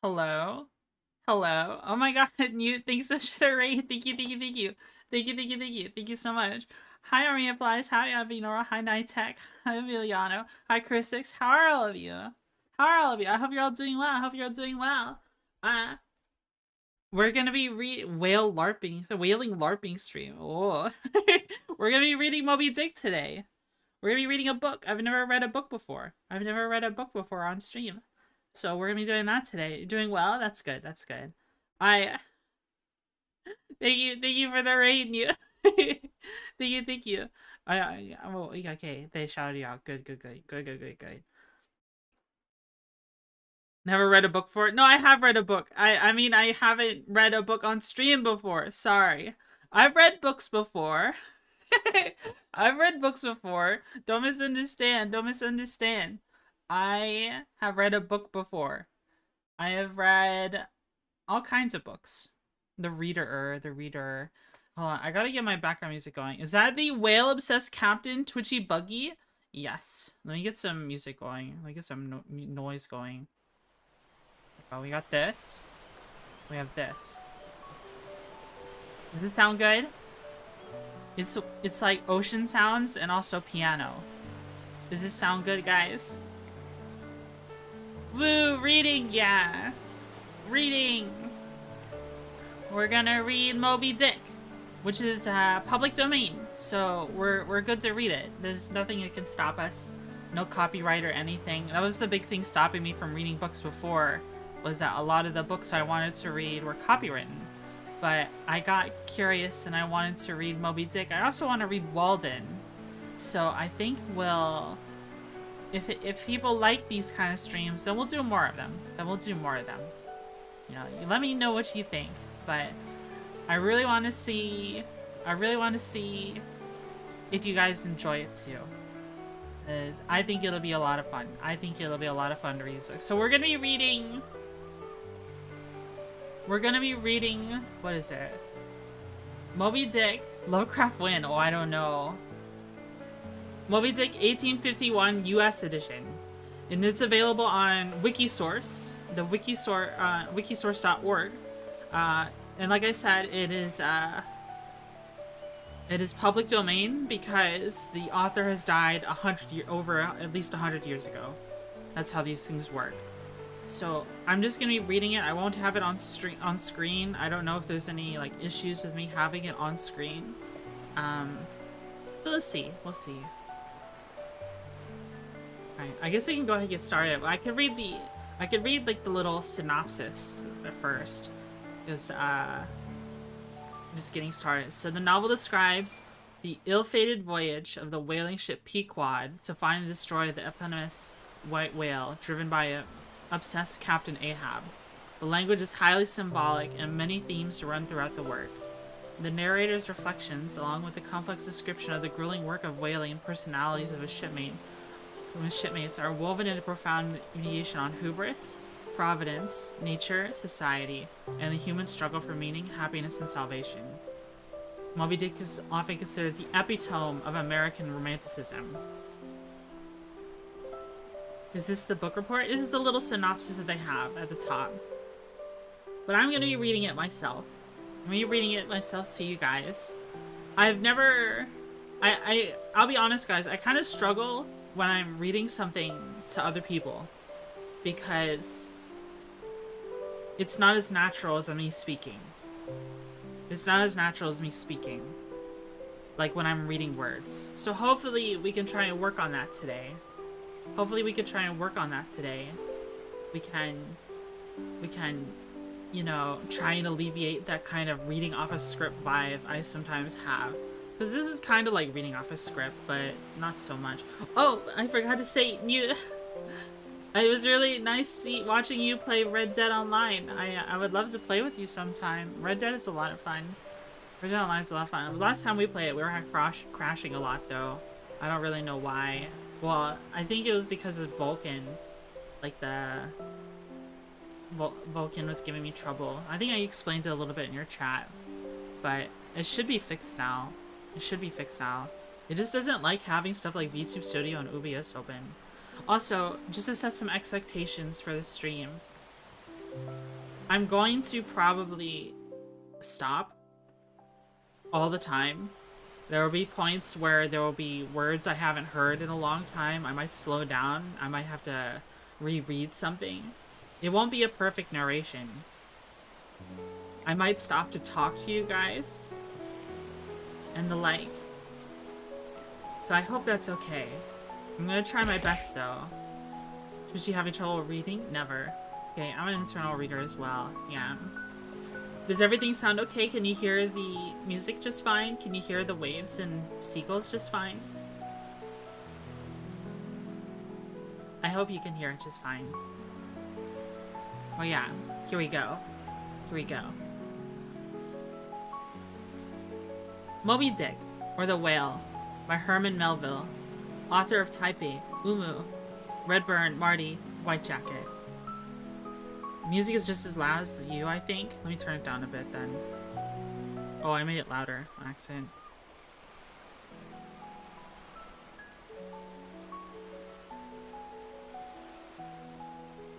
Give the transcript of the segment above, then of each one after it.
Hello? Hello? Oh my god, Newt, thanks so much for the raid. Thank you, thank you, thank you. Thank you, thank you, thank you. Thank you so much. Hi, Army of Flies. Hi, Avinora. Hi, Nitech. Hi, Emiliano. Hi, Chris6. How are all of you? How are all of you? I hope you're all doing well. I hope you're all doing well. We're gonna be whaling LARPing stream. Oh. We're gonna be reading Moby Dick today. We're gonna be reading a book. I've never read a book before. I've never read a book before on stream. So we're gonna be doing that today. You're doing well? That's good, that's good. I thank you for the raid, you thank you. Well, okay, they shouted you out. Good. Never read a book for it? No, I have read a book. I mean I haven't read a book on stream before. Sorry. I've read books before. I've read books before. Don't misunderstand. Don't misunderstand. I have read a book before. I have read all kinds of books. The reader. Hold on, I gotta get my background music going. Is that the whale-obsessed captain, Twitchy Buggy? Yes. Let me get some music going. Let me get some noise going. Oh, we got this. We have this. Does it sound good? It's like ocean sounds and also piano. Does this sound good, guys? Woo! Reading! Yeah! Reading! We're gonna read Moby Dick, which is public domain, so we're good to read it. There's nothing that can stop us. No copyright or anything. That was the big thing stopping me from reading books before, was that a lot of the books I wanted to read were copywritten. But I got curious and I wanted to read Moby Dick. I also want to read Walden. So I think we'll... If people like these kind of streams, then we'll do more of them. You know, let me know what you think. But I really want to see if you guys enjoy it too. Because I think it'll be a lot of fun. To read. So we're gonna be reading... what is it? Moby Dick, Lovecraft Win. Oh, I don't know. Moby Dick 1851 US edition. And it's available on Wikisource, the wikisource.org. And like I said, it is public domain because the author has died at least 100 years ago. That's how these things work. So I'm just gonna be reading it. I won't have it on screen. I don't know if there's any like issues with me having it on screen. So let's see. We'll see. Alright, I guess we can go ahead and get started. I could read like the little synopsis at first. Because just getting started. So the novel describes the ill-fated voyage of the whaling ship Pequod to find and destroy the eponymous white whale driven by a obsessed Captain Ahab. The language is highly symbolic and many themes run throughout the work. The narrator's reflections, along with the complex description of the grueling work of whaling and personalities of his shipmates, are woven into profound mediation on hubris, providence, nature, society, and the human struggle for meaning, happiness, and salvation. Moby Dick is often considered the epitome of American romanticism. Is this the book report? This is the little synopsis that they have at the top. But I'm going to be reading it myself. I'm going to be reading it myself to you guys. I've never... I'll be honest, guys. I kind of struggle when I'm reading something to other people. Because it's not as natural as me speaking. Like when I'm reading words. So hopefully we can try and work on that today. We can, you know, try and alleviate that kind of reading off a script vibe I sometimes have. Because this is kind of like reading off a script, but not so much. Oh, I forgot to say, it was really nice watching you play Red Dead Online. I would love to play with you sometime. Red Dead is a lot of fun. Red Dead Online is a lot of fun. Last time we played it, we were crashing a lot, though. I don't really know why. Well, I think it was because of Vulcan. Like, the... Vulcan was giving me trouble. I think I explained it a little bit in your chat. But it should be fixed now. It just doesn't like having stuff like VTube Studio and OBS open. Also, just to set some expectations for the stream, I'm going to probably stop all the time. There will be points where there will be words I haven't heard in a long time. I might slow down. I might have to reread something. It won't be a perfect narration. I might stop to talk to you guys and the like. So I hope that's okay. I'm gonna try my best though. Twitchy having trouble reading? Never. It's okay, I'm an internal reader as well. Yeah. Does everything sound okay? Can you hear the music just fine? Can you hear the waves and seagulls just fine? I hope you can hear it just fine. Oh yeah, here we go. Here we go. Moby Dick, or The Whale, by Herman Melville. Author of Taipei, Umu, Redburn, Marty, White Jacket. Music is just as loud as you, I think. Let me turn it down a bit then. Oh, I made it louder on accident.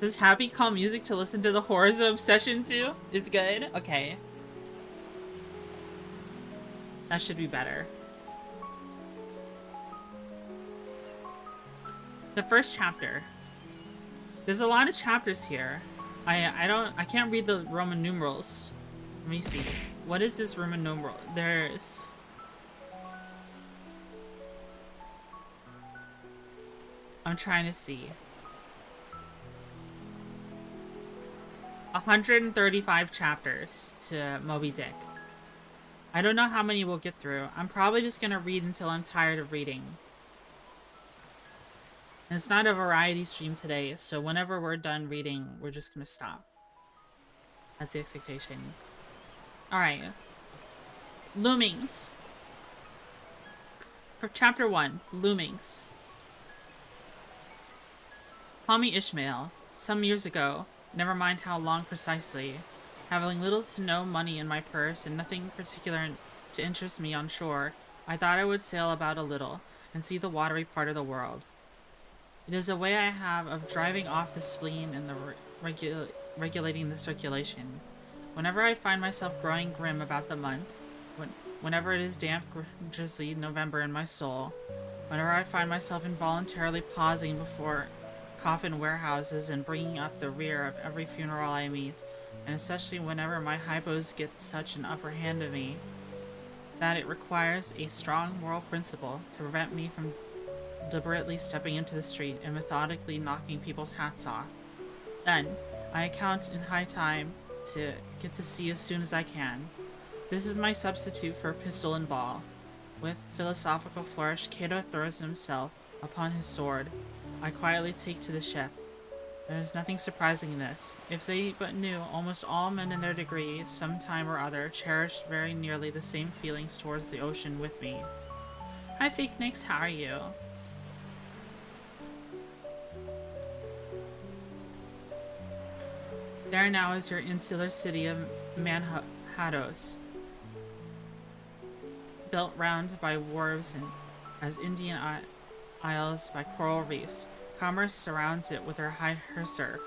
Does happy calm music to listen to the horrors of obsession to? Is good? Okay. That should be better. The first chapter. There's a lot of chapters here. I can't read the Roman numerals. Let me see. What is this Roman numeral? There's... I'm trying to see. 135 chapters to Moby Dick. I don't know how many we'll get through. I'm probably just gonna read until I'm tired of reading. And it's not a variety stream today, so whenever we're done reading, we're just gonna stop. That's the expectation. Alright. Loomings. For chapter 1, Loomings. Call me Ishmael. Some years ago, never mind how long precisely, having little to no money in my purse and nothing particular to interest me on shore, I thought I would sail about a little and see the watery part of the world. It is a way I have of driving off the spleen and regulating the circulation. Whenever I find myself growing grim about the month, whenever it is damp, drizzly November in my soul, whenever I find myself involuntarily pausing before coffin warehouses and bringing up the rear of every funeral I meet, and especially whenever my hypos get such an upper hand of me, that it requires a strong moral principle to prevent me from deliberately stepping into the street and methodically knocking people's hats off. Then, I account in high time to get to sea as soon as I can. This is my substitute for pistol and ball. With philosophical flourish, Cato throws himself upon his sword. I quietly take to the ship. There is nothing surprising in this. If they but knew, almost all men in their degree, some time or other, cherished very nearly the same feelings towards the ocean with me. Hi Fake Nix, how are you? There now is your insular city of Manhattan, built round by wharves and as Indian isles by coral reefs. Commerce surrounds it with her surf.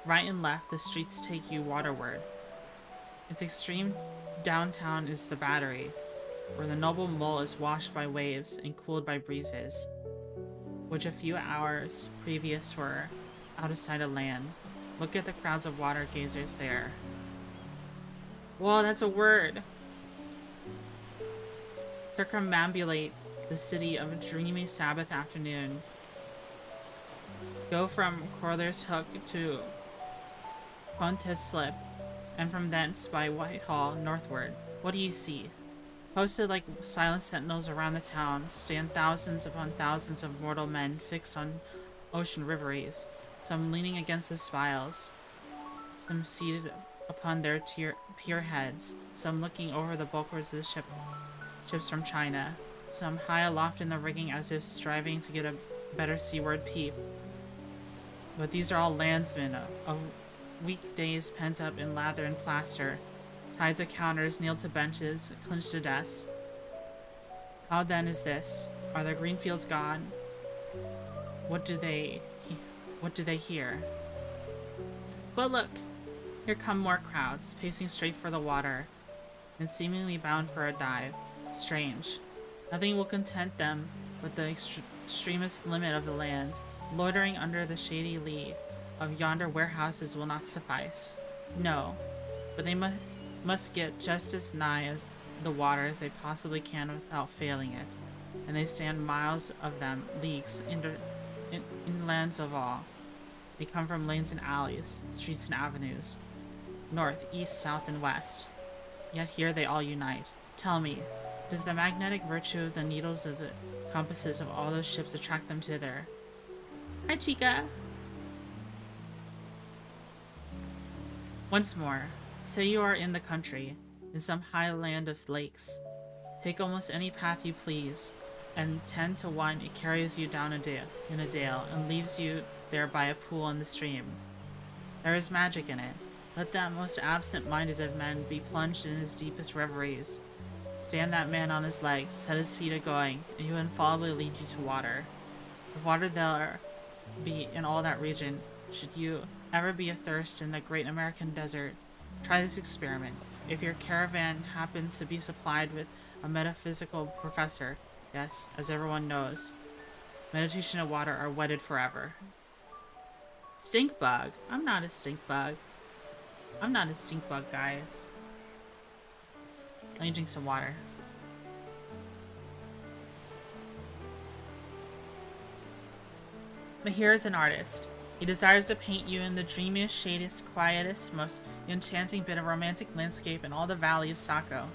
Right and left, the streets take you waterward. Its extreme downtown is the Battery, where the noble mole is washed by waves and cooled by breezes, which a few hours previous were out of sight of land. Look at the crowds of water gazers there. Whoa, that's a word! Circumambulate the city of a dreamy Sabbath afternoon. Go from Corler's Hook to Pontes Slip, and from thence by Whitehall northward. What do you see? Posted like silent sentinels around the town stand thousands upon thousands of mortal men fixed on ocean reveries, some leaning against the spiles, some seated upon their pier heads, some looking over the bulwarks of the ships from China, some high aloft in the rigging as if striving to get a better seaward peep. But these are all landsmen of weekdays pent up in lather and plaster, tied to counters, nailed to benches, clinched to desks. How then is this? Are their green fields gone? What do they hear? But look, here come more crowds, pacing straight for the water, and seemingly bound for a dive. Strange. Nothing will content them but the extremest limit of the land. Loitering under the shady lee of yonder warehouses will not suffice. No, but they must get just as nigh as the water as they possibly can without failing it. And they stand miles of them, leagues, inlands of all. They come from lanes and alleys, streets and avenues, north, east, south, and west. Yet here they all unite. Tell me, does the magnetic virtue of the needles of the compasses of all those ships attract them thither? Hi, Chica. Once more, say you are in the country, in some high land of lakes. Take almost any path you please, and 10 to 1 it carries you down in a dale, and leaves you there by a pool in the stream. There is magic in it. Let that most absent-minded of men be plunged in his deepest reveries. Stand that man on his legs, set his feet a-going, and he will infallibly lead you to water. If water there be in all that region, should you ever be athirst in the great American desert, try this experiment. If your caravan happen to be supplied with a metaphysical professor, yes, as everyone knows, meditation and water are wedded forever. Stink bug. I'm not a stink bug. I'm not a stink bug, guys. Let me drink some water. But here is an artist. He desires to paint you in the dreamiest, shadiest, quietest, most enchanting bit of romantic landscape in all the valley of Sako.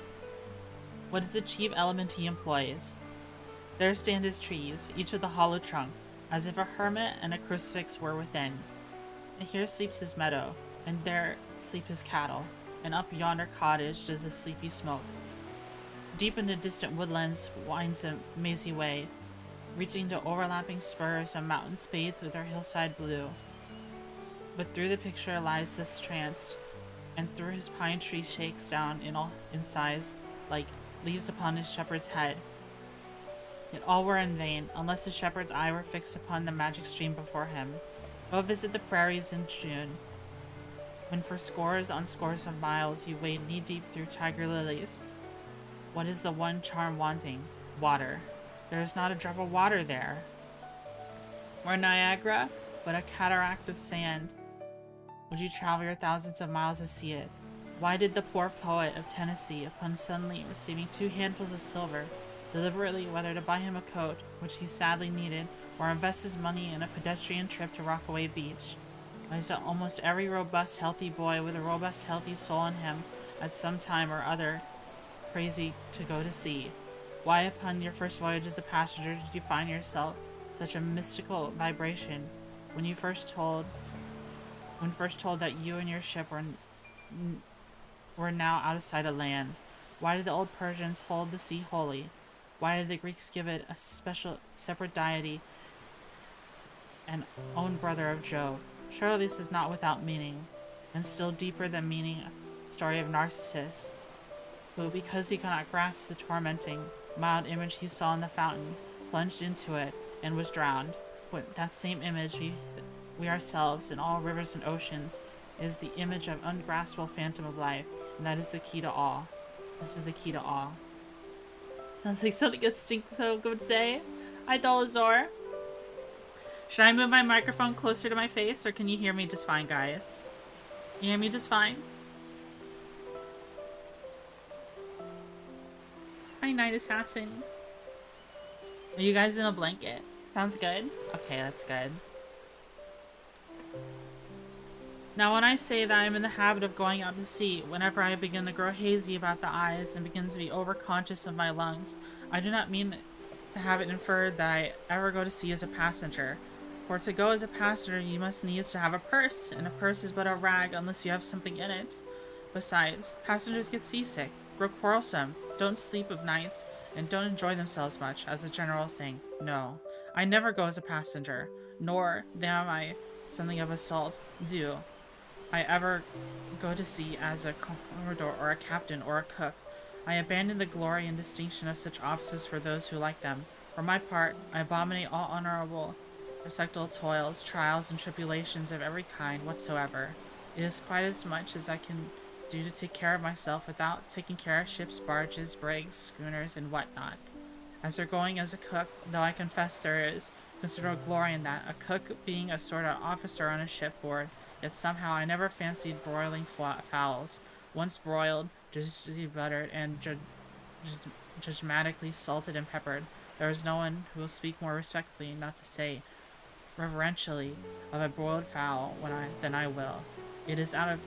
What is the chief element he employs? There stand his trees, each with a hollow trunk, as if a hermit and a crucifix were within. And here sleeps his meadow, and there sleep his cattle, and up yonder cottage does a sleepy smoke. Deep in the distant woodlands winds a mazy way, reaching to overlapping spurs and mountains bathed with their hillside blue. But through the picture lies this tranced, and through his pine tree shakes down in size like leaves upon his shepherd's head. Yet all were in vain, unless the shepherd's eye were fixed upon the magic stream before him. Go visit the prairies in June, when for scores on scores of miles you wade knee-deep through tiger lilies. What is the one charm wanting? Water. There is not a drop of water there. Or Niagara, but a cataract of sand. Would you travel your thousands of miles to see it? Why did the poor poet of Tennessee, upon suddenly receiving 2 handfuls of silver, deliberately whether to buy him a coat, which he sadly needed, or invest his money in a pedestrian trip to Rockaway Beach? Why is almost every robust, healthy boy with a robust, healthy soul in him at some time or other crazy to go to sea? Why, upon your first voyage as a passenger, did you find yourself such a mystical vibration when first told that you and your ship were now out of sight of land? Why did the old Persians hold the sea holy? Why did the Greeks give it a separate deity and own brother of Jove? Surely this is not without meaning, and still deeper than meaning, story of Narcissus, who, because he could not grasp the tormenting, mild image he saw in the fountain, plunged into it and was drowned. But that same image, we ourselves, in all rivers and oceans, is the image of ungraspable phantom of life, and that is the key to all. This is the key to all. Sounds like something good Stinko would say. Hi, Dolazor. Should I move my microphone closer to my face, or can you hear me just fine, guys? You hear me just fine? Hi, Night Assassin. Are you guys in a blanket? Sounds good? Okay, that's good. Now, when I say that I'm in the habit of going out to sea, whenever I begin to grow hazy about the eyes and begin to be overconscious of my lungs, I do not mean to have it inferred that I ever go to sea as a passenger. For to go as a passenger, you must needs to have a purse, and a purse is but a rag unless you have something in it. Besides, passengers get seasick, grow quarrelsome, don't sleep of nights, and don't enjoy themselves much, as a general thing. No, I never go as a passenger, nor am I something of a salt. Do I ever go to sea as a commodore or a captain or a cook? I abandon the glory and distinction of such offices for those who like them. For my part, I abominate all honorable respectable toils, trials, and tribulations of every kind whatsoever. It is quite as much as I can do to take care of myself without taking care of ships, barges, brigs, schooners, and whatnot. As for going as a cook, though I confess there is considerable glory in that, a cook being a sort of officer on a shipboard, yet somehow I never fancied broiling fowls. Once broiled, judiciously buttered, and judgmatically salted and peppered, there is no one who will speak more respectfully, not to say reverentially, of a broiled fowl than I will. It is out of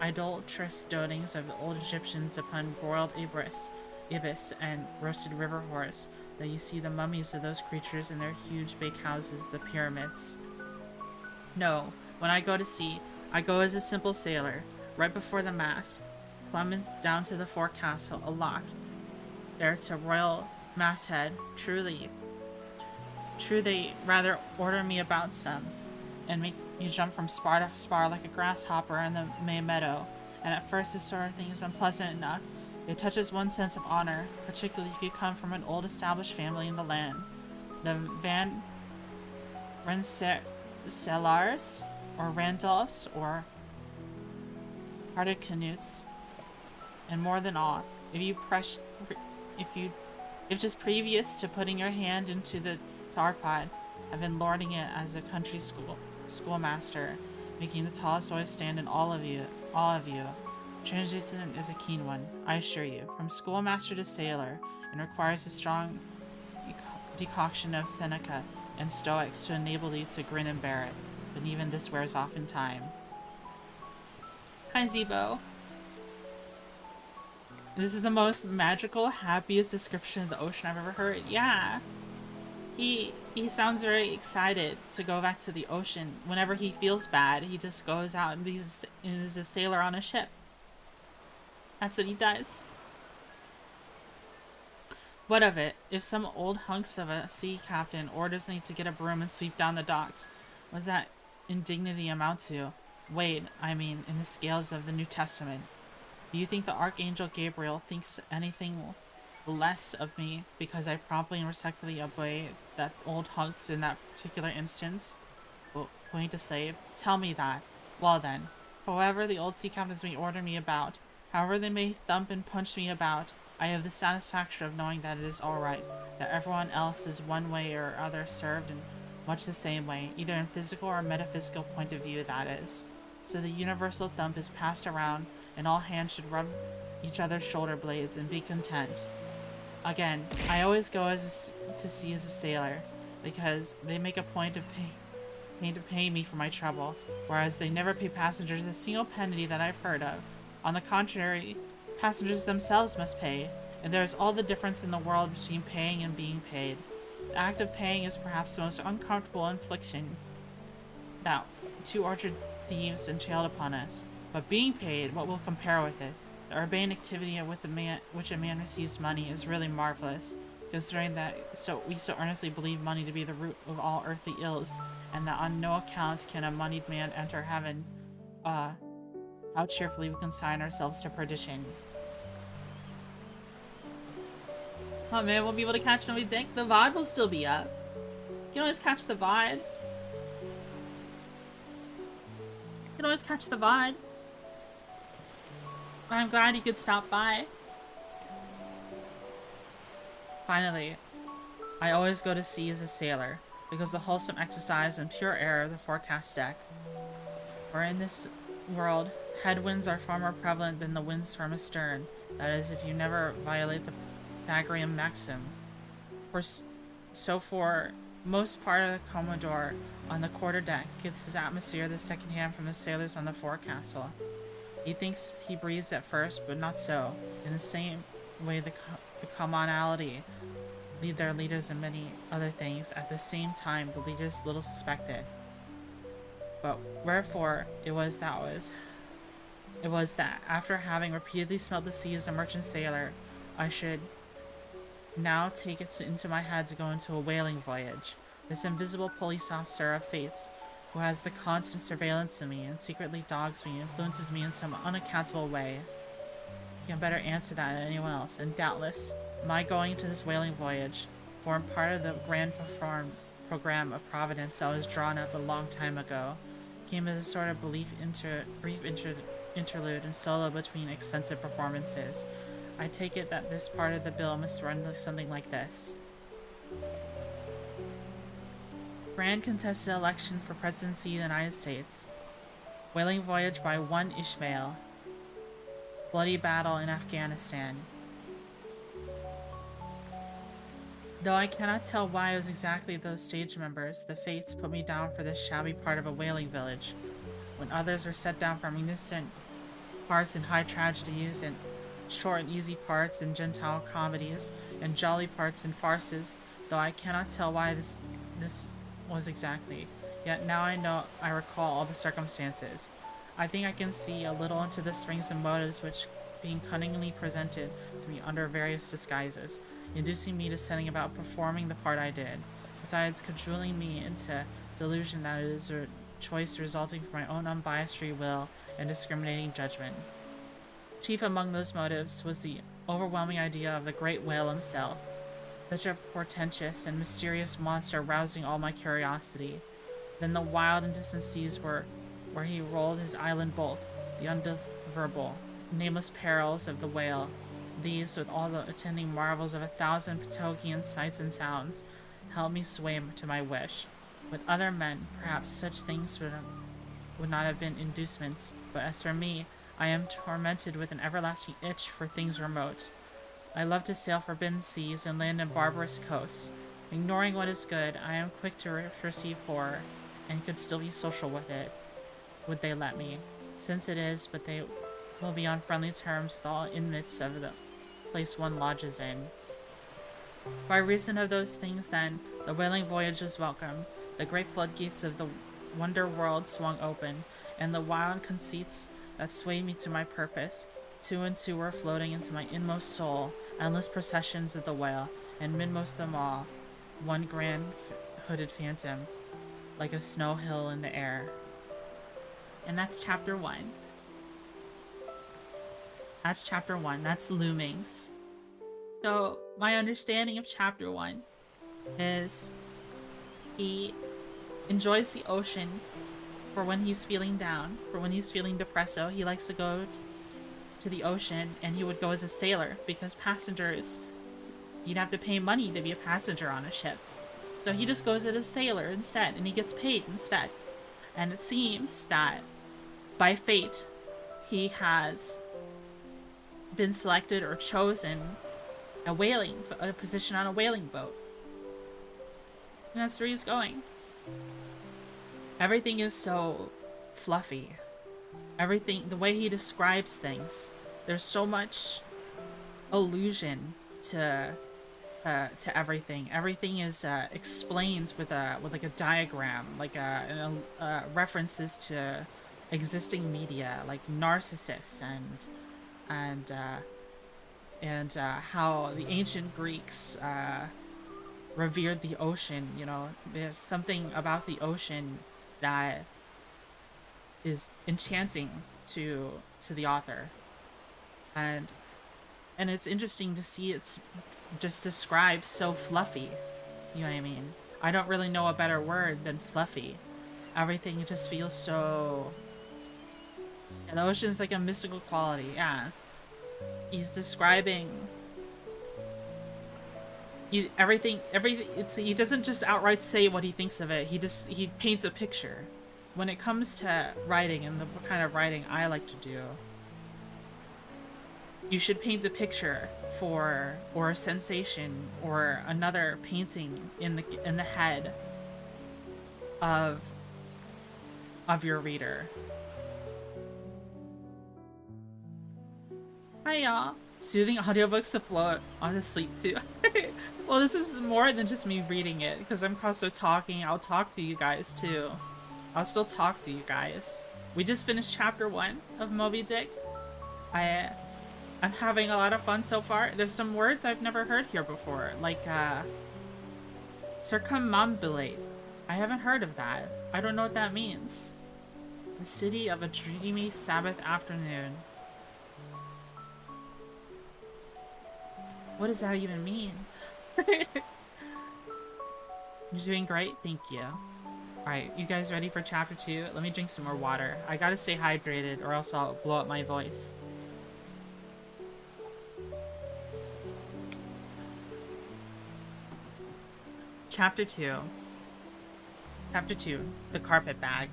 idolatrous dotings of the old Egyptians upon broiled ibis and roasted river horse that you see the mummies of those creatures in their huge bakehouses, the pyramids. No, when I go to sea, I go as a simple sailor, right before the mast, plummet down to the forecastle, aloft, there to royal masthead. True, they rather order me about some, and make me jump from spar to spar like a grasshopper in the May meadow, and at first this sort of thing is unpleasant enough. It touches one's sense of honor, particularly if you come from an old established family in the land. The Van Rensselaers, or Randolphs, or Hardicanuts, and more than all, if just previous to putting your hand into the tarpod, have been lording it as a country schoolmaster, making the tallest voice stand in all of you. Transition is a keen one, I assure you, from schoolmaster to sailor, and requires a strong decoction of Seneca and Stoics to enable you to grin and bear it, but even this wears off in time. Hi, Zebo. This is the most magical, happiest description of the ocean I've ever heard. Yeah. He sounds very excited to go back to the ocean. Whenever he feels bad, he just goes out and is a sailor on a ship. That's what he does. What of it? If some old hunks of a sea captain orders me to get a broom and sweep down the docks, what does that indignity amount to? Wait, I mean, in the scales of the New Testament. Do you think the Archangel Gabriel thinks anything less of me because I promptly and respectfully obey that old hunks in that particular instance? Well, going to slave? Tell me that. Well then, however the old sea captains may order me about, however they may thump and punch me about, I have the satisfaction of knowing that it is all right, that everyone else is one way or other served in much the same way, either in physical or metaphysical point of view, that is. So the universal thump is passed around, and all hands should rub each other's shoulder blades and be content. Again, I always go to sea as a sailor, because they make a point of paying me for my trouble, whereas they never pay passengers a single penny that I've heard of. On the contrary, passengers themselves must pay, and there is all the difference in the world between paying and being paid. The act of paying is perhaps the most uncomfortable infliction that two orchard thieves entailed upon us, but being paid, what will compare with it? The urbane activity with which a man receives money is really marvelous, considering that we so earnestly believe money to be the root of all earthly ills, and that on no account can a moneyed man enter heaven. How cheerfully we consign ourselves to perdition. Oh man, won't be able to catch Moby Dick? The VOD will still be up. You can always catch the VOD. You can always catch the VOD. I'm glad you could stop by. Finally, I always go to sea as a sailor, because the wholesome exercise and pure air of the forecast deck. For in this world, headwinds are far more prevalent than the winds from astern. That is, if you never violate the Pythagorean maxim. For most part of the Commodore on the quarterdeck gets his atmosphere the second hand from the sailors on the forecastle. He thinks he breathes at first, but not so. In the same way, the commonality lead their leaders in many other things. At the same time, the leaders little suspected. But wherefore it was that after having repeatedly smelled the sea as a merchant sailor, I should now take it into my head to go into a whaling voyage. This invisible police officer of fates, who has the constant surveillance of me and secretly dogs me, influences me in some unaccountable way. He can better answer that than anyone else, and doubtless, my going into this whaling voyage formed part of the grand program of Providence that was drawn up a long time ago. became a sort of brief interlude and solo between extensive performances. I take it that this part of the bill must run something like this. Grand contested election for presidency of the United States. Whaling voyage by one Ishmael. Bloody battle in Afghanistan. Though I cannot tell why it was exactly those stage members, the fates put me down for this shabby part of a whaling village, when others were set down for magnificent parts in high tragedies, and short and easy parts in gentile comedies, and jolly parts in farces, though I cannot tell why this was exactly. Yet now I recall all the circumstances. I think I can see a little into the strings and motives which being cunningly presented to me under various disguises, inducing me to setting about performing the part I did, besides cajoling me into delusion that it is a choice resulting from my own unbiased free will and discriminating judgment. Chief among those motives was the overwhelming idea of the great whale himself, such a portentous and mysterious monster rousing all my curiosity. Then the wild and distant seas where he rolled his island bulk, the undeliverable, nameless perils of the whale. These, with all the attending marvels of 1,000 Patogian sights and sounds, helped me sway to my wish. With other men, perhaps such things would not have been inducements, but as for me, I am tormented with an everlasting itch for things remote. I love to sail forbidden seas and land in barbarous coasts. Ignoring what is good, I am quick to perceive horror, and could still be social with it, would they let me, since it is, but they will be on friendly terms with all inmates of the place one lodges in. By reason of those things, then, the whaling voyage was welcome, the great floodgates of the wonder world swung open, and the wild conceits that swayed me to my purpose, two and two were floating into my inmost soul, endless processions of the whale, and midmost of them all, one grand hooded phantom, like a snow hill in the air. And that's chapter 1. That's chapter 1. That's Loomings. So, my understanding of chapter 1 is he enjoys the ocean for when he's feeling down, for when he's feeling depresso. He likes to go to the ocean, and he would go as a sailor because passengers, you'd have to pay money to be a passenger on a ship. So he just goes as a sailor instead, and he gets paid instead. And it seems that by fate, he has been selected or chosen a position on a whaling boat. And that's where he's going. Everything is so fluffy. Everything, the way he describes things, there's so much allusion to everything. Everything is explained with like a diagram, like references to existing media, like Narcissus and how the ancient Greeks revered the ocean. You know, there's something about the ocean that is enchanting to the author, and it's interesting to see it's just described so fluffy. You know what I mean? I don't really know a better word than fluffy. Everything just feels so... And the ocean's like a mystical quality, yeah. He's describing... He doesn't just outright say what he thinks of it, he paints a picture. When it comes to writing, and the kind of writing I like to do, you should paint a picture or a sensation, or another painting in the head of your reader. Hi y'all. Soothing audiobooks to float onto sleep too. Well, this is more than just me reading it, because I'm also talking. I'll talk to you guys too. I'll still talk to you guys. We just finished chapter 1 of Moby Dick. I'm having a lot of fun so far. There's some words I've never heard here before, like circumambulate. I haven't heard of that. I don't know what that means. The city of a dreamy Sabbath afternoon. What does that even mean? You're doing great, thank you. Alright, you guys ready for chapter 2? Let me drink some more water. I gotta stay hydrated or else I'll blow up my voice. Chapter 2. Chapter 2. The Carpet Bag.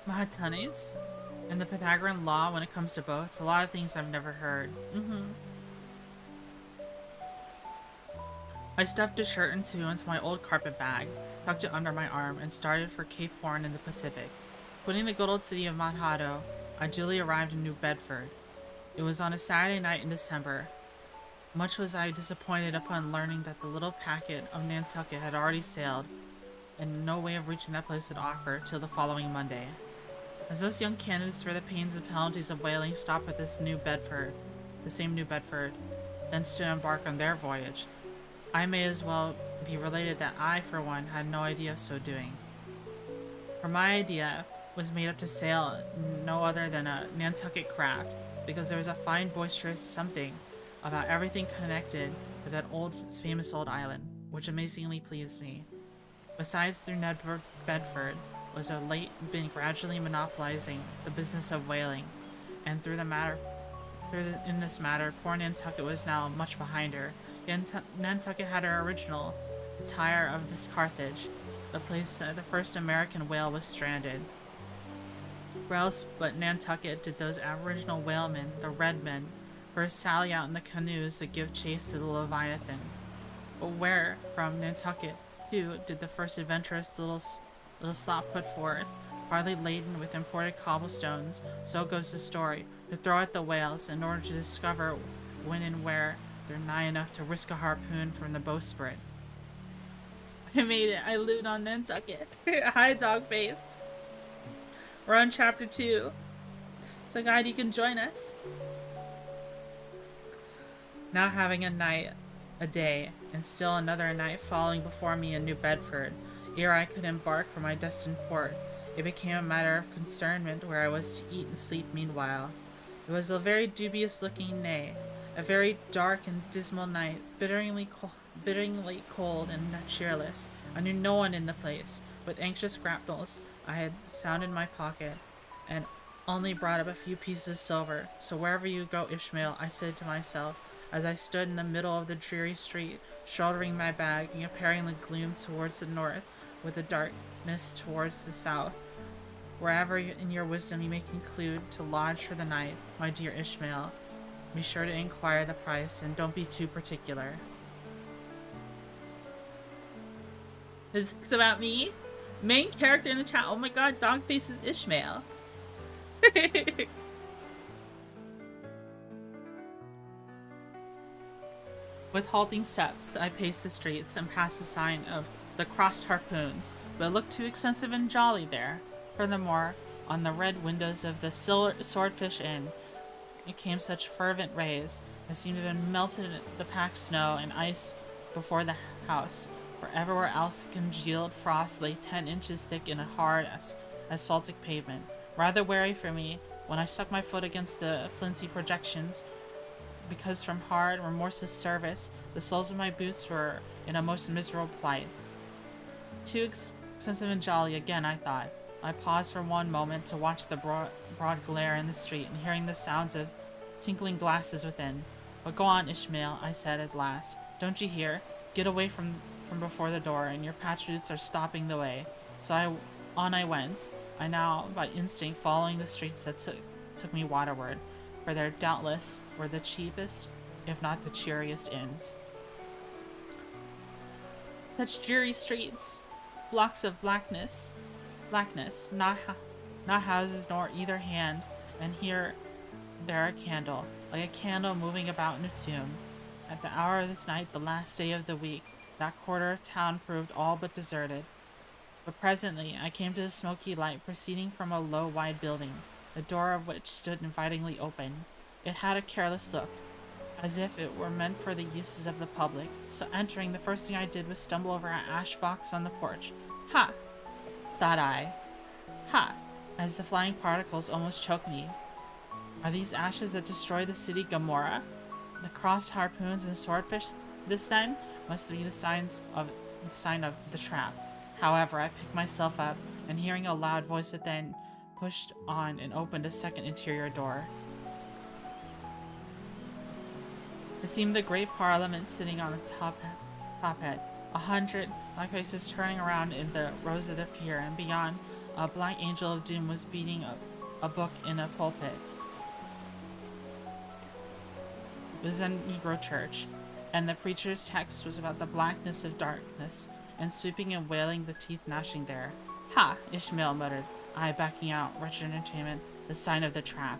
Mahatanes? And the Pythagorean law when it comes to boats, a lot of things I've never heard. I stuffed a shirt and two into my old carpet bag, tucked it under my arm, and started for Cape Horn in the Pacific. Quitting the good old city of Manhattan, I duly arrived in New Bedford. It was on a Saturday night in December. Much was I disappointed upon learning that the little packet of Nantucket had already sailed, and no way of reaching that place would offer till the following Monday. As those young candidates for the pains and penalties of whaling stopped at this New Bedford, the same New Bedford, thence to embark on their voyage, I may as well be related that I, for one, had no idea of so doing. For my idea was made up to sail no other than a Nantucket craft, because there was a fine boisterous something about everything connected with that famous old island, which amazingly pleased me. Besides, through Ned Bedford was of late been gradually monopolizing the business of whaling, and in this matter, poor Nantucket was now much behind her. Nantucket had her original, the Tyre of this Carthage, the place that the first American whale was stranded. Where else but Nantucket did those aboriginal whalemen, the red men, first sally out in the canoes to give chase to the Leviathan? But where, from Nantucket, too, did the first adventurous little slop put forth, partly laden with imported cobblestones, so goes the story, to throw at the whales in order to discover when and where they're nigh enough to risk a harpoon from the bowsprit. I made it. I lived on Nantucket. Hi, dog face. We're on chapter 2. So glad you can join us. Now having a day, and still another night falling before me in New Bedford, ere I could embark for my destined port, it became a matter of concernment where I was to eat and sleep meanwhile. It was a very dubious-looking day, a very dark and dismal night, bitterly cold and cheerless. I knew no one in the place. With anxious grapnels, I had sounded my pocket, and only brought up a few pieces of silver. So wherever you go, Ishmael, I said to myself, as I stood in the middle of the dreary street, shouldering my bag and comparing the gloom towards the north with the darkness towards the south. Wherever in your wisdom you may conclude to lodge for the night, my dear Ishmael, be sure to inquire the price, and don't be too particular. This is about me? Main character in the chat. Oh my god, Dogface is Ishmael. With halting steps, I paced the streets and passed the sign of the Crossed Harpoons, but it looked too expensive and jolly there. Furthermore, on the red windows of the Swordfish Inn, it came such fervent rays as seemed to have been melted in the packed snow and ice before the house, where everywhere else the congealed frost lay 10 inches thick in a hard asphaltic pavement. Rather wary for me when I stuck my foot against the flinty projections, because from hard, remorseless service, the soles of my boots were in a most miserable plight. Too expensive and jolly again, I thought. I paused for one moment to watch the broad glare in the street and hearing the sounds of tinkling glasses within. But go on, Ishmael, I said at last. Don't you hear? Get away from before the door, and your patch boots are stopping the way. So on I went, I now by instinct following the streets that took me waterward, for there doubtless were the cheapest, if not the cheeriest inns. Such dreary streets, blocks of blackness, not houses nor either hand, and here there a candle, like a candle moving about in a tomb. At the hour of this night, the last day of the week, that quarter of town proved all but deserted. But presently I came to a smoky light proceeding from a low, wide building, the door of which stood invitingly open. It had a careless look, as if it were meant for the uses of the public. So entering, the first thing I did was stumble over an ash box on the porch. Ha! Thought I. Ha! As the flying particles almost choked me. Are these ashes that destroyed the city Gomorrah? The crossed harpoons and swordfish This then must be the sign of the trap. However, I picked myself up, and hearing a loud voice within, pushed on and opened a second interior door. It seemed the great parliament sitting on the top head. 100 black faces turning around in the rows of the pier, and beyond, a black angel of doom was beating a book in a pulpit. It was a Negro church, and the preacher's text was about the blackness of darkness, and sweeping and wailing, the teeth gnashing there. Ha! Ishmael muttered, I backing out, wretched entertainment, the sign of the trap.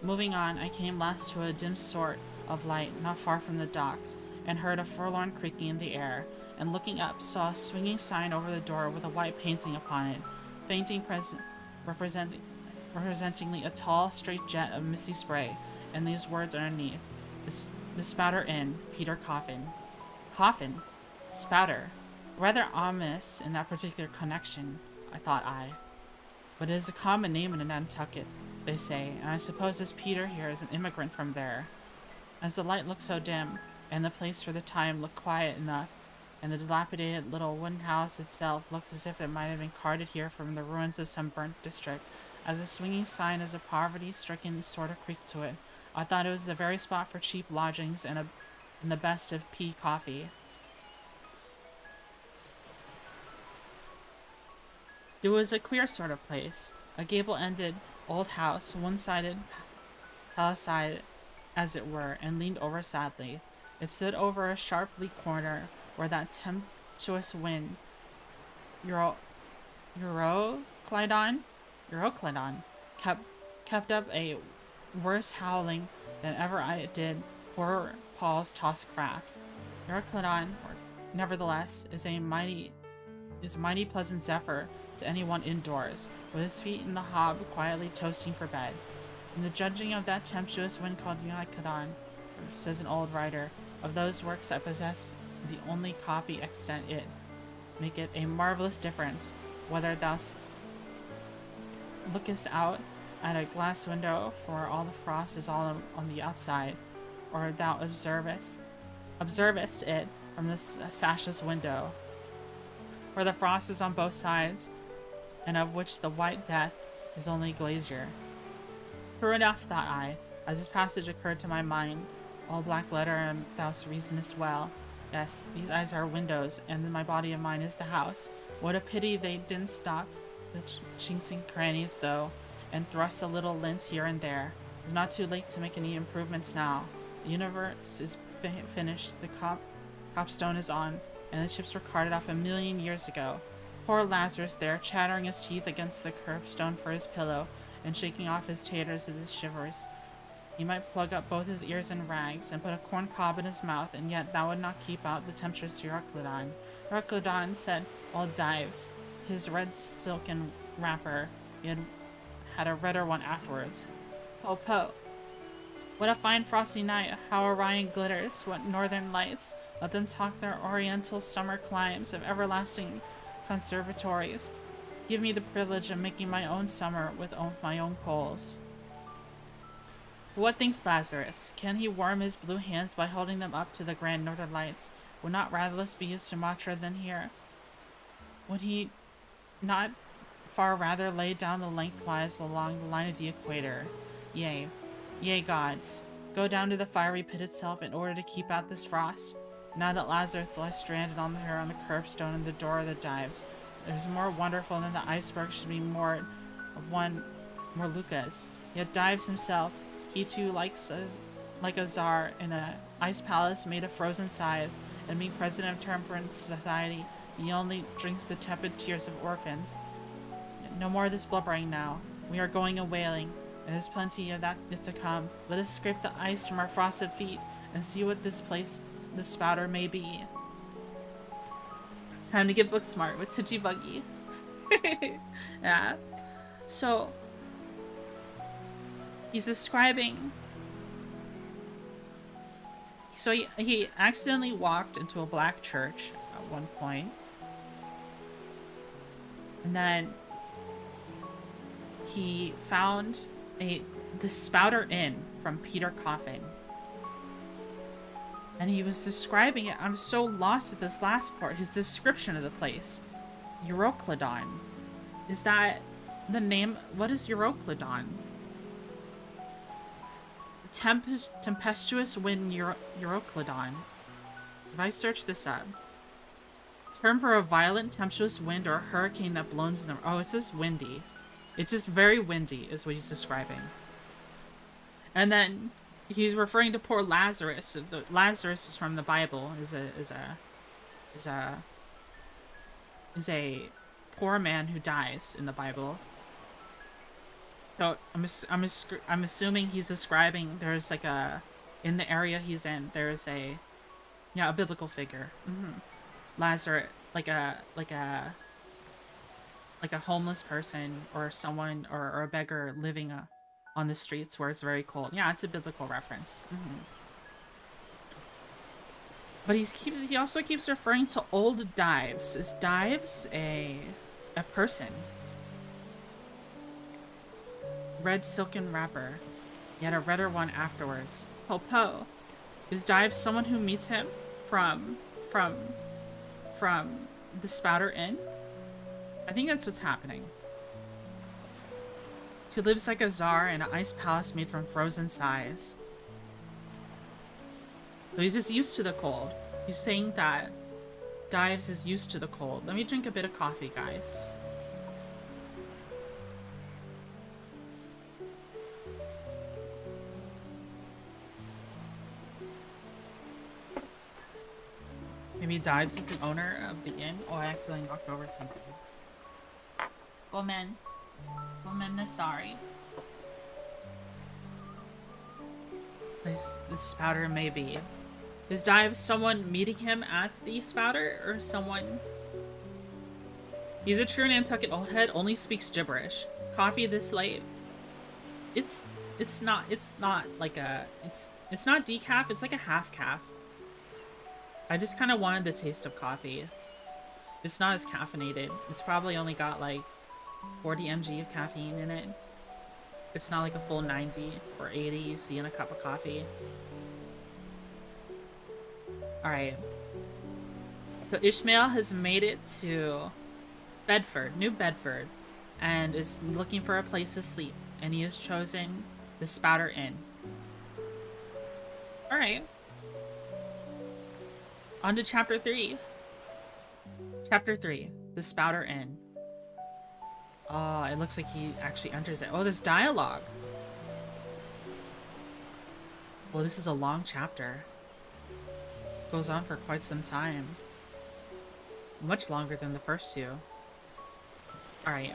Moving on, I came last to a dim sort of light not far from the docks, and heard a forlorn creaking in the air, and looking up, saw a swinging sign over the door with a white painting upon it, fainting representing a tall, straight jet of misty spray, and these words underneath. The Spouter Inn, Peter Coffin. Coffin? Spouter. Rather ominous in that particular connection, thought I. But it is a common name in Nantucket, they say, and I suppose this Peter here is an immigrant from there. As the light looked so dim, and the place for the time looked quiet enough, and the dilapidated little wooden house itself looked as if it might have been carted here from the ruins of some burnt district, as a swinging sign has a poverty-stricken sort of creak to it, I thought it was the very spot for cheap lodgings and the best of pea coffee. It was a queer sort of place, a gable-ended old house, one-sided, palisade as it were, and leaned over sadly. It stood over a sharp bleak corner where that tempestuous wind, Euroclydon, kept up a worse howling than ever I did poor Paul's tossed craft. Euroclydon, nevertheless, is a mighty pleasant zephyr to anyone indoors, with his feet in the hob quietly toasting for bed. In the judging of that tempestuous wind called Euroclydon, says an old writer, of those works that possess the only copy extant it, make it a marvelous difference whether thou lookest out at a glass window, for all the frost is all on the outside, or thou observest it from the sashless window, where the frost is on both sides, and of which the white death is only glazier. True enough, thought I, as this passage occurred to my mind, all black letter, and thou reasonest well. Yes, these eyes are windows, and my body of mine is the house. What a pity they didn't stop the chinks and crannies, though, and thrust a little lint here and there. It's not too late to make any improvements now. The universe is finished, the copstone is on, and the ships were carted off 1,000,000 years ago. Poor Lazarus there, chattering his teeth against the curbstone for his pillow, and shaking off his taters and his shivers. He might plug up both his ears in rags, and put a corn cob in his mouth, and yet that would not keep out the tempestuous Euroclydon. Euroclydon said, all dives, his red silken wrapper, he had a redder one afterwards. Po! What a fine frosty night, how Orion glitters, what northern lights, let them talk their oriental summer climes of everlasting conservatories. Give me the privilege of making my own summer with my own coals. What thinks Lazarus? Can he warm his blue hands by holding them up to the grand northern lights? Would not Rathless be his Sumatra than here? Would he not far rather lay down the lengthwise along the line of the equator? Yea, gods, go down to the fiery pit itself in order to keep out this frost? Now that Lazarus lies stranded on the curbstone and the door of the dives, it is more wonderful than the iceberg should be moored of one Moluccas. Yet Dives himself, he too like a czar in an ice palace made of frozen sighs, and being president of Temperance Society, he only drinks the tepid tears of orphans. No more of this blubbering now. We are going a whaling, and there's plenty of that yet to come. Let us scrape the ice from our frosted feet, and see what this spouter may be. Time to get book smart with Twitchy Buggy. Yeah. So he's describing. So he accidentally walked into a black church at one point, and then he found the Spouter Inn from Peter Coffin. And he was describing it. I'm so lost at this last part. His description of the place. Euroclydon. Is that the name? What is Euroclydon? Tempestuous wind Euroclydon. If I search this up. Term for a violent tempestuous wind or a hurricane that blows in the... Oh, it's just windy. It's just very windy is what he's describing. And then he's referring to poor Lazarus. Lazarus is from the Bible. Is a poor man who dies in the Bible. So I'm assuming he's describing there's like a in the area he's in there's a biblical figure. Lazarus, like a homeless person or someone or a beggar living on the streets where it's very cold. Yeah, it's a biblical reference. But he also keeps referring to old Dives. Is Dives a person? Red silken wrapper. Yet a redder one afterwards. Po. Is Dives someone who meets him from the Spouter Inn? I think that's what's happening. He lives like a czar in an ice palace made from frozen sighs. So he's just used to the cold. He's saying that Dives is used to the cold. Let me drink a bit of coffee, guys. Maybe Dives is the owner of the inn. Oh, I actually knocked over something. Gomen Nasari. This Spouter may be. Is Dives someone meeting him at the Spouter or someone? He's a true Nantucket old head, only speaks gibberish. Coffee this late. It's not like a it's not decaf, it's like a half calf. I just kind of wanted the taste of coffee. It's not as caffeinated. It's probably only got like 40 mg of caffeine in it. It's not like a full 90 or 80 you see in a cup of coffee. Alright. So Ishmael has made it to Bedford, New Bedford, and is looking for a place to sleep. And he has chosen the Spouter Inn. Alright. On to Chapter 3. Chapter 3. The Spouter Inn. Oh, it looks like he actually enters it. Oh, there's dialogue. Well, this is a long chapter. Goes on for quite some time. Much longer than the first two. Alright.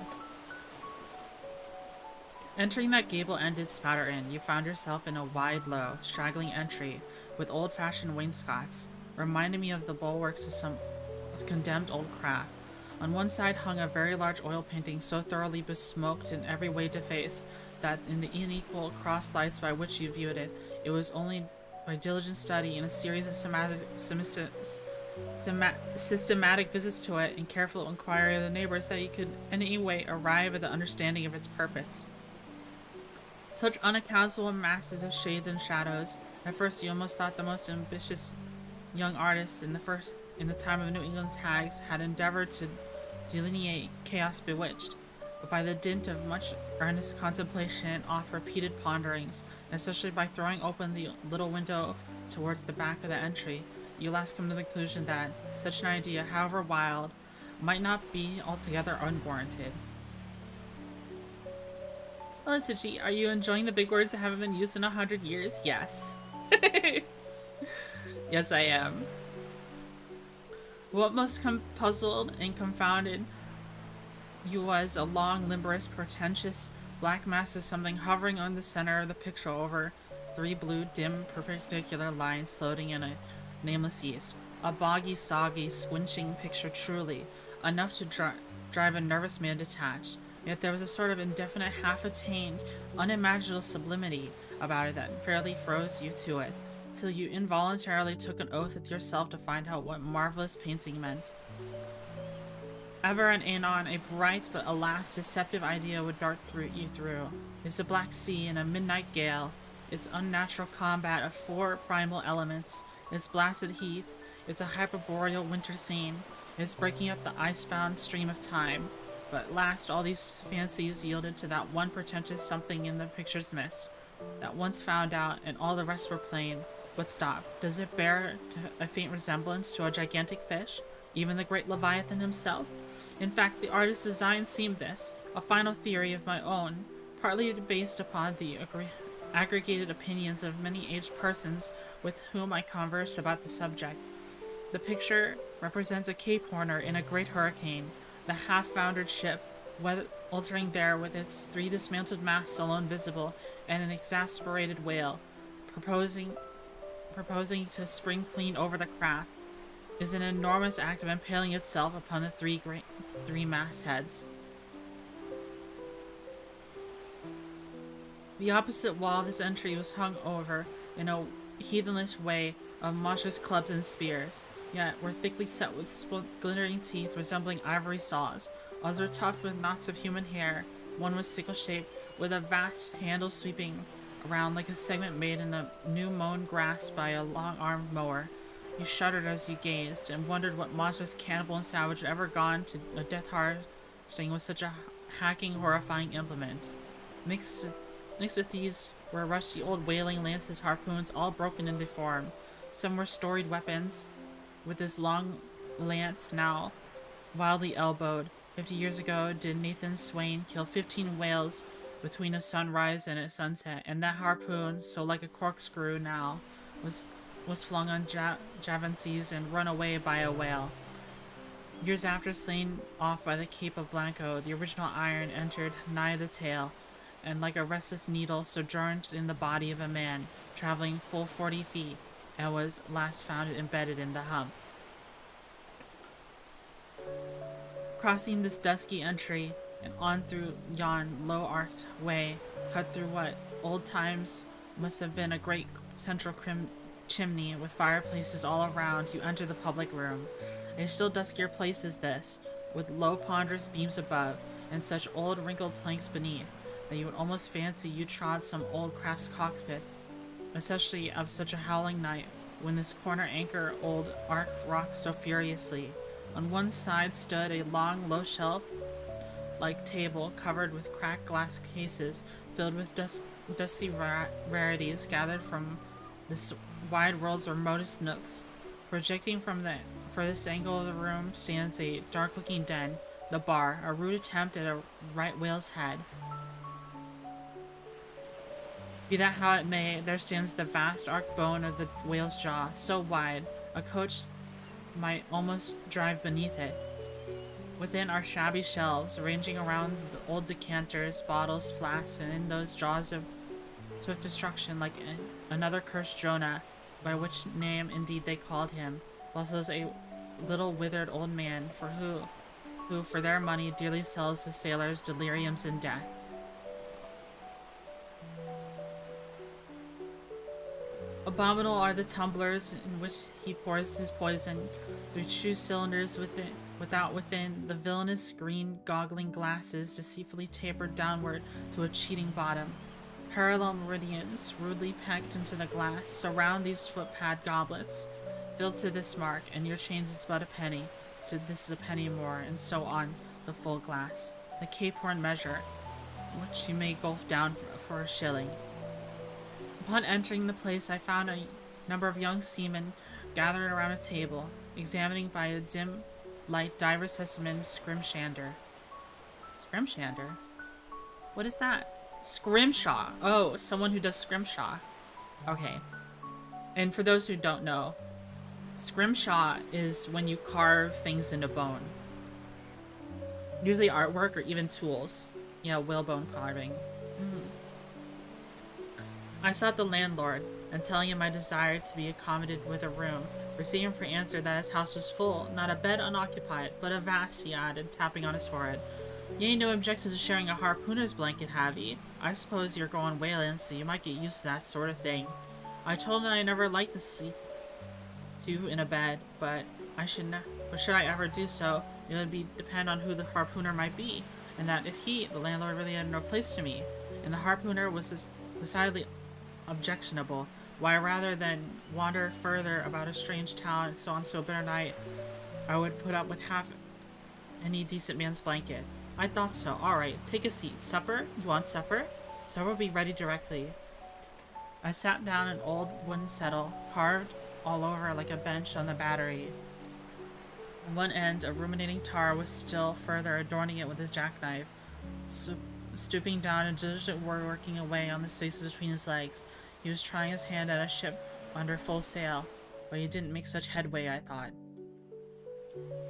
Entering that gable-ended Spouter Inn, you found yourself in a wide, low, straggling entry with old-fashioned wainscots, reminding me of the bulwarks of some condemned old craft. On one side hung a very large oil painting so thoroughly besmoked in every way defaced that in the unequal cross-lights by which you viewed it, it was only by diligent study and a series of systematic visits to it and careful inquiry of the neighbors that you could in any way arrive at the understanding of its purpose. Such unaccountable masses of shades and shadows. At first you almost thought the most ambitious young artists in the time of New England's hags had endeavored to delineate chaos bewitched, but by the dint of much earnest contemplation and oft-repeated ponderings, and especially by throwing open the little window towards the back of the entry, you last come to the conclusion that such an idea, however wild, might not be altogether unwarranted. Hello, Twitchy. Are you enjoying the big words that haven't been used in 100 years? Yes. Yes, I am. What most puzzled and confounded you was a long, limberous, pretentious black mass of something hovering on the center of the picture over 3 blue, dim, perpendicular lines floating in a nameless east. A boggy, soggy, squinching picture truly, enough to drive a nervous man detached. Yet there was a sort of indefinite, half-attained, unimaginable sublimity about it that fairly froze you to it, till you involuntarily took an oath with yourself to find out what marvelous painting meant. Ever and anon, a bright but alas deceptive idea would dart through you. It's a black sea and a midnight gale, its unnatural combat of 4 primal elements, It's blasted heath. It's a hyperboreal winter scene. It's breaking up the icebound stream of time. But last, all these fancies yielded to that one pretentious something in the picture's mist. That once found out, and all the rest were plain. But stop, does it bear a faint resemblance to a gigantic fish? Even the great Leviathan himself? In fact, the artist's design seemed this, a final theory of my own, partly based upon the aggregated opinions of many aged persons with whom I conversed about the subject. The picture represents a Cape Horner in a great hurricane, the half-foundered ship, weltering there with its 3 dismantled masts alone visible, and an exasperated whale, proposing to spring clean over the craft, is an enormous act of impaling itself upon the three mastheads. The opposite wall of this entry was hung over, in a heathenish way, of monstrous clubs and spears, yet were thickly set with glittering teeth resembling ivory saws. Others were tufted with knots of human hair. One was sickle-shaped, with a vast handle sweeping around like a segment made in the new-mown grass by a long-armed mower. You shuddered as you gazed, and wondered what monstrous cannibal and savage had ever gone to a death-harvesting with such a hacking, horrifying implement. Mixed with these were rusty old whaling lances, harpoons, all broken and deformed. Some were storied weapons, with this long lance now wildly elbowed. 50 years ago did Nathan Swain kill 15 whales between a sunrise and a sunset, and that harpoon, so like a corkscrew now, was flung on Javan seas and run away by a whale. Years after, slain off by the Cape of Blanco, the original iron entered nigh the tail, and like a restless needle sojourned in the body of a man, traveling full 40 feet, and was last found embedded in the hump. Crossing this dusky entry, and on through yon low-arched way, cut through what old times must have been a great central chimney with fireplaces all around, you enter the public room. A still duskier place is this, with low ponderous beams above, and such old wrinkled planks beneath, that you would almost fancy you trod some old craft's cockpits, especially of such a howling night, when this corner anchor old ark rocked so furiously. On one side stood a long, low shelf-like table covered with cracked glass cases filled with dusty rarities gathered from this wide world's remotest nooks. Projecting from the furthest angle of the room stands a dark-looking den, the bar, a rude attempt at a right whale's head. Be that how it may, there stands the vast arched bone of the whale's jaw, so wide, a coach might almost drive beneath it. Within are shabby shelves, ranging around the old decanters, bottles, flasks, and in those jaws of swift destruction, like another cursed Jonah, by which name indeed they called him, also is a little withered old man, who for their money dearly sells the sailors deliriums and death. Abominable are the tumblers in which he pours his poison, through true cylinders within the villainous green goggling glasses deceitfully tapered downward to a cheating bottom. Parallel meridians, rudely pegged into the glass, surround these footpad goblets, filled to this mark, and your change is but a penny, to this is a penny more, and so on, the full glass. The Cape Horn measure, which you may gulp down for a shilling. Upon entering the place, I found a number of young seamen gathered around a table, examining by a dim light divers specimen scrimshander. Scrimshander? What is that? Scrimshaw. Oh, someone who does scrimshaw. Okay. And for those who don't know, scrimshaw is when you carve things into bone. Usually artwork or even tools. You know, whalebone carving. I sought the landlord, and telling him my desire to be accommodated with a room, receiving for answer that his house was full, not a bed unoccupied, but a vast, he added, tapping on his forehead. You ain't no objection to sharing a harpooner's blanket, have ye? I suppose you're going whaling, so you might get used to that sort of thing. I told him I never liked to sleep two in a bed, but should I ever do so, it would depend on who the harpooner might be, and that if he, the landlord, really had no place to me, and the harpooner was decidedly objectionable, Why, rather than wander further about a strange town on so bitter night, I would put up with half any decent man's blanket. I thought so. Alright, take a seat. Supper? You want supper? Supper will be ready directly. I sat down an old wooden settle, carved all over like a bench on the battery. On one end, a ruminating tar was still further adorning it with his jackknife. Stooping down and diligently working away on the spaces between his legs, he was trying his hand at a ship under full sail, but he didn't make such headway, I thought.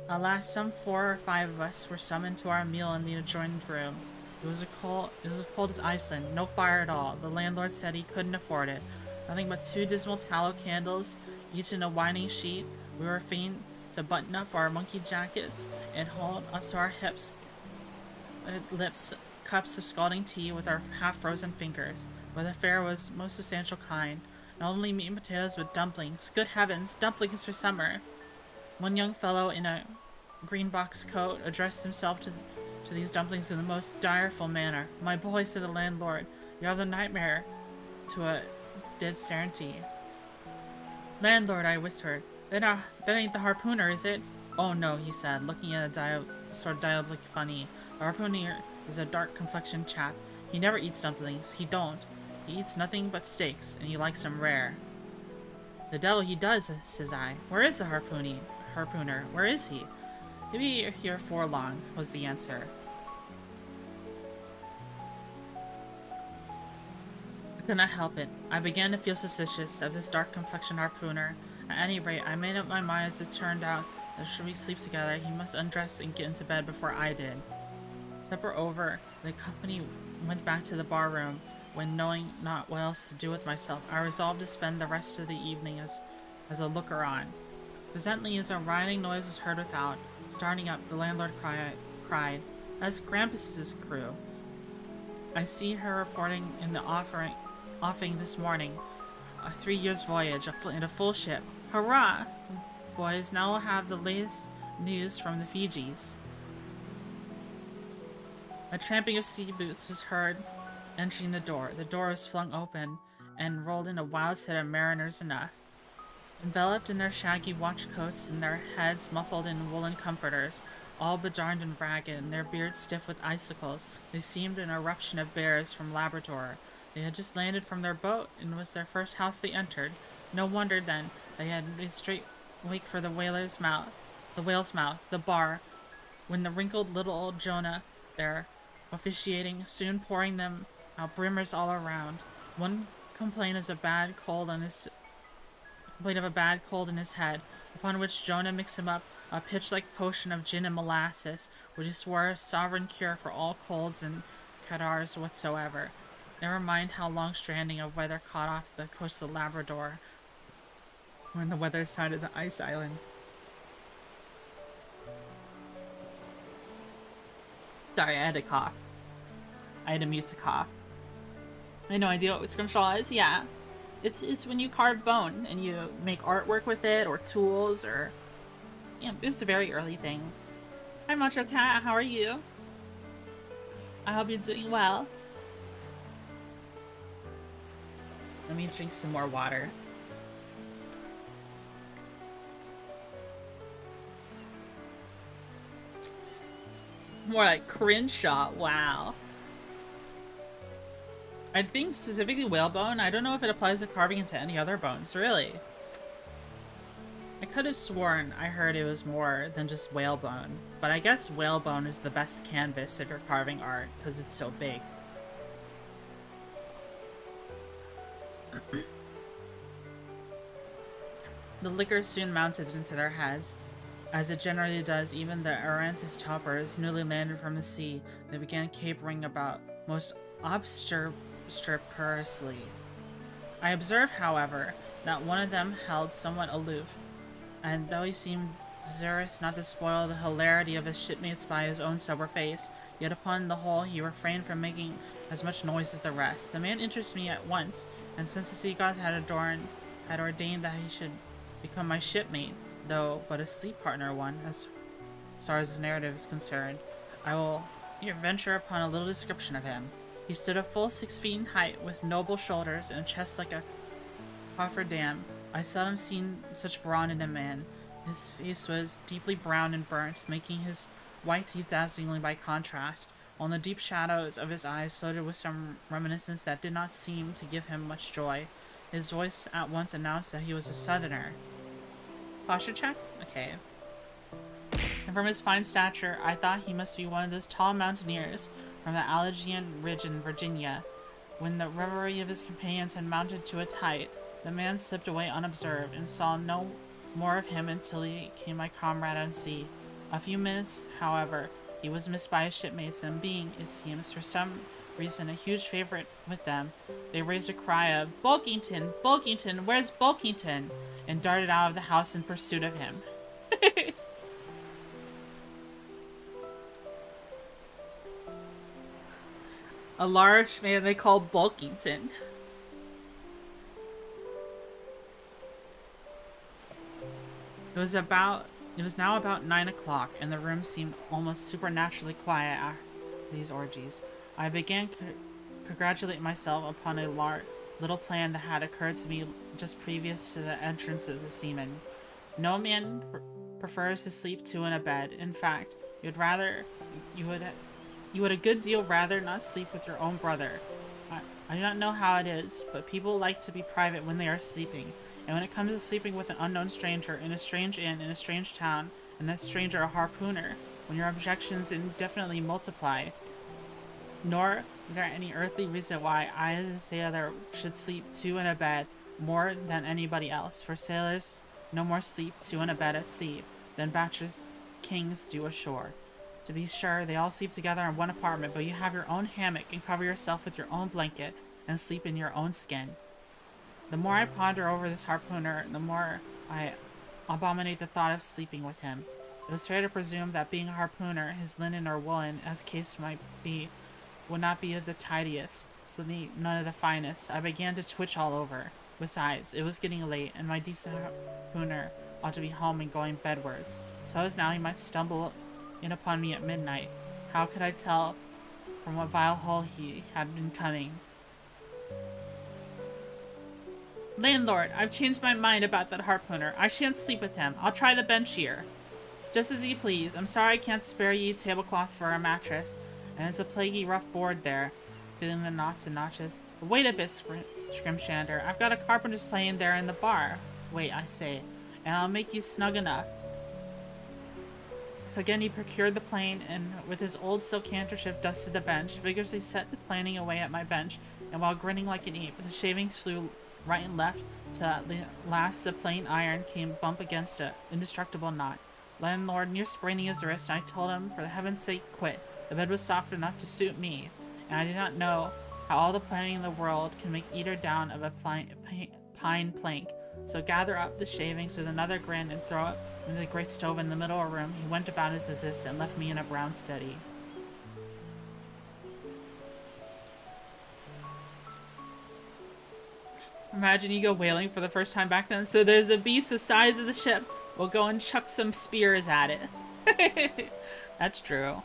Alas, some 4 or 5 of us were summoned to our meal in the adjoining room. It was as cold as Iceland, no fire at all. The landlord said he couldn't afford it. Nothing but 2 dismal tallow candles, each in a winding sheet. We were fain to button up our monkey jackets and hold up to our lips cups of scalding tea with our half-frozen fingers. But the fare was most substantial kind. Not only meat and potatoes, but dumplings. Good heavens, dumplings for summer! One young fellow in a green box coat addressed himself to these dumplings in the most direful manner. "My boy," said the landlord, "you're the nightmare to a dead certainty." "Landlord," I whispered, that ain't the harpooner, is it?" "Oh no," he said, looking at a sort of diabolic funny. "The harpooner is a dark-complexioned chap. He never eats dumplings. He don't. He eats nothing but steaks, and he likes them rare." "The devil he does," says I. "Where is the harpooner? Where is he?" "He'll be here for long," was the answer. I could not help it. I began to feel suspicious of this dark-complexioned harpooner. At any rate, I made up my mind as it turned out that should we sleep together, he must undress and get into bed before I did. Supper over, the company went back to the bar room, when, knowing not what else to do with myself, I resolved to spend the rest of the evening as a looker-on. Presently, as a rioting noise was heard without, starting up, the landlord cried, "That's Grampus's crew. I see her reporting in the offing this morning. A 3 years' voyage, in a full ship. Hurrah! Boys, now we'll have the latest news from the Fijis." A tramping of sea boots was heard entering the door. The door was flung open, and rolled in a wild set of mariners enough. Enveloped in their shaggy watch coats and their heads muffled in woolen comforters, all bedarned and ragged, and their beards stiff with icicles, they seemed an eruption of bears from Labrador. They had just landed from their boat, and it was their first house they entered. No wonder, then, they had made straight wake for the whale's mouth, the bar, when the wrinkled little old Jonah there, officiating, soon pouring them out brimmers all around. One complained of a bad cold in his head, upon which Jonah mixed him up a pitch-like potion of gin and molasses, which he swore a sovereign cure for all colds and catarrhs whatsoever. Never mind how long stranding of weather caught off the coast of Labrador, when the weather side of the ice island. Sorry, I had to cough. I had to mute to cough. I had no idea what scrimshaw is. Yeah, it's when you carve bone and you make artwork with it, or tools, or it's a very early thing. Hi, Macho Cat. How are you? I hope you're doing well. Let me drink some more water. More like Crenshaw. Wow. I think specifically whalebone. I don't know if it applies to carving into any other bones, really. I could have sworn I heard it was more than just whalebone, but I guess whalebone is the best canvas if you're carving art, because it's so big. The liquor soon mounted into their heads, as it generally does. Even the errantist toppers, newly landed from the sea, they began capering about most obstreperously. I observed, however, that one of them held somewhat aloof, and though he seemed desirous not to spoil the hilarity of his shipmates by his own sober face, yet upon the whole he refrained from making as much noise as the rest. The man interested me at once, and since the sea gods had ordained that he should become my shipmate, though but a sleep partner one, as far as his narrative is concerned, I will here venture upon a little description of him. He stood a full 6 feet in height, with noble shoulders and a chest like a Cofferdam. I seldom seen such brawn in a man. His face was deeply brown and burnt, making his white teeth dazzling by contrast, while the deep shadows of his eyes floated with some reminiscence that did not seem to give him much joy. His voice at once announced that he was a southerner. Posture check? Okay. And from his fine stature, I thought he must be one of those tall mountaineers from the Allegheny Ridge in Virginia. When the reverie of his companions had mounted to its height, the man slipped away unobserved, and saw no more of him until he became my comrade on sea. A few minutes, however, he was missed by his shipmates, and being, it seems, for some reason a huge favorite with them, they raised a cry of, "Bulkington! Bulkington! Where's Bulkington?" and darted out of the house in pursuit of him. A large man they call Bulkington. It was now about 9 o'clock, and the room seemed almost supernaturally quiet after these orgies. I began to congratulate myself upon a little plan that had occurred to me just previous to the entrance of the seamen. No man prefers to sleep two in a bed. In fact, you would a good deal rather not sleep with your own brother. I do not know how it is, but people like to be private when they are sleeping. And when it comes to sleeping with an unknown stranger in a strange inn in a strange town, and that stranger a harpooner, when your objections indefinitely multiply, nor is there any earthly reason why I as a sailor should sleep two in a bed more than anybody else, for sailors no more sleep two in a bed at sea than bachelors kings do ashore. To be sure, they all sleep together in one apartment, but you have your own hammock and cover yourself with your own blanket and sleep in your own skin. The more I ponder over this harpooner, the more I abominate the thought of sleeping with him. It was fair to presume that being a harpooner, his linen or woolen, as case might be, would not be of the tidiest, so none of the finest. I began to twitch all over. Besides, it was getting late, and my decent harpooner ought to be home and going bedwards. Suppose now he might stumble in upon me at midnight. How could I tell from what vile hole he had been coming? Landlord, I've changed my mind about that harpooner. I shan't sleep with him. I'll try the bench here. Just as you please. I'm sorry I can't spare ye tablecloth for a mattress, and it's a plaguey rough board there, feeling the knots and notches. But wait a bit, Scrimshander. I've got a carpenter's plane there in the bar. Wait, I say, and I'll make you snug enough. So again he procured the plane, and with his old silk handkerchief dusted the bench, vigorously set to planing away at my bench, and while grinning like an ape, the shavings flew right and left, till at last the plain iron came bump against an indestructible knot. Landlord near spraining his wrist, I told him, for heaven's sake, quit. The bed was soft enough to suit me, and I did not know how all the planning in the world can make eater down of a pine plank. So gather up the shavings with another grin and throw it into the great stove in the middle of the room. He went about his business and left me in a brown study. Imagine you go whaling for the first time back then. So there's a beast the size of the ship. We'll go and chuck some spears at it. That's true.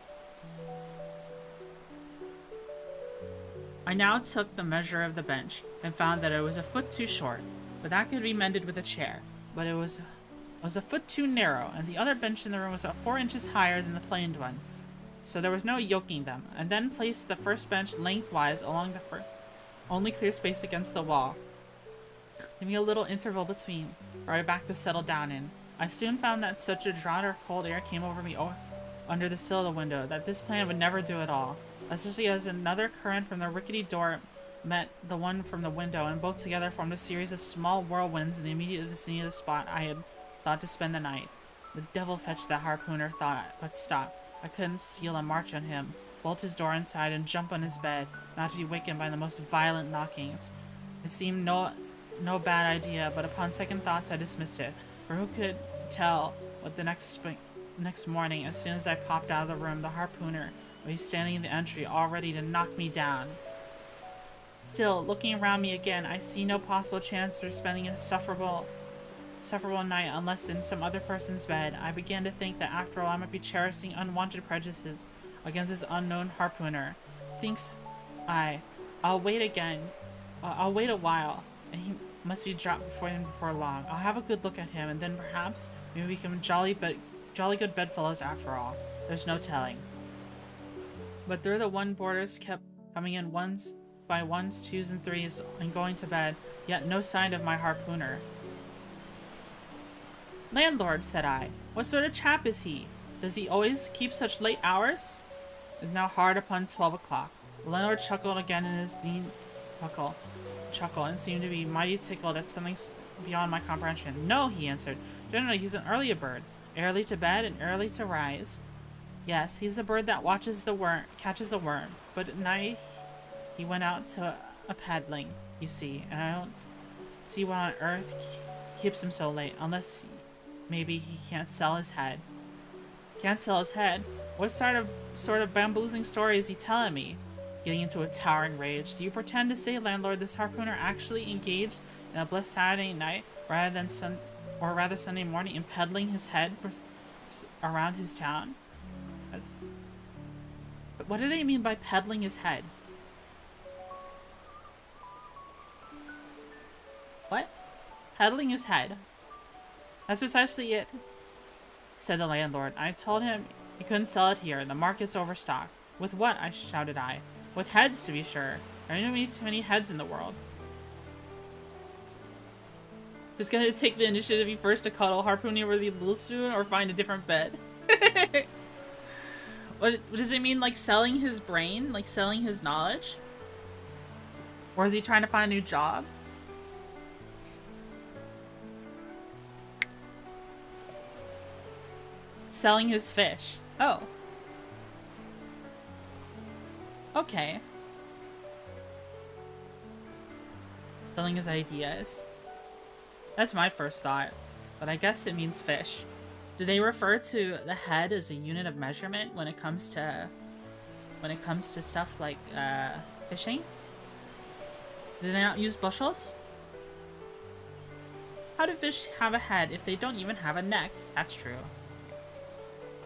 I now took the measure of the bench and found that it was a foot too short, but that could be mended with a chair. But it was a foot too narrow, and the other bench in the room was about 4 inches higher than the planed one, so there was no yoking them. And then placed the first bench lengthwise along the only clear space against the wall, leaving a little interval between for my back to settle down in. I soon found that such a draught of cold air came over me under the sill of the window that this plan would never do at all, especially as another current from the rickety door met the one from the window, and both together formed a series of small whirlwinds in the immediate vicinity of the spot I had thought to spend the night. The devil fetch that harpooner, thought I, but stop. I couldn't steal a march on him, bolt his door inside, and jump on his bed, not to be wakened by the most violent knockings. It seemed no bad idea, but upon second thoughts I dismissed it, for who could tell what the next morning, as soon as I popped out of the room, the harpooner would be standing in the entry, all ready to knock me down. Still, looking around me again, I see no possible chance of spending a sufferable night unless in some other person's bed. I began to think that after all I might be cherishing unwanted prejudices against this unknown harpooner. Thinks I, I'll wait a while, must be dropped before long. I'll have a good look at him, and then perhaps maybe we can jolly good bedfellows after all. There's no telling. But through the one boarders kept coming in ones by ones, twos, and threes, and going to bed, yet no sign of my harpooner. Landlord, said I, what sort of chap is he? Does he always keep such late hours? It is now hard upon 12 o'clock. The landlord chuckled again in his lean chuckle and seemed to be mighty tickled at something beyond my comprehension. No, he answered. Generally, he's an early bird, early to bed and early to rise. Yes, he's the bird that catches the worm, but at night he went out to a paddling, you see, and I don't see what on earth keeps him so late, unless maybe he can't sell his head. Can't sell his head? What sort of bamboozling story is he telling me? Getting into a towering rage. Do you pretend to say, landlord, this harpooner actually engaged in a blessed Saturday night rather Sunday morning in peddling his head around his town? But what do they mean by peddling his head? What? Peddling his head? That's precisely it, said the landlord. I told him he couldn't sell it here. The market's overstocked. With what? Shouted I. With heads, to be sure. There aren't too many heads in the world. Just gonna take the initiative first to cuddle, harpoon over the little spoon, or find a different bed. What does it mean, like selling his brain? Like selling his knowledge? Or is he trying to find a new job? Selling his fish. Oh. Okay. Selling his ideas. That's my first thought, but I guess it means fish. Do they refer to the head as a unit of measurement when it comes to stuff like fishing? Do they not use bushels? How do fish have a head if they don't even have a neck? That's true.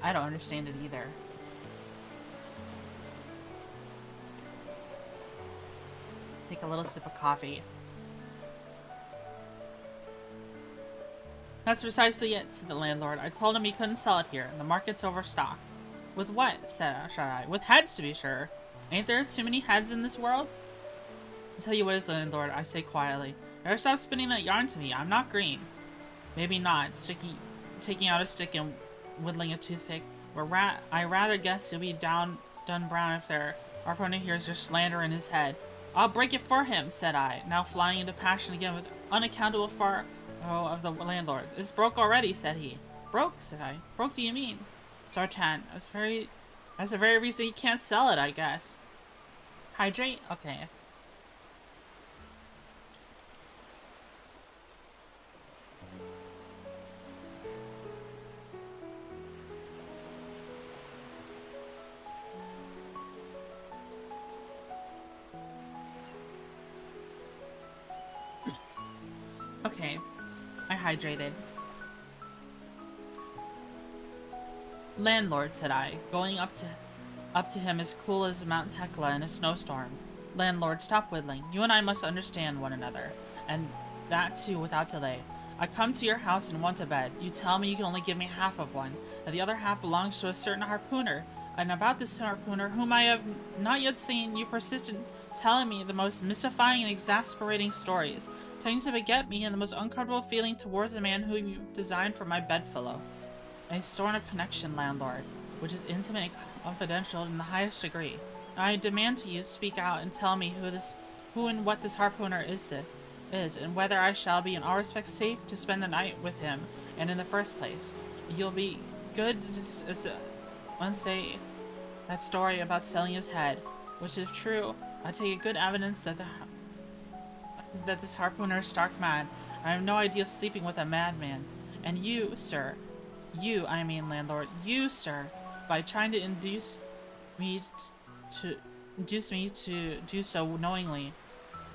I don't understand it either. Take a little sip of coffee. That's precisely it, said the landlord. I told him he couldn't sell it here. The market's overstocked. With what? Said I. With heads, to be sure. Ain't there too many heads in this world? I'll tell you what is, landlord, I say quietly. Better stop spinning that yarn to me. I'm not green. Maybe not. Taking out a stick and whittling a toothpick. I rather guess you'll be done brown if their opponent hears your slander in his head. I'll break it for him, said I, now flying into passion again with unaccountable fire of the landlord. It's broke already, said he. Broke, said I. Broke do you mean? Sartan, that's the very reason he can't sell it, I guess. Hydrate? Okay. Okay. I hydrated. Landlord, said I, going up to him as cool as Mount Hecla in a snowstorm. Landlord, stop whittling. You and I must understand one another, and that too without delay. I come to your house and want a bed. You tell me you can only give me half of one, and the other half belongs to a certain harpooner. And about this harpooner, whom I have not yet seen, you persist in telling me the most mystifying and exasperating stories, trying to beget me in the most uncomfortable feeling towards the man whom you designed for my bedfellow. A sort of connection, landlord, which is intimate and confidential in the highest degree. I demand to you speak out and tell me who and what this harpooner is, and whether I shall be in all respects safe to spend the night with him, and in the first place, you'll be good to unsay that story about selling his head, which if true, I take it good evidence that this harpooner is stark mad. I have no idea of sleeping with a madman. And you, sir, I mean landlord, you, sir, by trying to induce me to do so knowingly,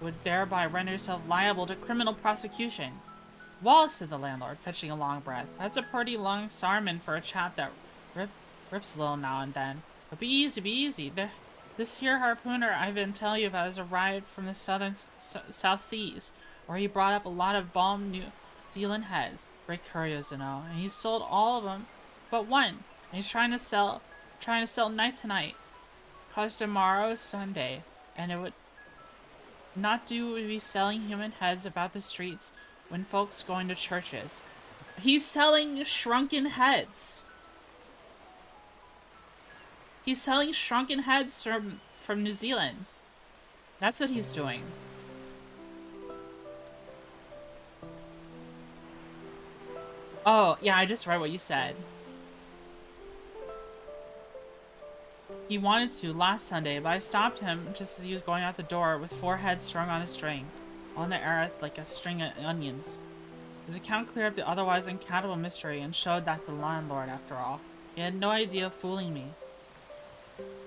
would thereby render yourself liable to criminal prosecution. Well, said the landlord, fetching a long breath, that's a pretty long sermon for a chap that rips a little now and then. But be easy. This here harpooner I've been telling you about has arrived from the South Seas, where he brought up a lot of bomb New Zealand heads. Great curios, you know, and he sold all of them but one. And he's trying to sell night to night. Cause tomorrow is Sunday, and it would not do to be selling human heads about the streets when folks going to churches. He's selling shrunken heads. He's selling shrunken heads from New Zealand. That's what he's doing. Oh, yeah, I just read what you said. He wanted to last Sunday, but I stopped him just as he was going out the door with 4 heads strung on a string, on the earth like a string of onions. His account cleared up the otherwise uncountable mystery and showed that the landlord, after all, he had no idea of fooling me.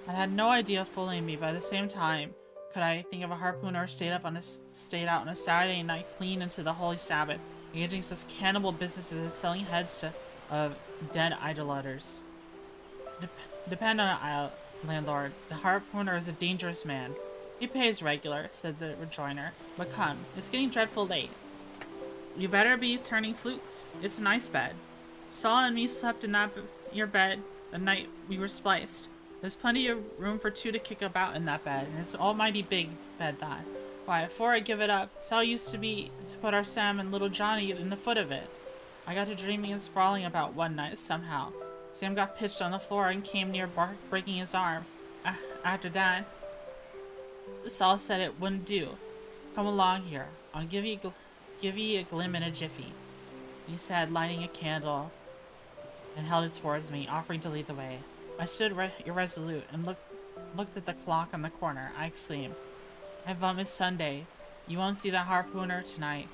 I had no idea of fooling me, but at the same time, could I think of a harpooner stayed out on a Saturday night clean into the Holy Sabbath, engaging such cannibal businesses as selling heads to dead idolaters? Depend on it, landlord. The harpooner is a dangerous man. He pays regular, said the rejoinder. But come, it's getting dreadful late. You better be turning flukes. It's a nice bed. Saul and me slept in your bed the night we were spliced. There's plenty of room for 2 to kick about in that bed, and it's an almighty big bed that. Why, before I give it up, Sal used to put our Sam and little Johnny in the foot of it. I got to dreaming and sprawling about one night, somehow. Sam got pitched on the floor and came near breaking his arm. After that, Sal said it wouldn't do. Come along here. I'll give you a glim in a jiffy. He said, lighting a candle, and held it towards me, offering to lead the way. I stood irresolute and looked at the clock on the corner. I exclaimed, "I bum, it's Sunday. You won't see that harpooner tonight.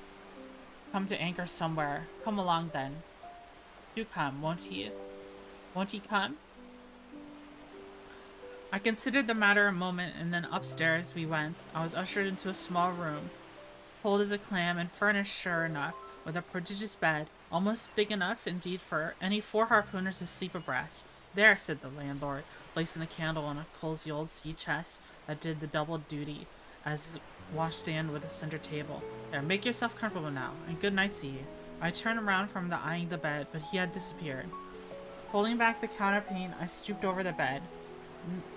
Come to anchor somewhere. Come along then. Do come, won't he? Won't he come?" I considered the matter a moment, and then upstairs we went. I was ushered into a small room, cold as a clam and furnished, sure enough, with a prodigious bed, almost big enough, indeed, for any 4 harpooners to sleep abreast. "There," said the landlord, placing the candle on a cozy old sea chest that did the double duty as washstand with a center table. "There, make yourself comfortable now, and good night to you." I turned around from eyeing the bed, but he had disappeared. Pulling back the counterpane, I stooped over the bed.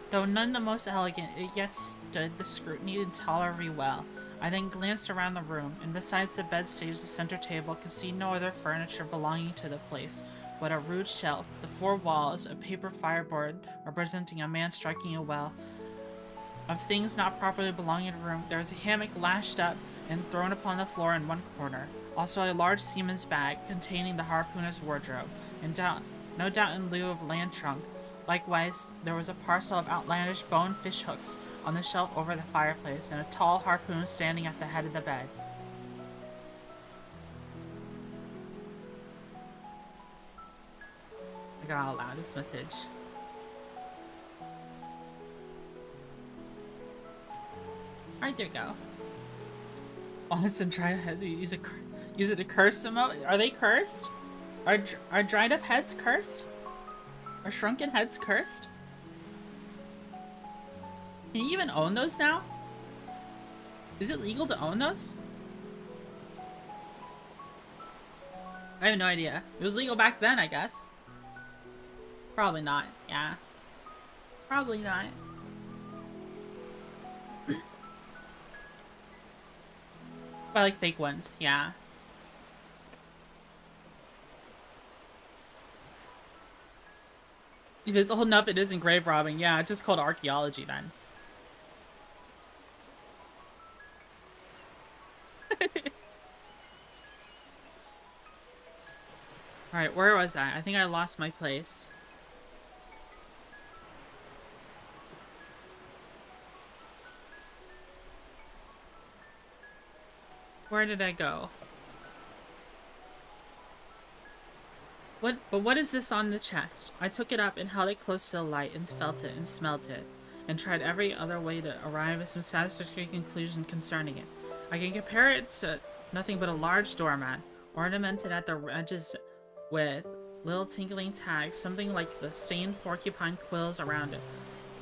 Though none the most elegant, it yet stood the scrutiny tolerably well. I then glanced around the room, and besides the bedstead, the center table, could see no other furniture belonging to the place but a rude shelf, the 4 walls, a paper fireboard representing a man striking a well. Of things not properly belonging to the room, there was a hammock lashed up and thrown upon the floor in one corner. Also a large seaman's bag containing the harpooner's wardrobe, and no doubt in lieu of land trunk. Likewise, there was a parcel of outlandish bone fish hooks on the shelf over the fireplace, and a tall harpoon standing at the head of the bed. I gotta allow this message. Alright, there you go. Honest and try to use it to curse them out. Are they cursed? Are dried up heads cursed? Are shrunken heads cursed? Can you even own those now? Is it legal to own those? I have no idea. It was legal back then, I guess. Probably not, yeah. Probably not. But like fake ones, yeah. If it's old enough, it isn't grave robbing. Yeah, it's just called archaeology then. Alright, where was I? I think I lost my place. Where did I go? What is this on the chest? I took it up and held it close to the light and felt it and smelt it, and tried every other way to arrive at some satisfactory conclusion concerning it. I can compare it to nothing but a large doormat, ornamented at the edges with little tinkling tags, something like the stained porcupine quills around it.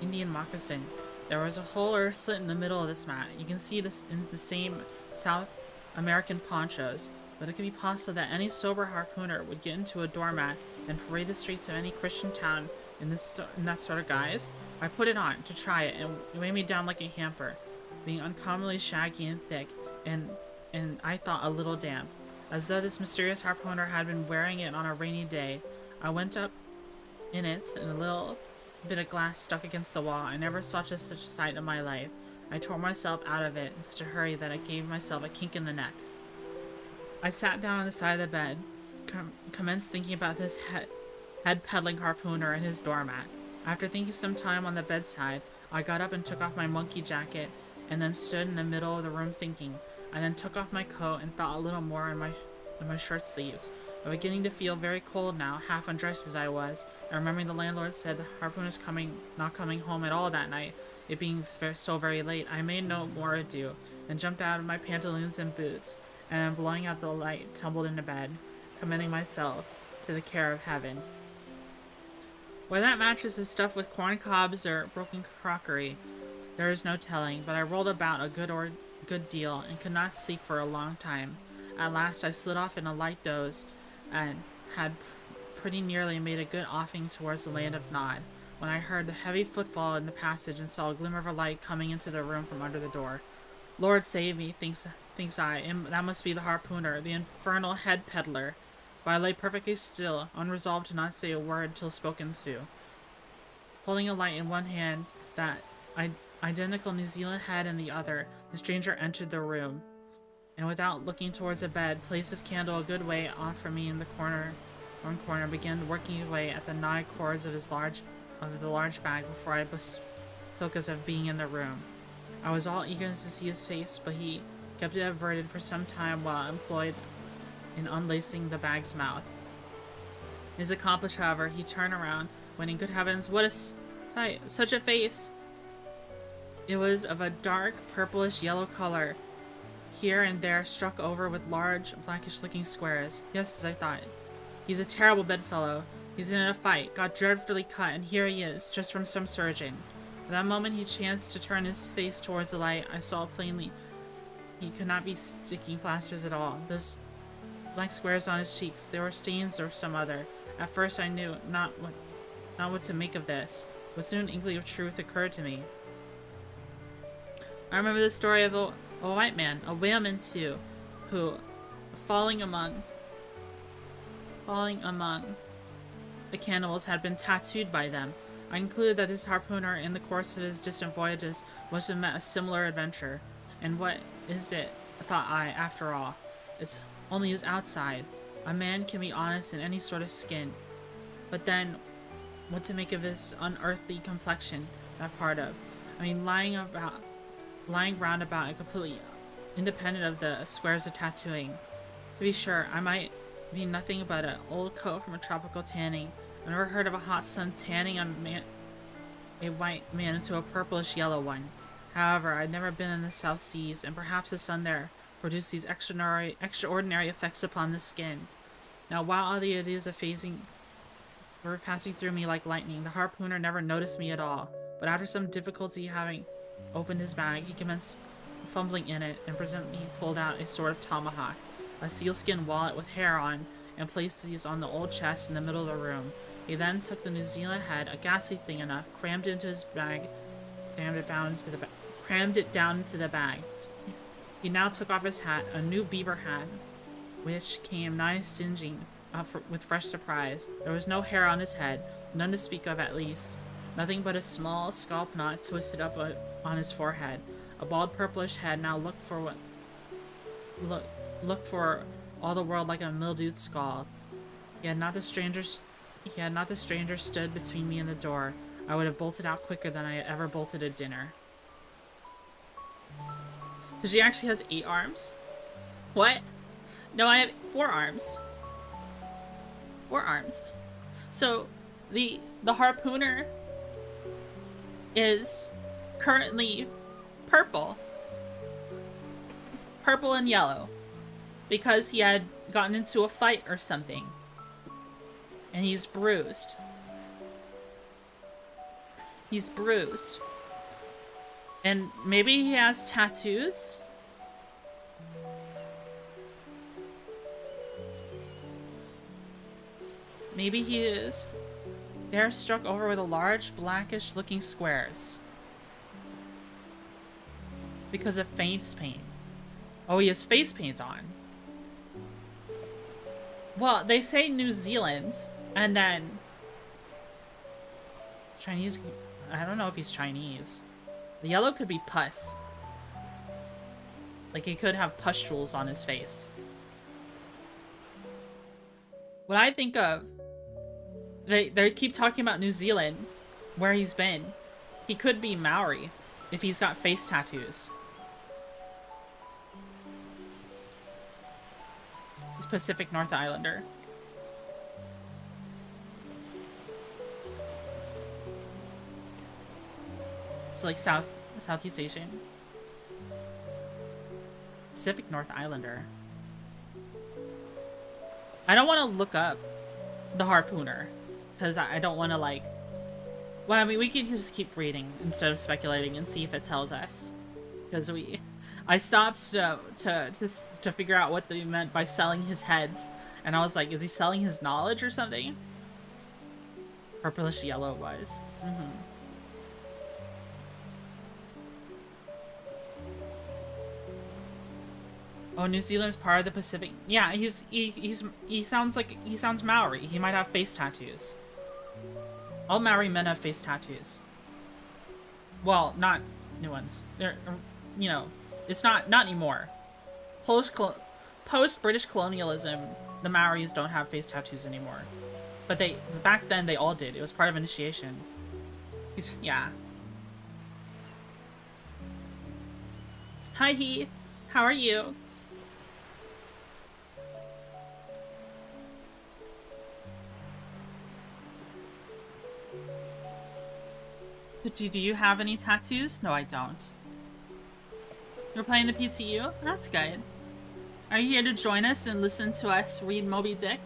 Indian moccasin. There was a hole or a slit in the middle of this mat. You can see this in the same south American ponchos, but it could be possible that any sober harpooner would get into a doormat and parade the streets of any Christian town in that sort of guise. I put it on to try it, and it weighed me down like a hamper, being uncommonly shaggy and thick, and I thought a little damp, as though this mysterious harpooner had been wearing it on a rainy day. I went up in it, and a little bit of glass stuck against the wall. I never saw just such a sight in my life. I tore myself out of it in such a hurry that I gave myself a kink in the neck. I sat down on the side of the bed, commenced thinking about this head-peddling harpooner and his doormat. After thinking some time on the bedside, I got up and took off my monkey jacket, and then stood in the middle of the room thinking. I then took off my coat and thought a little more in my shirt sleeves. I was beginning to feel very cold now, half undressed as I was, and remembering the landlord said the harpooner was not coming home at all that night, it being so very late, I made no more ado, and jumped out of my pantaloons and boots, and blowing out the light, tumbled into bed, commending myself to the care of heaven. Whether that mattress is stuffed with corn cobs or broken crockery, there is no telling, but I rolled about a good deal, and could not sleep for a long time. At last I slid off in a light doze, and had pretty nearly made a good offing towards the land of Nod, when I heard the heavy footfall in the passage and saw a glimmer of a light coming into the room from under the door. Lord save me, thinks I, that must be the harpooner, the infernal head peddler. But I lay perfectly still, unresolved to not say a word till spoken to. Holding a light in one hand, that identical New Zealand head in the other, the stranger entered the room, and without looking towards the bed, placed his candle a good way off from me in the one corner, and began working away at the knotted cords of the large bag before I bespoke us of being in the room. I was all eagerness to see his face, but he kept it averted for some time while employed in unlacing the bag's mouth. His accomplished, however, he turned around, when in good heavens, what a sight! Such a face! It was of a dark, purplish yellow color, here and there struck over with large, blackish-looking squares. Yes, as I thought. He's a terrible bedfellow. He's in a fight, got dreadfully cut, and here he is, just from some surgeon. At that moment he chanced to turn his face towards the light. I saw plainly he could not be sticking plasters at all. Those black squares on his cheeks, they were stains or some other. At first I knew not what to make of this, but soon an inkling of truth occurred to me. I remember the story of a white man, a whaleman too, who, falling among the cannibals, had been tattooed by them. I concluded that this harpooner, in the course of his distant voyages, must have met a similar adventure. And what is it, thought I, after all? It's only his outside. A man can be honest in any sort of skin. But then, what to make of his unearthly complexion, that part of? I mean, lying round about and completely independent of the squares of tattooing. To be sure, I might be nothing but an old coat from a tropical tanning. I never heard of a hot sun tanning a white man into a purplish yellow one. However, I'd never been in the South Seas, and perhaps the sun there produced these extraordinary effects upon the skin. Now, while all the ideas of phasing were passing through me like lightning, the harpooner never noticed me at all. But after some difficulty, having opened his bag, he commenced fumbling in it, and presently pulled out a sort of tomahawk, a sealskin wallet with hair on, and placed these on the old chest in the middle of the room. He then took the New Zealand head, a ghastly thing enough, crammed it into his bag, crammed it down into the bag. He now took off his hat, a new beaver hat, which came nigh singeing with fresh surprise. There was no hair on his head, none to speak of at least. Nothing but a small scalp knot twisted up on his forehead. A bald purplish head now looked for all the world like a mildewed skull. He had not the stranger stood between me and the door, I would have bolted out quicker than I had ever bolted a dinner. So she actually has 8 arms? What? No, I have 4 arms. 4 arms. So the harpooner is currently purple. Purple and yellow. Because he had gotten into a fight or something. And he's bruised. He's bruised. And maybe he has tattoos? Maybe he is. They are struck over with a large, blackish-looking squares. Because of face paint. Oh, he has face paint on. Well, they say New Zealand, and then... Chinese... I don't know if he's Chinese. The yellow could be pus. Like, he could have pustules on his face. What I think of... They keep talking about New Zealand, where he's been. He could be Maori, if he's got face tattoos. He's Pacific North Islander. So like Southeast Asian. Pacific North Islander. I don't want to look up the harpooner. Because I don't want to, like... Well, I mean, we can just keep reading instead of speculating and see if it tells us. Because I stopped to figure out what they meant by selling his heads. And I was like, is he selling his knowledge or something? Purplish yellow was. Oh, New Zealand's part of the Pacific. Yeah, he sounds Maori. He might have face tattoos. All Maori men have face tattoos. Well, not new ones. They're, you know, it's not anymore. Post-British colonialism, the Maoris don't have face tattoos anymore. But back then they all did. It was part of initiation. Yeah. Hi, He. How are you? Do you have any tattoos? No, I don't. You're playing the PTU? That's good. Are you here to join us and listen to us read Moby Dick?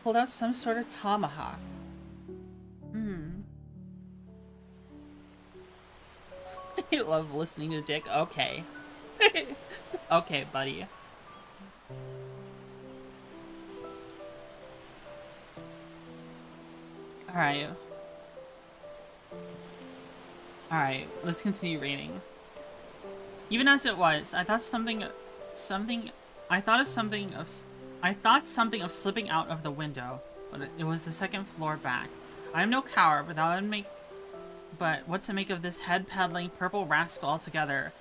Pulled out some sort of tomahawk. I love listening to Dick. Okay. Okay, buddy. Alright, let's continue reading. Even as it was, I thought something of slipping out of the window, but it was the second floor back. I am no coward, but what to make of this head-peddling purple rascal altogether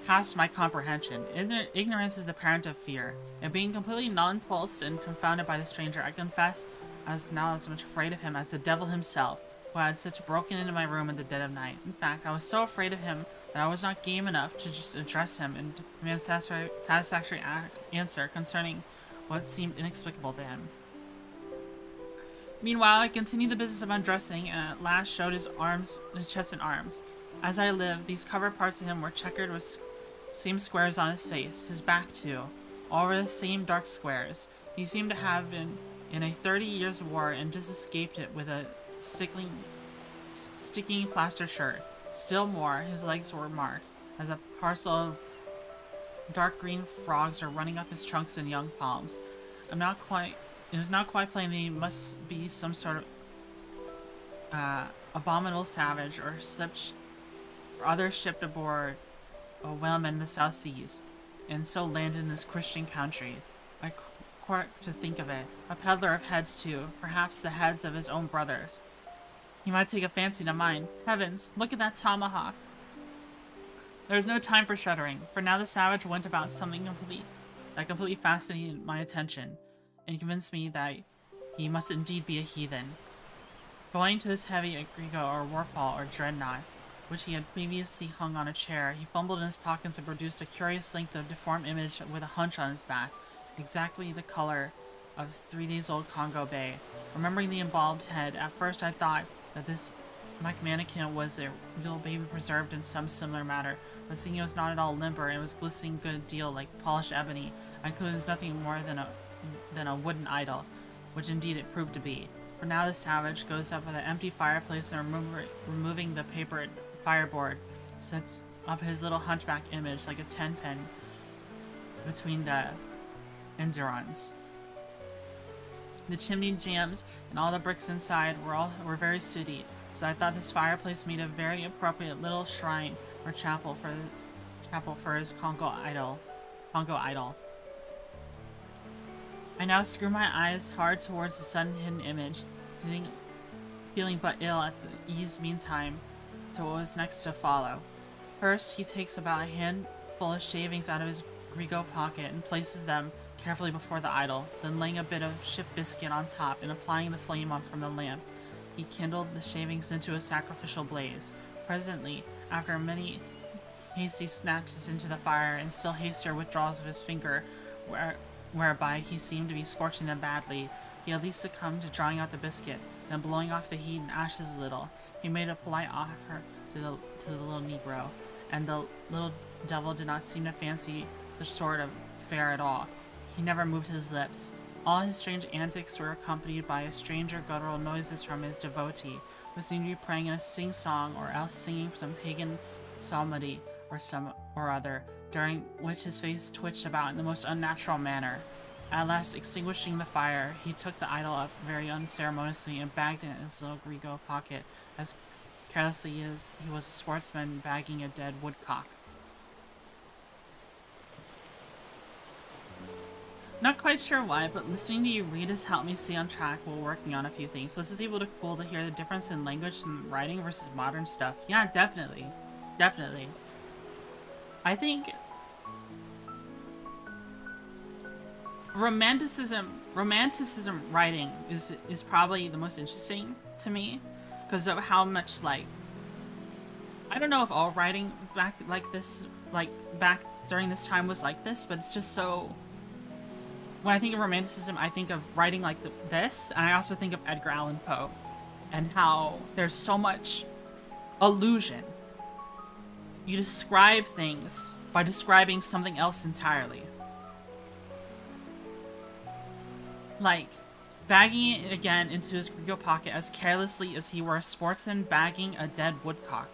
past my comprehension. Ignorance is the parent of fear, and being completely nonplussed and confounded by the stranger, I confess I was now as much afraid of him as the devil himself, who had such broken into my room in the dead of night. In fact, I was so afraid of him that I was not game enough to just address him and demand a satisfactory answer concerning what seemed inexplicable to him. Meanwhile, I continued the business of undressing, and at last showed his chest and arms. As I lived, these covered parts of him were checkered with same squares on his face, his back too. All were the same dark squares. He seemed to have been in a 30 years war and just escaped it with a sticking plaster shirt. Still more, his legs were marked, as a parcel of dark green frogs were running up his trunks and young palms. It was not quite plain that he must be some sort of abominable savage or other shipped aboard a whaleman in the South Seas, and so landed in this Christian country. I quirk to think of it. A peddler of heads too, perhaps the heads of his own brothers. He might take a fancy to mine. Heavens, look at that tomahawk. There was no time for shuddering, for now the savage went about something that completely fascinated my attention, and convinced me that he must indeed be a heathen. Going to his heavy agrigo or warpal or dreadnought, which he had previously hung on a chair, he fumbled in his pockets and produced a curious length of deformed image with a hunch on his back, exactly the color of 3 days old Congo Bay. Remembering the embalmed head, at first I thought that this mannequin was a real baby preserved in some similar manner, but seeing it was not at all limber and was glistening a good deal like polished ebony, I concluded it was nothing more than a wooden idol, which indeed it proved to be. For now the savage goes up with an empty fireplace and removing the paper fireboard, sets of his little hunchback image like a 10-pin between the endirons. The chimney jambs and all the bricks inside were very sooty, so I thought this fireplace made a very appropriate little shrine or chapel for his Congo idol. I now screw my eyes hard towards the sun-hidden image, feeling but ill at the ease meantime to what was next to follow. First, he takes about a handful of shavings out of his grego pocket and places them carefully before the idol, then laying a bit of ship biscuit on top and applying the flame on from the lamp, he kindled the shavings into a sacrificial blaze. Presently, after many hasty snatches into the fire and still hastier withdrawals of his finger, whereby he seemed to be scorching them badly, he at least succumbed to drawing out the biscuit, then blowing off the heat and ashes a little. He made a polite offer to the little Negro, and the little devil did not seem to fancy such sort of fare at all. He never moved his lips. All his strange antics were accompanied by a stranger guttural noises from his devotee, who seemed to be praying in a sing-song or else singing some pagan psalmody or other, during which his face twitched about in the most unnatural manner. At last, extinguishing the fire, he took the idol up very unceremoniously and bagged it in his little grego pocket as carelessly as he was a sportsman bagging a dead woodcock. Not quite sure why, but listening to you read has helped me stay on track while working on a few things, so this is able to cool to hear the difference in language and writing versus modern stuff. Yeah, definitely. Definitely. I think romanticism writing is probably the most interesting to me because of how much, like, I don't know if all writing back during this time was like this, but it's just so. When I think of romanticism, I think of writing like this, and I also think of Edgar Allan Poe, and how there's so much allusion. You describe things by describing something else entirely. Like, bagging it again into his grego pocket as carelessly as he were a sportsman bagging a dead woodcock.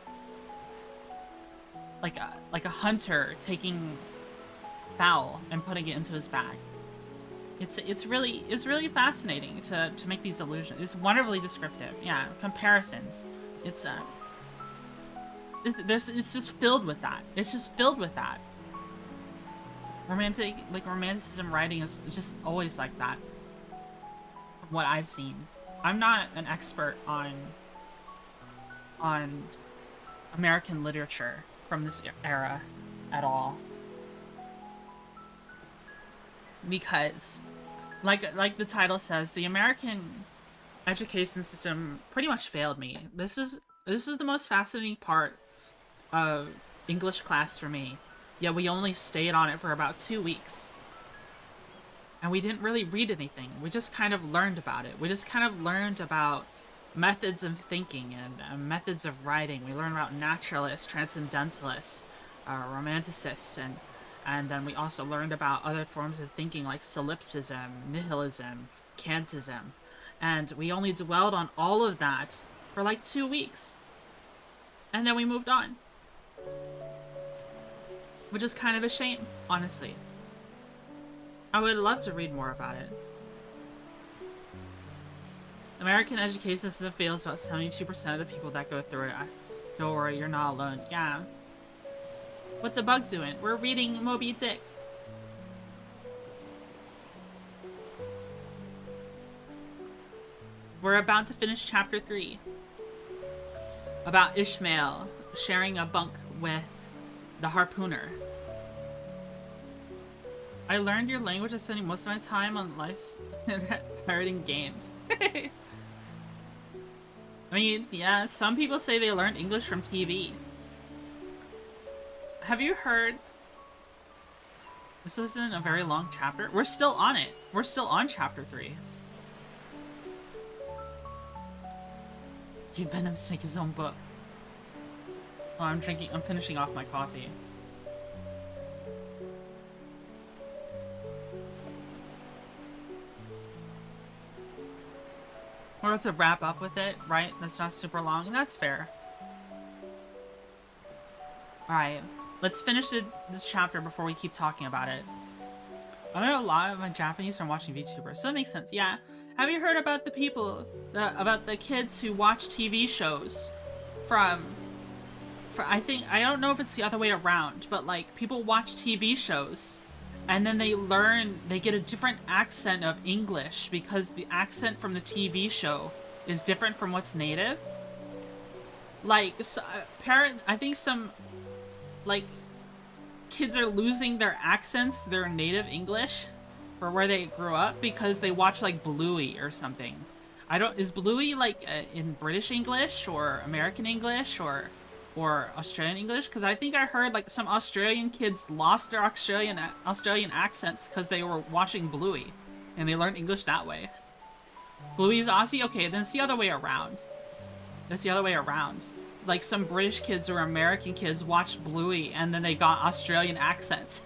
Like a hunter taking fowl and putting it into his bag. It's really fascinating to make these allusions. It's wonderfully descriptive. Yeah, comparisons. It's just filled with that. It's just filled with that. Romanticism writing is just always like that. From what I've seen. I'm not an expert on American literature from this era at all. Because, like the title says, the American education system pretty much failed me. This is the most fascinating part of English class for me. Yeah, we only stayed on it for about 2 weeks. And we didn't really read anything. We just kind of learned about it. We just kind of learned about methods of thinking and methods of writing. We learned about naturalists, transcendentalists, romanticists, and then we also learned about other forms of thinking like solipsism, nihilism, Kantism. And we only dwelled on all of that for like 2 weeks. And then we moved on. Which is kind of a shame, honestly. I would love to read more about it. American education system fails about 72% of the people that go through it. Don't worry, you're not alone. Yeah. What the bug doing? We're reading Moby Dick. We're about to finish chapter 3. About Ishmael sharing a bunk with the harpooner. I learned your language by spending most of my time on life pirating games. I mean, yeah, some people say they learned English from TV. Have you heard? This isn't a very long chapter. We're still on it. We're still on chapter 3. Dude, Venom's make his own book. Oh, I'm finishing off my coffee. We're about to wrap up with it, right? That's not super long. That's fair. Alright, let's finish this chapter before we keep talking about it. I learned a lot of my Japanese from watching VTubers, so it makes sense. Yeah. Have you heard about the people, about the kids who watch TV shows from I don't know if it's the other way around, but like people watch TV shows and then they get a different accent of English because the accent from the TV show is different from what's native. Like, so, I think some, like, kids are losing their accents, their native English, for where they grew up because they watch, like, Bluey or something. Is Bluey, like, in British English or American English or Australian English? Because I think I heard, like, some Australian kids lost their Australian accents because they were watching Bluey, and they learned English that way. Bluey's Aussie? Okay, then it's the other way around. It's the other way around. Like, some British kids or American kids watched Bluey, and then they got Australian accents.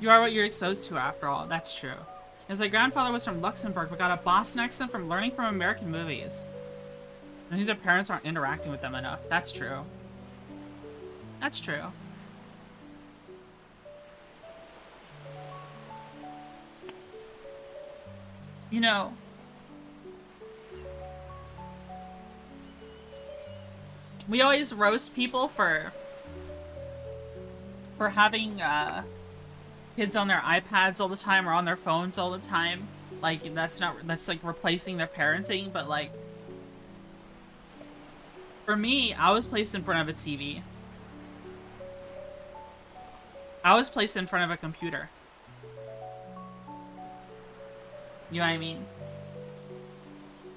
You are what you're exposed to, after all. That's true. As my grandfather was from Luxembourg, but got a Boston accent from learning from American movies. I think their parents aren't interacting with them enough. That's true. That's true. You know, we always roast people for having kids on their iPads all the time or on their phones all the time. Like, that's like replacing their parenting, but like, for me, I was placed in front of a TV. I was placed in front of a computer. You know what I mean?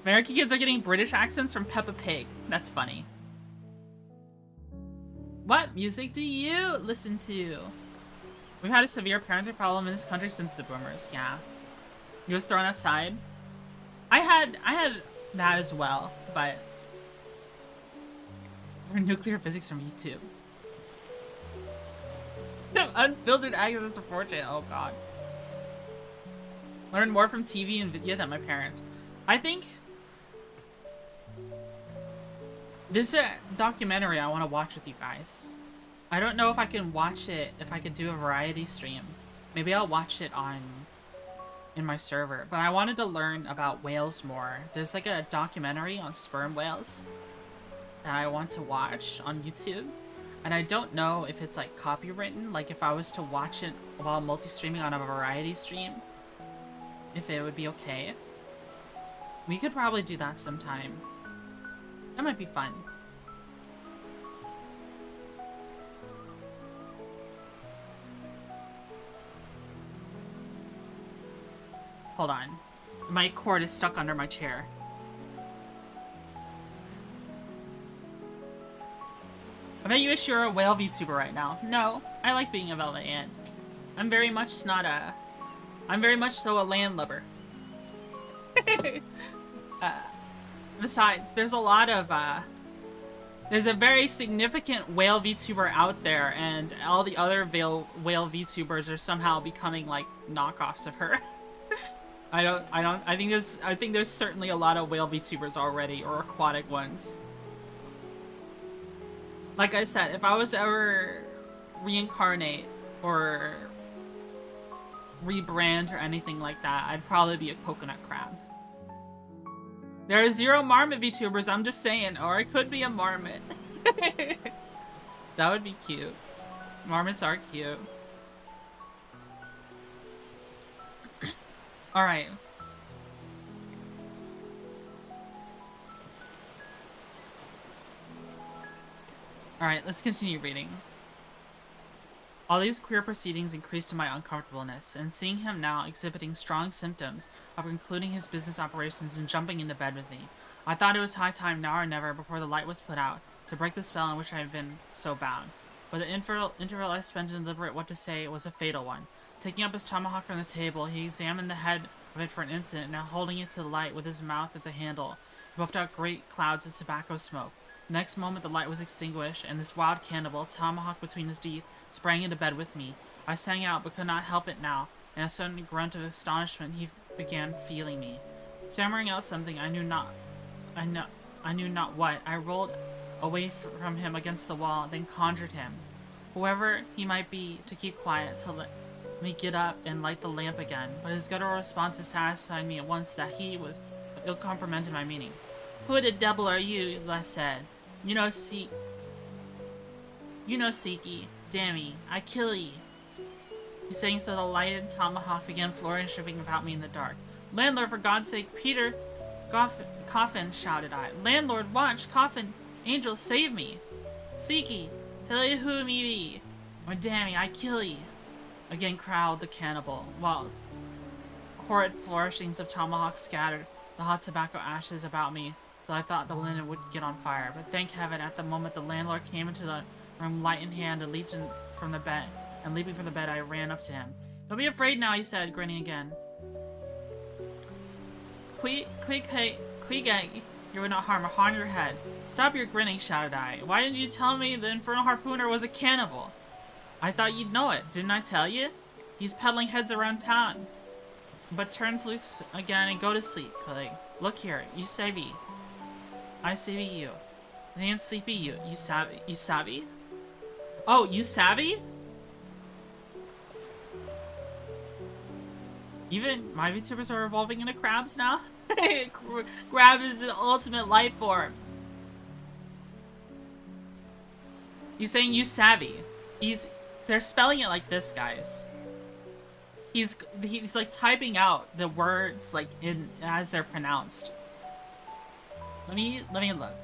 American kids are getting British accents from Peppa Pig. That's funny. What music do you listen to? We've had a severe parenting problem in this country since the boomers. Yeah. You was thrown outside? I had that as well, but we're nuclear physics from YouTube. Unfiltered access to 4chan. Oh god. Learn more from TV and video than my parents. I think there's a documentary I want to watch with you guys. I don't know if I can watch it, if I could do a variety stream. Maybe I'll watch it in my server. But I wanted to learn about whales more. There's like a documentary on sperm whales that I want to watch on YouTube. And I don't know if it's like copywritten, like if I was to watch it while multi-streaming on a variety stream, if it would be okay. We could probably do that sometime. That might be fun. Hold on. My cord is stuck under my chair. I bet you wish you were a whale VTuber right now. No, I like being a velvet ant. I'm very much so a landlubber. Besides, there's a lot of, there's a very significant whale VTuber out there, and all the other whale VTubers are somehow becoming, like, knockoffs of her. I think there's certainly a lot of whale VTubers already, or aquatic ones. Like I said, if I was to ever reincarnate, or rebrand or anything like that, I'd probably be a coconut crab. There are 0 marmot VTubers, I'm just saying, or I could be a marmot. That would be cute. Marmots are cute. Alright. Alright, let's continue reading. All these queer proceedings increased my uncomfortableness, and seeing him now exhibiting strong symptoms of concluding his business operations and jumping into bed with me, I thought it was high time now or never before the light was put out to break the spell in which I had been so bound. But the interval I spent in deliberate what to say was a fatal one. Taking up his tomahawk from the table, he examined the head of it for an instant, and now holding it to the light with his mouth at the handle, he puffed out great clouds of tobacco smoke. The next moment the light was extinguished, and this wild cannibal, tomahawk between his teeth, sprang into bed with me. I sang out, but could not help it now. In a sudden grunt of astonishment, he began feeling me. Stammering out something I I knew not what. I rolled away from him against the wall, then conjured him, whoever he might be, to keep quiet, to let me get up and light the lamp again. But his guttural response satisfied me at once that he was ill comprehended my meaning. Who the devil are you? Les said. You know Siki. Dammy, I kill ye. He's saying so the lighted tomahawk began flourishing about me in the dark. Landlord, for God's sake, Peter, Coffin, shouted I. Landlord, watch, Coffin, angel, save me. Siki, tell you who me be. Or dammy, I kill ye. Again growled the cannibal, while horrid flourishings of tomahawk scattered the hot tobacco ashes about me, till I thought the linen would get on fire. But thank heaven, at the moment the landlord came into the room, light in hand, and leaping from the bed, I ran up to him. Don't be afraid now, he said, grinning again. Quick, you would not harm your head. Stop your grinning, shouted I. Why didn't you tell me the infernal harpooner was a cannibal? I thought you'd know it. Didn't I tell you? He's peddling heads around town. But turn flukes again and go to sleep. Like, look here, you savvy. I savvy you. And sleepy you. You savvy? Oh, you savvy? Even my VTubers are evolving into crabs now? Crab is the ultimate life form. He's saying you savvy. They're spelling it like this, guys. He's like typing out the words like as they're pronounced. Let me look.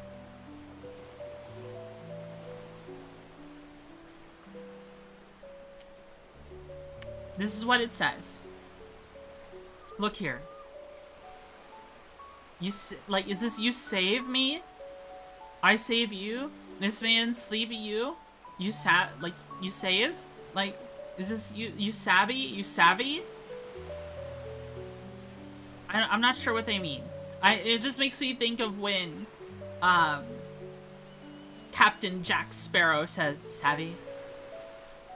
This is what it says. Look here. Is this you save me? I save you? This man sleepy you? You save? Like, is this you savvy? You savvy? I'm not sure what they mean. It just makes me think of when, Captain Jack Sparrow says, savvy?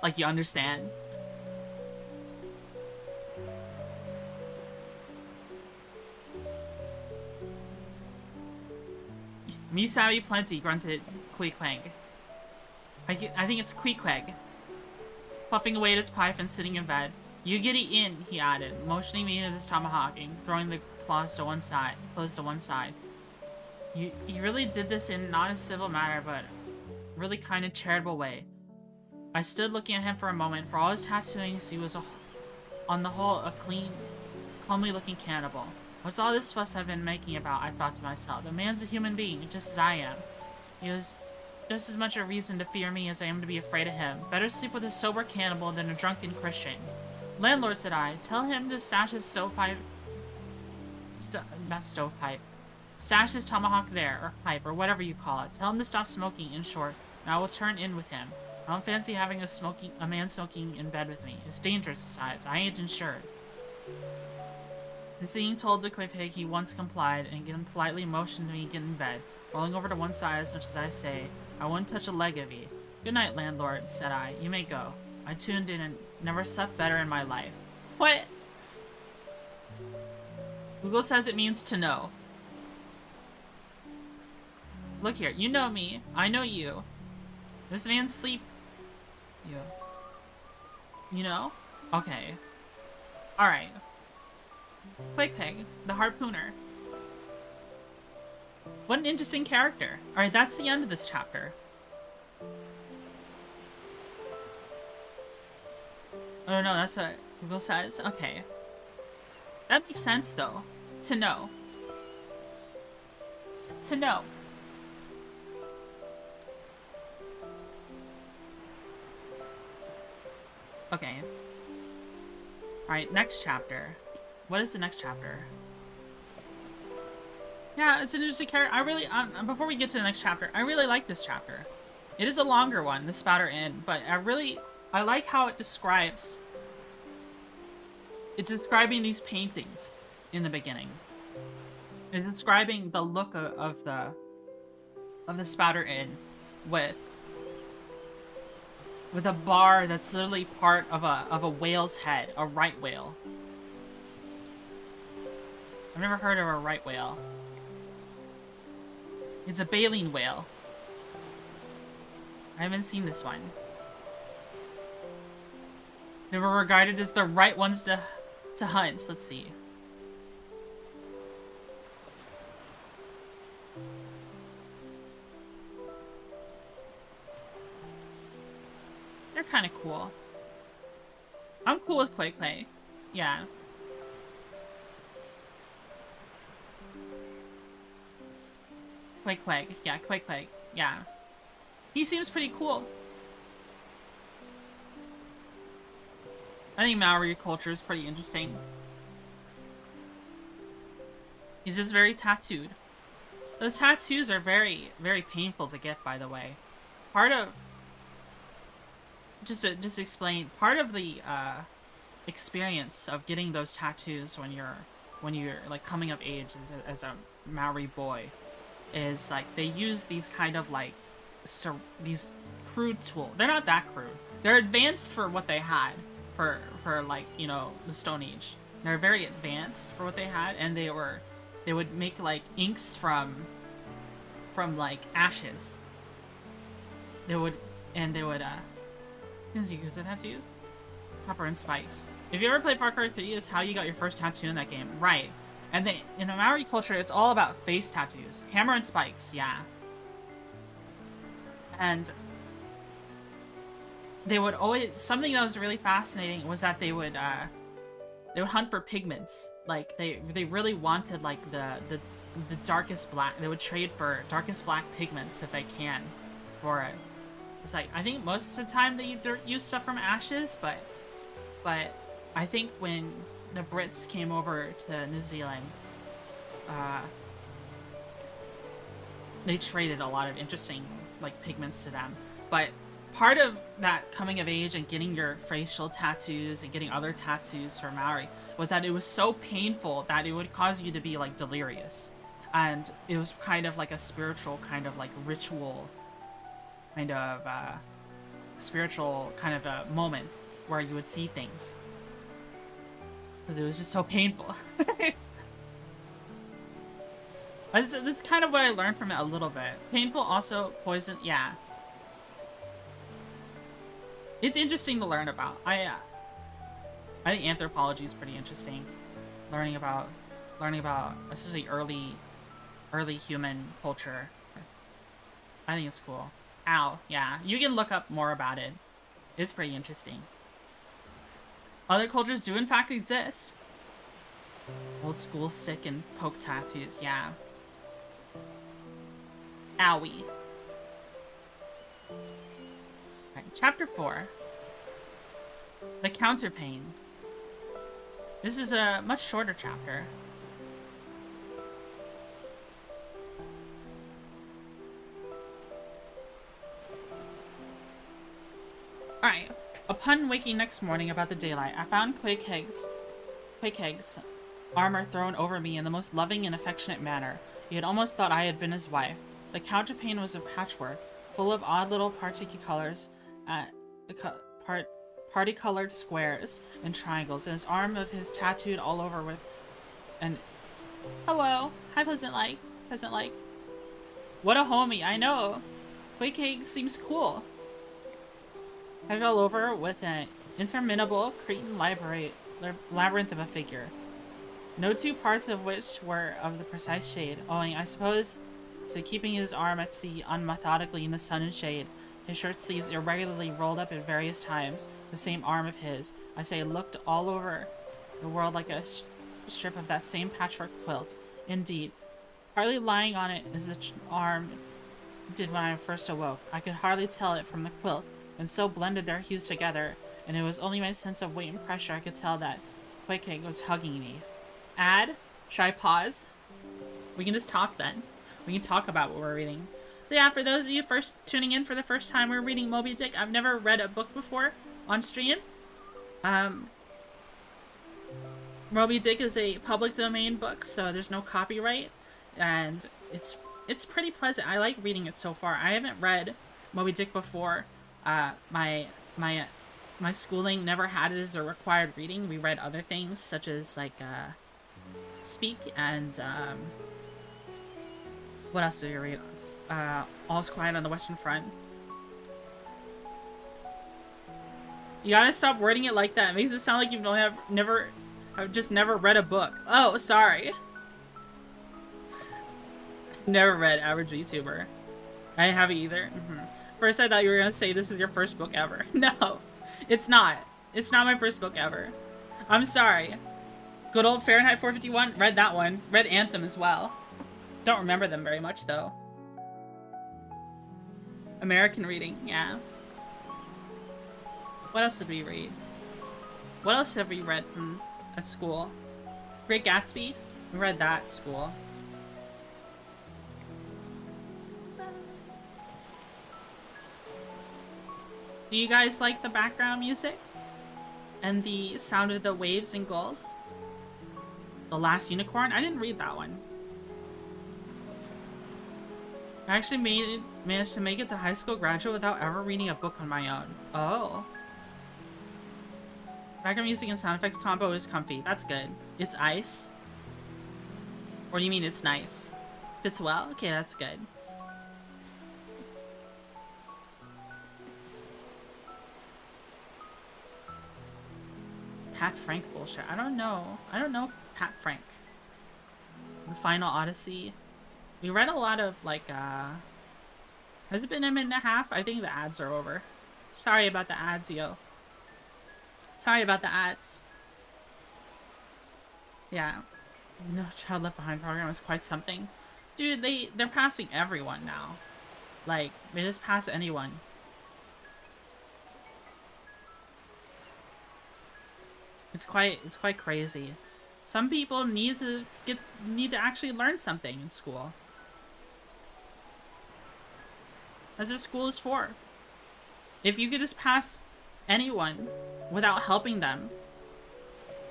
Like, you understand? Me savvy plenty, grunted Queequeg. I think it's Queequeg. Puffing away at his pipe and sitting in bed. You get it in, he added, motioning me to his tomahawk and throwing the claws to one side, close to one side. You really did this in not a civil manner, but really kind of charitable way. I stood looking at him for a moment. For all his tattooings, he was on the whole a clean, comely looking cannibal. What's all this fuss I've been making about? I thought to myself. The man's a human being, just as I am. He was just as much a reason to fear me as I am to be afraid of him. Better sleep with a sober cannibal than a drunken Christian. Landlord, said I, tell him to stash his stovepipe. Not stovepipe. Stash his tomahawk there, or pipe, or whatever you call it. Tell him to stop smoking, in short, and I will turn in with him. I don't fancy having a man smoking in bed with me. It's dangerous, besides. I ain't insured. The being told to Queequeg he once complied, and again politely motioned me to get in bed, rolling over to one side as much as I say, I wouldn't touch a leg of ye. Good night, landlord, said I. You may go. I tuned in and never slept better in my life. What? Google says it means to know. Look here, you know me. I know you. This man sleep... You know? Okay. Alright. Queequeg, the harpooner. What an interesting character. Alright, that's the end of this chapter. Oh no, that's what Google says? Okay. That makes sense, though. To know. To know. Okay. Alright, next chapter. What is the next chapter? Yeah, it's an interesting character. I really, before we get to the next chapter, I really like this chapter. It is a longer one, the Spatter Inn, but I like how it describes... It's describing these paintings in the beginning. It's describing the look of the Spatter Inn with a bar that's literally part of a whale's head, a right whale. I've never heard of a right whale. It's a baleen whale. I haven't seen this one. They were regarded as the right ones to hunt. Let's see. They're kind of cool. I'm cool with Quay Quay. Yeah. Quay Quay. Yeah, Quay Quay. Yeah. He seems pretty cool. I think Maori culture is pretty interesting. He's just very tattooed. Those tattoos are very, very painful to get, by the way. Part of... Just to explain, part of the experience of getting those tattoos when you're like coming of age as a Maori boy is like they use these kind of like these crude tools. They're not that crude. They're advanced for what they had for like, you know, the Stone Age. They're very advanced for what they had, and they would make like inks from like ashes. They would use it has to use Copper and Spikes. If you ever played Far Cry 3, is how you got your first tattoo in that game, right? And in the Maori culture, it's all about face tattoos, hammer and spikes, yeah. And they would always something that was really fascinating was that they would hunt for pigments. Like they really wanted like the darkest black. They would trade for darkest black pigments if they can for it. It's like, I think most of the time they use stuff from ashes, but I think when the Brits came over to New Zealand, they traded a lot of interesting like pigments to them. But part of that coming of age and getting your facial tattoos and getting other tattoos for Maori was that it was so painful that it would cause you to be like delirious, and it was kind of like a spiritual kind of like ritual kind of spiritual kind of a moment where you would see things because it was just so painful. That's kind of what I learned from it a little bit. Painful, also poison, yeah. It's interesting to learn about. I think anthropology is pretty interesting. Learning about especially early human culture. I think it's cool. Ow, yeah. You can look up more about it. It's pretty interesting. Other cultures do in fact exist. Old school stick and poke tattoos, yeah. Owie. Right, chapter 4. The Counterpane. This is a much shorter chapter. Alright. Upon waking next morning about the daylight, I found Quakehegg's armor thrown over me in the most loving and affectionate manner. He had almost thought I had been his wife. The counterpane was a patchwork, full of odd little party-colored squares and triangles, and his arm of his tattooed all over with an hello, hi Pleasant Like. What a homie, I know. Quakehegg's seems cool. Headed all over with an interminable Cretan labyrinth of a figure. No two parts of which were of the precise shade, owing, I suppose, to keeping his arm at sea unmethodically in the sun and shade. His shirt sleeves irregularly rolled up at various times, the same arm of his, I say, looked all over the world like a strip of that same patchwork quilt. Indeed, hardly lying on it as the arm did when I first awoke. I could hardly tell it from the quilt, and so blended their hues together, and it was only my sense of weight and pressure I could tell that Quakeg was hugging me. Ad? Should I pause? We can just talk then. We can talk about what we're reading. So yeah, for those of you first tuning in for the first time, we're reading Moby Dick. I've never read a book before on stream. Moby Dick is a public domain book, so there's no copyright, and it's pretty pleasant. I like reading it so far. I haven't read Moby Dick before. My schooling never had it as a required reading. We read other things such as like Speak and what else did we read? All's quiet on the Western Front. You gotta stop wording it like that. It makes it sound like you've I've just never read a book. Oh, sorry. Never read Average VTuber. I haven't either. First, I thought you were gonna say this is your first book ever. No, it's not. It's not my first book ever. I'm sorry. Good old Fahrenheit 451. Read that one. Read Anthem as well. Don't remember them very much though. American reading, yeah. What else did we read? What else have we read from at school? Great Gatsby? We read that at school. Do you guys like the background music? And the sound of the waves and gulls? The Last Unicorn? I didn't read that one. I actually managed to make it to high school graduate without ever reading a book on my own. Oh. Background music and sound effects combo is comfy. That's good. It's ice? Or do you mean it's nice? Fits well? Okay, that's good. Pat Frank bullshit. I don't know. I don't know Pat Frank. The Final Odyssey. We read a lot of, like, has it been a minute and a half? I think the ads are over. Sorry about the ads, yo. Sorry about the ads. Yeah. No Child Left Behind program is quite something. Dude, they're passing everyone now. Like, they just pass anyone. It's quite crazy. Some people need to actually learn something in school. That's what school is for. If you could just pass anyone without helping them,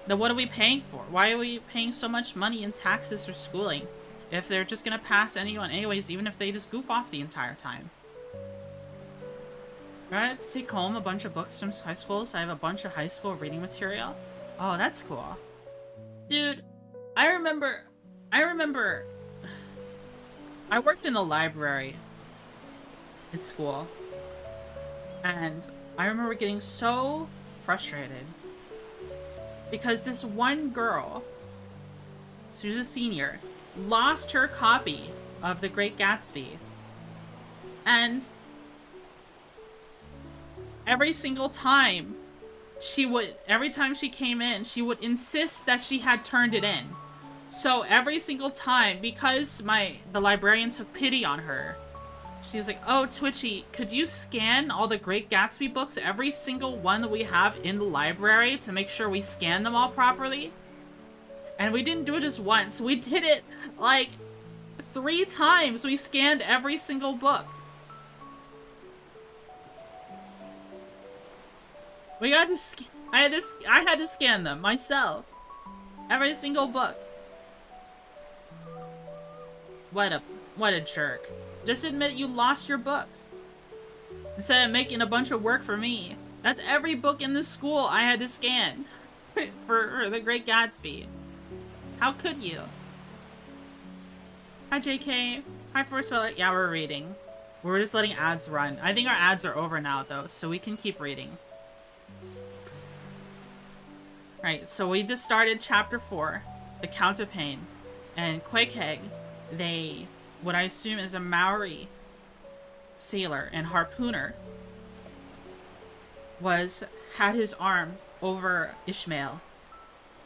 then what are we paying for? Why are we paying so much money in taxes for schooling if they're just gonna pass anyone anyways, even if they just goof off the entire time? I had to take home a bunch of books from high school, so I have a bunch of high school reading material. Oh, that's cool. Dude, I remember I worked in the library in school, and I remember getting so frustrated because this one girl, she was a senior, lost her copy of The Great Gatsby, and every single time she came in, she would insist that she had turned it in. So every single time, because the librarian took pity on her, she was like, "Oh, Twitchy, could you scan all the Great Gatsby books, every single one that we have in the library, to make sure we scan them all properly?" And we didn't do it just once. We did it like 3 times. We scanned every single book. We got to I had to scan them myself. Every single book. What a jerk. Just admit you lost your book. Instead of making a bunch of work for me. That's every book in this school I had to scan for The Great Gatsby. How could you? Hi JK. Hi First Toilet. Yeah, we're reading. We're just letting ads run. I think our ads are over now though, so we can keep reading. Right, so we just started chapter 4, The Count of Pain, and Quakeheg, what I assume is a Maori sailor and harpooner, had his arm over Ishmael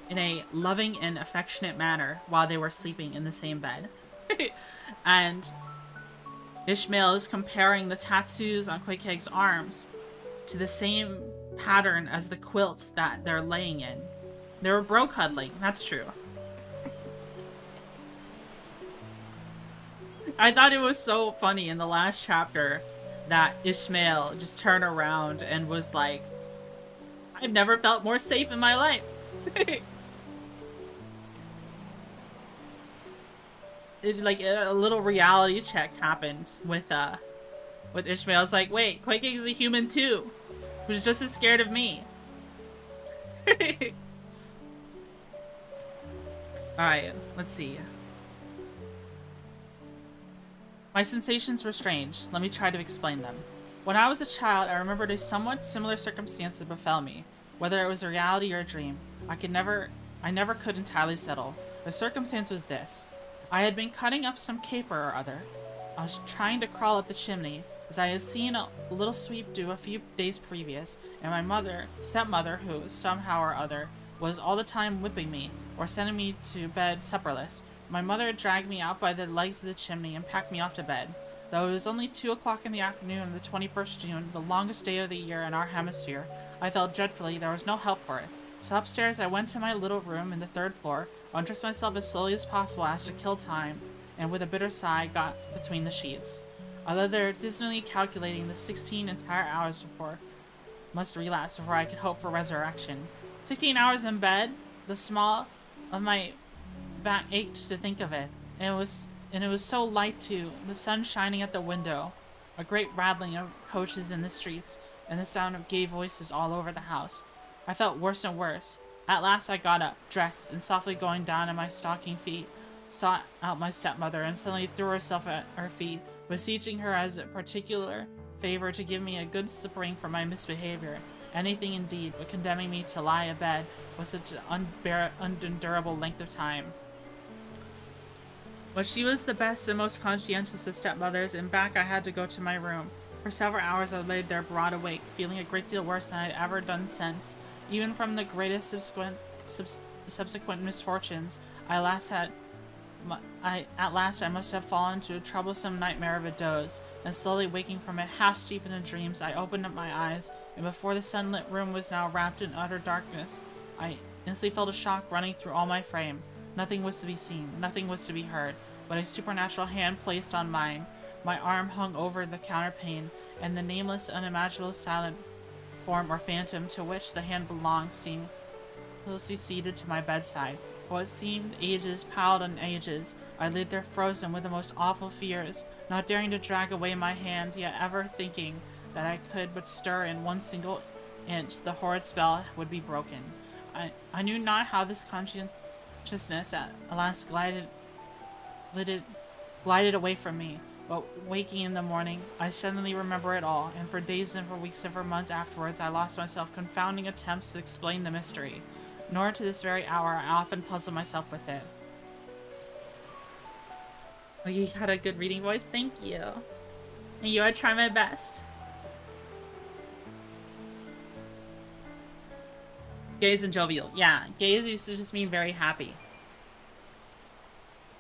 in a loving and affectionate manner while they were sleeping in the same bed. And Ishmael is comparing the tattoos on Quakeheg's arms to the same pattern as the quilts that they're laying in. They were bro cuddling, that's true. I thought it was so funny in the last chapter that Ishmael just turned around and was like, "I've never felt more safe in my life." Like a little reality check happened with Ishmael. It's like, wait, Quakeg is a human too, who's just as scared of me. Alright, let's see. My sensations were strange. Let me try to explain them. When I was a child, I remembered a somewhat similar circumstance that befell me. Whether it was a reality or a dream, I never could entirely settle. The circumstance was this. I had been cutting up some caper or other. I was trying to crawl up the chimney, as I had seen a little sweep do a few days previous, and my stepmother, who, somehow or other, was all the time whipping me, or sending me to bed supperless. My mother dragged me out by the legs of the chimney and packed me off to bed. Though it was only 2 o'clock in the afternoon of the 21st June, the longest day of the year in our hemisphere, I felt dreadfully there was no help for it. So upstairs I went to my little room in the 3rd floor, undressed myself as slowly as possible as to kill time, and with a bitter sigh got between the sheets. Although they're dismally calculating the 16 entire hours must relapse before I could hope for resurrection. 16 hours in bed, the small of my back ached to think of it, and it was so light too, the sun shining at the window, a great rattling of coaches in the streets, and the sound of gay voices all over the house. I felt worse and worse. At last I got up, dressed, and softly going down on my stocking feet, sought out my stepmother, and suddenly threw herself at her feet, beseeching her as a particular favor to give me a good spring for my misbehavior. Anything indeed, but condemning me to lie abed was such an unendurable length of time. But she was the best and most conscientious of stepmothers, and back I had to go to my room. For several hours I laid there broad awake, feeling a great deal worse than I had ever done since. Even from the greatest subsequent misfortunes, at last I must have fallen into a troublesome nightmare of a doze, and slowly waking from it, half steeped in dreams, I opened up my eyes, and before the sunlit room was now wrapped in utter darkness, I instantly felt a shock running through all my frame. Nothing was to be seen, nothing was to be heard, but a supernatural hand placed on mine. My arm hung over the counterpane, and the nameless, unimaginable, silent form or phantom to which the hand belonged seemed closely seated to my bedside. For what seemed ages piled on ages, I lay there frozen with the most awful fears, not daring to drag away my hand, yet ever thinking that I could but stir in one single inch, the horrid spell would be broken. I knew not how this consciousness at last glided away from me, but waking in the morning, I suddenly remember it all, and for days and for weeks and for months afterwards I lost myself confounding attempts to explain the mystery. Nor to this very hour I often puzzle myself with it. Oh, you had a good reading voice? Thank you. And you, I try my best. Gaze and jovial. Yeah, gaze used to just mean very happy.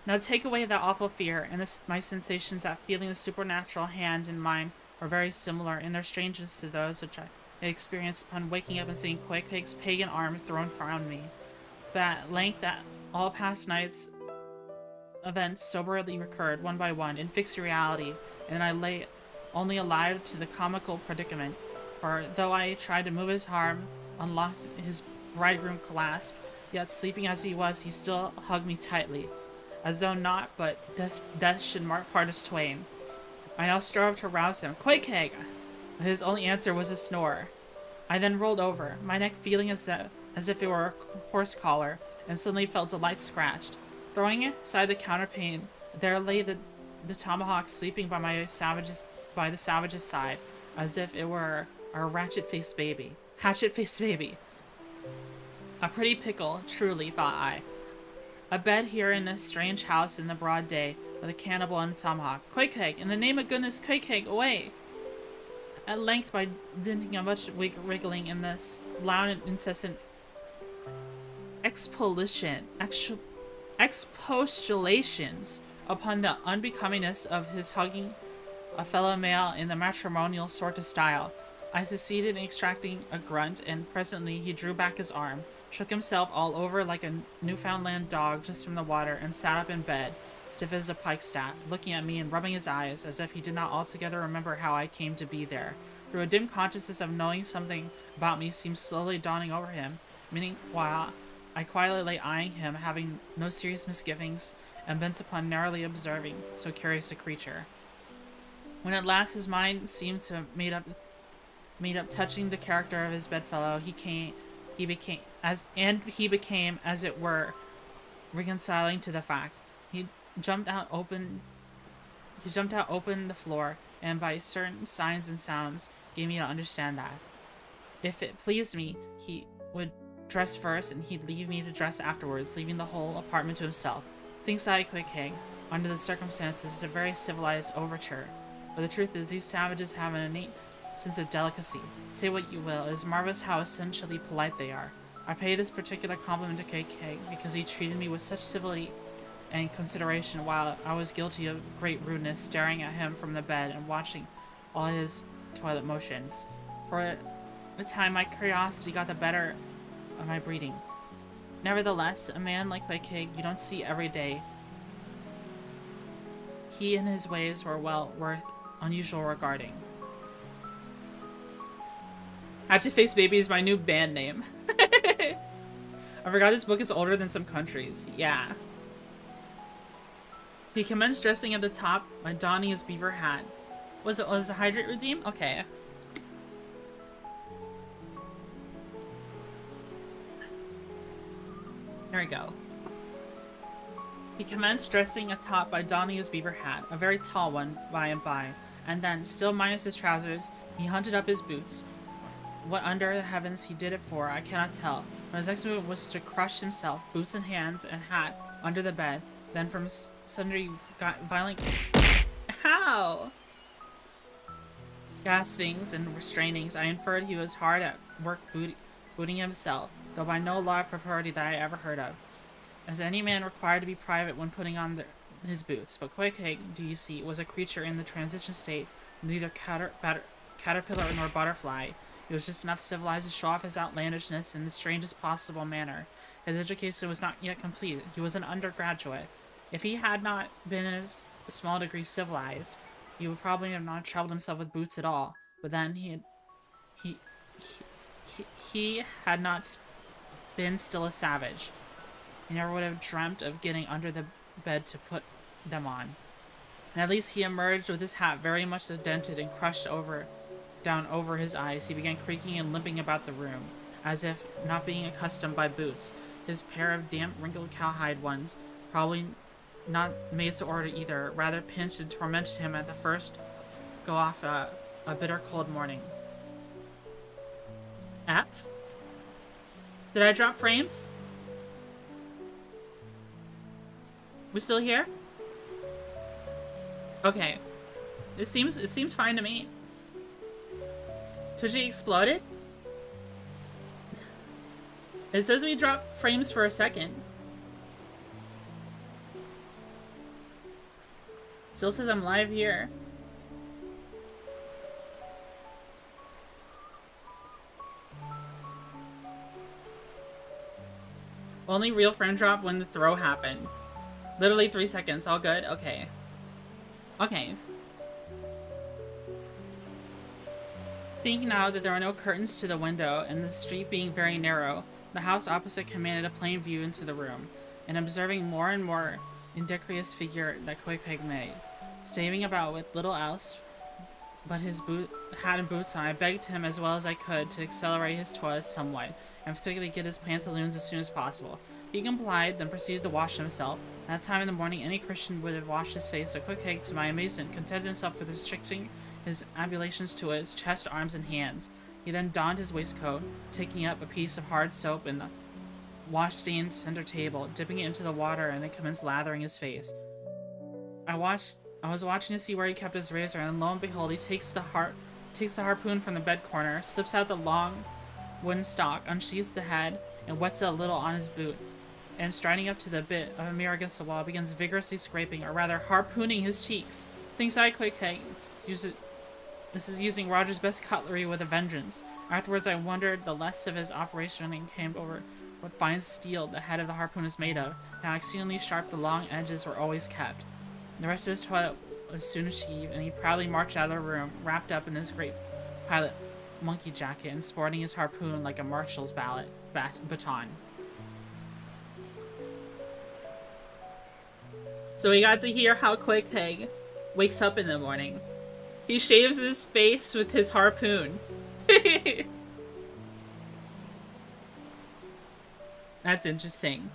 Now take away that awful fear, and my sensations at feeling the supernatural hand in mine were very similar in their strangeness to those which I experienced upon waking up and seeing Quake's pagan arm thrown around me. But at length that all past night's events soberly recurred one by one in fixed reality, and I lay only alive to the comical predicament, for though I tried to move his arm, unlocked his bridegroom clasp, yet sleeping as he was, he still hugged me tightly, as though naught but death should part us twain. I now strove to rouse him. Quake! But his only answer was a snore. I then rolled over, my neck feeling as if it were a horse collar, and suddenly felt a light scratched. Throwing it aside the counterpane, there lay the tomahawk sleeping by the savage's side, as if it were a hatchet-faced baby. Hatchet-faced baby. A pretty pickle, truly, thought I. A bed here in a strange house in the broad day, with a cannibal and a tomahawk. Quake! In the name of goodness, Quake! Away! At length, by dint of much wriggling in this loud and incessant expostulations upon the unbecomingness of his hugging a fellow male in the matrimonial sort of style, I succeeded in extracting a grunt, and presently he drew back his arm, shook himself all over like a Newfoundland dog just from the water, and sat up in bed, stiff as a pikestaff, looking at me and rubbing his eyes as if he did not altogether remember how I came to be there. Through a dim consciousness of knowing something about me seemed slowly dawning over him, meaning while I quietly lay eyeing him, having no serious misgivings, and bent upon narrowly observing so curious a creature. When at last his mind seemed to made up touching the character of his bedfellow, he became as it were reconciling to the fact. He jumped out open He jumped out, opened the floor, and by certain signs and sounds gave me to understand that. If it pleased me, he would dress first and he'd leave me to dress afterwards, leaving the whole apartment to himself. Thinks I, Quick King, under the circumstances, is a very civilized overture. But the truth is, these savages have an innate sense of delicacy. Say what you will, it is marvelous how essentially polite they are. I pay this particular compliment to Quick King because he treated me with such civility and consideration while I was guilty of great rudeness, staring at him from the bed and watching all his toilet motions. For a time, my curiosity got the better of my breeding. Nevertheless, a man like Quick King you don't see every day. He and his ways were well worth unusual regarding. Hatchet Face Baby is my new band name. I forgot this book is older than some countries. Yeah. He commenced dressing at the top by donning his beaver hat. Was a hydrate redeem? Okay. There we go. He commenced dressing atop by donning his beaver hat, a very tall one by and by, and then, still minus his trousers, he hunted up his boots. What under the heavens he did it for, I cannot tell, but his next move was to crush himself, boots in hands and hat, under the bed. Then from sundry violent gaspings and restrainings, I inferred he was hard at work booting himself, though by no law of propriety that I ever heard of, as any man required to be private when putting on his boots. But Quick King, do you see, was a creature in the transition state, neither caterpillar nor butterfly. He was just enough civilized to show off his outlandishness in the strangest possible manner. His education was not yet complete. He was an undergraduate. If he had not been in a small degree civilized, he would probably have not troubled himself with boots at all. But then he had not been still a savage. He never would have dreamt of getting under the bed to put them on. And at least he emerged with his hat very much dented and crushed down over his eyes. He began creaking and limping about the room, as if not being accustomed by boots. His pair of damp, wrinkled cowhide ones, probably not made to order either, rather pinched and tormented him at the first go off a bitter cold morning. F? Did I drop frames? We still here? Okay. It seems fine to me. Twitchy exploded? It says we dropped frames for a second. Still says I'm live here. Only real frame drop when the throw happened. Literally 3 seconds. All good? Okay. Okay. Seeing now that there were no curtains to the window and the street being very narrow, the house opposite commanded a plain view into the room, and observing more and more indecorous figure that Quick King made, staving about with little else but his hat and boots on, I begged him as well as I could to accelerate his toilet somewhat, and particularly get his pantaloons as soon as possible. He complied, then proceeded to wash himself. At that time in the morning, any Christian would have washed his face, so Quick King, to my amazement, contented himself with restricting his ablutions to his chest, arms, and hands. He then donned his waistcoat, taking up a piece of hard soap in the wash-stained center table, dipping it into the water, and then commenced lathering his face. I was watching to see where he kept his razor, and lo and behold, he takes the harpoon from the bed corner, slips out the long wooden stock, unsheaths the head, and wets it a little on his boot, and striding up to the bit of a mirror against the wall, begins vigorously scraping, or rather harpooning his cheeks. Thinks I, Quick King, this is using Roger's best cutlery with a vengeance. Afterwards, I wondered the less of his operation and came over what fine steel the head of the harpoon is made of, and how exceedingly sharp the long edges were always kept. The rest of his toilet was soon achieved, and he proudly marched out of the room, wrapped up in his great pilot monkey jacket and sporting his harpoon like a marshal's baton. So we got to hear how Quick King wakes up in the morning. He shaves his face with his harpoon. That's interesting.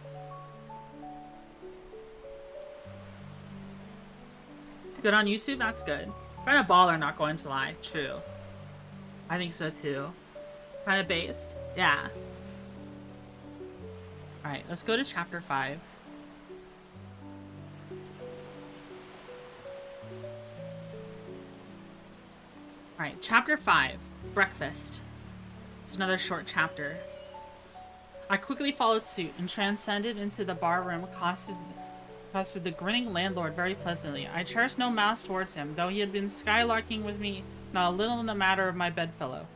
Good on YouTube? That's good. Kind of baller, not going to lie. True. I think so too. Kind of based. Yeah. Alright, let's go to chapter 5. Alright, chapter 5. Breakfast. It's another short chapter. I quickly followed suit and transcended into the bar room, accosted the grinning landlord very pleasantly. I cherished no malice towards him, though he had been skylarking with me not a little in the matter of my bedfellow.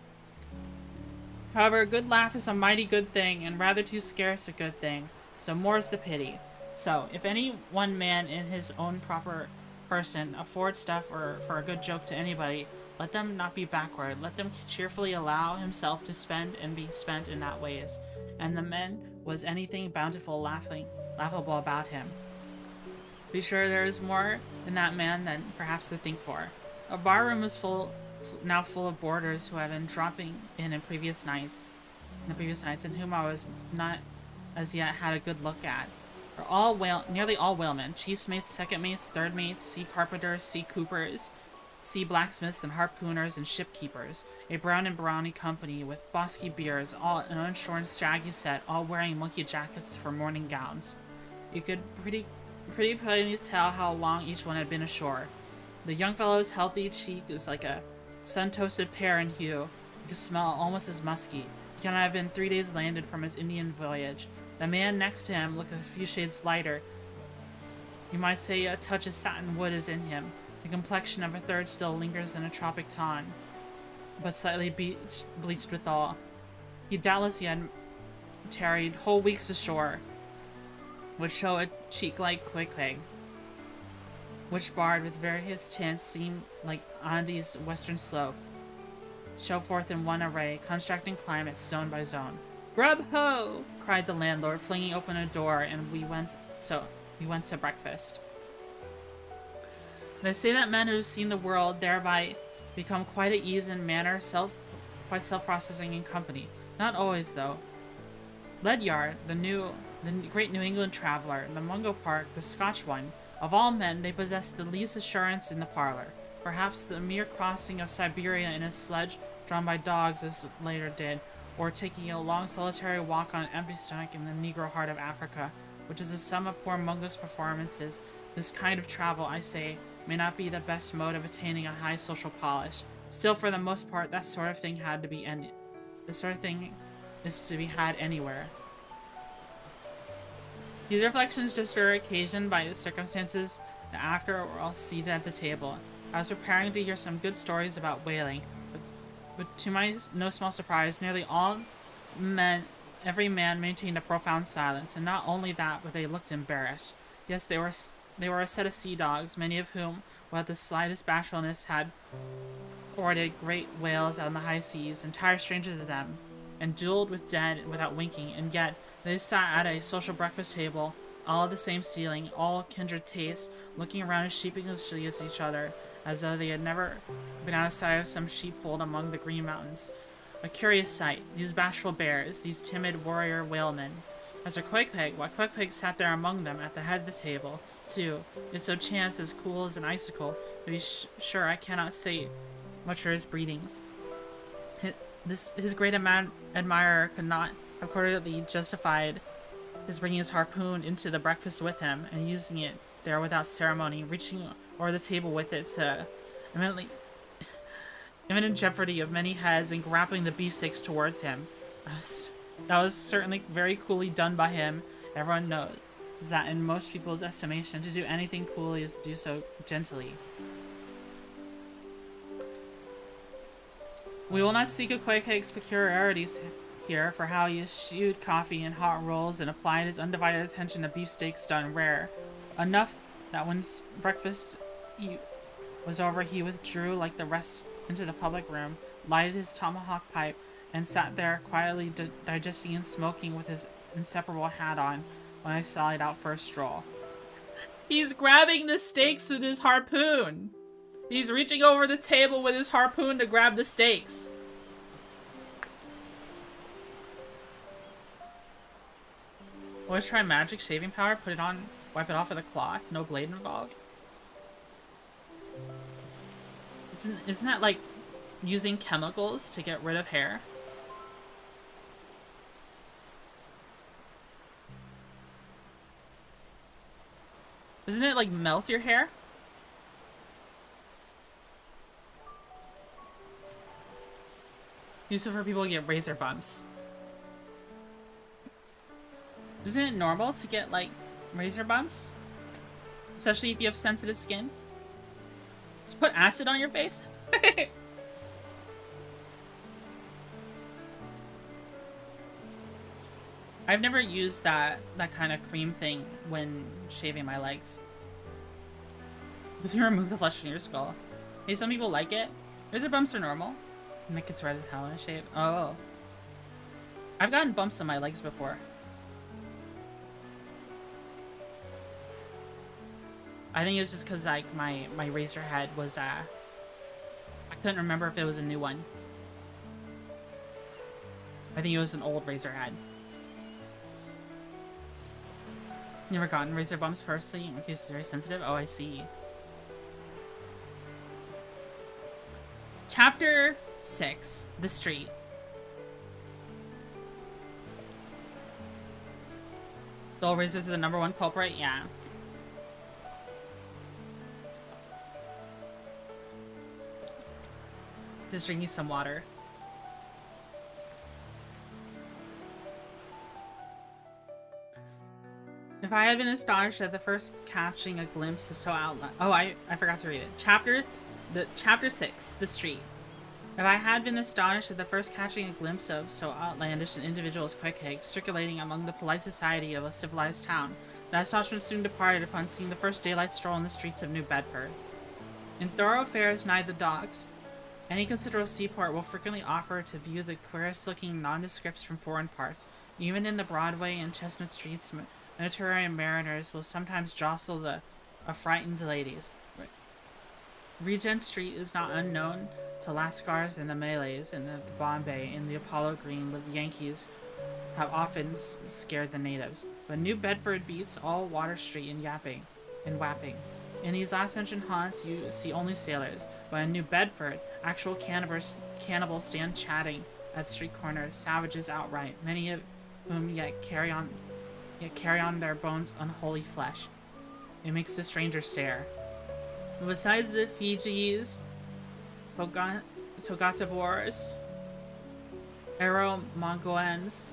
However, a good laugh is a mighty good thing, and rather too scarce a good thing, so more's the pity. So, if any one man in his own proper person affords stuff or for a good joke to anybody, let them not be backward, let them cheerfully allow himself to spend and be spent in that ways. And the man was anything bountiful, laughable about him. Be sure there is more in that man than perhaps to think for. Our barroom was now full of boarders who had been dropping in previous nights, and whom I was not as yet had a good look at. Nearly all whalemen, chief's mates, second mates, third mates, sea carpenters, sea coopers, sea blacksmiths and harpooners and shipkeepers, a brown and browny company with bosky beards, all an unshorn shaggy set, all wearing monkey jackets for morning gowns. You could pretty plainly tell how long each one had been ashore. The young fellow's healthy cheek is like a sun-toasted pear in hue, with a smell almost as musky. He cannot have been 3 days landed from his Indian voyage. The man next to him looked a few shades lighter. You might say a touch of satin wood is in him. The complexion of a third still lingers in a tropic tan, but slightly bleached withal. He had tarried whole weeks ashore, would show a cheek like Queequeg, which barred with various tints seemed like Andes' western slope, show forth in one array, constructing climates zone by zone. "Grub ho!" cried the landlord, flinging open a door, and we went to breakfast. They say that men who've seen the world thereby become quite at ease in manner, quite self-processing in company. Not always, though. Ledyard, the great New England traveler, the Mungo Park, the Scotch one, of all men, they possessed the least assurance in the parlor. Perhaps the mere crossing of Siberia in a sledge drawn by dogs, as later did, or taking a long solitary walk on an empty stomach in the Negro heart of Africa, which is the sum of poor Mungo's performances. This kind of travel, I say, may not be the best mode of attaining a high social polish. Still, for the most part, that sort of thing is to be had anywhere. These reflections just were occasioned by the circumstances that after we were all seated at the table. I was preparing to hear some good stories about whaling, but to my no small surprise, nearly every man maintained a profound silence, and not only that, but they looked embarrassed. Yes, they were a set of sea dogs, many of whom, without the slightest bashfulness, had boarded great whales on the high seas, entire strangers to them, and duelled with dead without winking, and yet they sat at a social breakfast table, all of the same ceiling, all kindred tastes, looking around as sheepishly as each other, as though they had never been out of sight of some sheepfold among the green mountains. A curious sight, these bashful bears, these timid warrior whalemen. As for Queequeg, why Queequeg sat there among them at the head of the table, too. It so chanced as cool as an icicle, to be sure I cannot say much for his breedings. His great admirer could not have cordially justified his bringing his harpoon into the breakfast with him, and using it there without ceremony, reaching over the table with it to imminent jeopardy of many heads, and grappling the beefsteaks towards him. That was certainly very coolly done by him. Everyone knows that in most people's estimation, to do anything coolly is to do so gently. We will not speak of Queequeg's peculiarities here, for how he eschewed coffee and hot rolls and applied his undivided attention to beefsteaks done rare. Enough that when breakfast was over, he withdrew like the rest into the public room, lighted his tomahawk pipe, and sat there quietly digesting and smoking with his inseparable hat on when I sallied out for a stroll. He's grabbing the steaks with his harpoon! He's reaching over the table with his harpoon to grab the steaks! Always try magic shaving power, put it on, wipe it off with a cloth, no blade involved. Isn't that like using chemicals to get rid of hair? Doesn't it like melt your hair? Used for people to get razor bumps. Isn't it normal to get like razor bumps? Especially if you have sensitive skin? Just put acid on your face? I've never used that kind of cream thing when shaving my legs. Does you remove the flesh from your skull? Hey, some people like it. Razor bumps are normal. And it gets red as hell in a shave. Oh. I've gotten bumps on my legs before. I think it was just because like my razor head was I couldn't remember if it was a new one. I think it was an old razor head. Never gotten razor bumps personally. My face is very sensitive. Oh, I see. Chapter 6. The Street. Dull razors are the #1 culprit? Yeah. Just drinking some water. If I had been astonished at the first catching a glimpse of so outland— oh, I forgot to read it. Chapter 6, The Street. If I had been astonished at the first catching a glimpse of so outlandish an individual as Quickhag circulating among the polite society of a civilized town, that astonishment soon departed upon seeing the first daylight stroll in the streets of New Bedford. In thoroughfares nigh the docks, any considerable seaport will frequently offer to view the queerest-looking nondescripts from foreign parts. Even in the Broadway and Chestnut streets, Mediterranean mariners will sometimes jostle the affrighted ladies. Regent Street is not unknown to Lascars and the Malays, and the Bombay and the Apollo Green live Yankees have often scared the natives. But New Bedford beats all Water Street in Wapping. In these last mentioned haunts, you see only sailors, but in New Bedford, actual cannibals stand chatting at street corners, savages outright, many of whom yet carry on their bones unholy flesh. It makes the stranger stare. But besides the Fijis, Togatabors, Aero-Mongoans,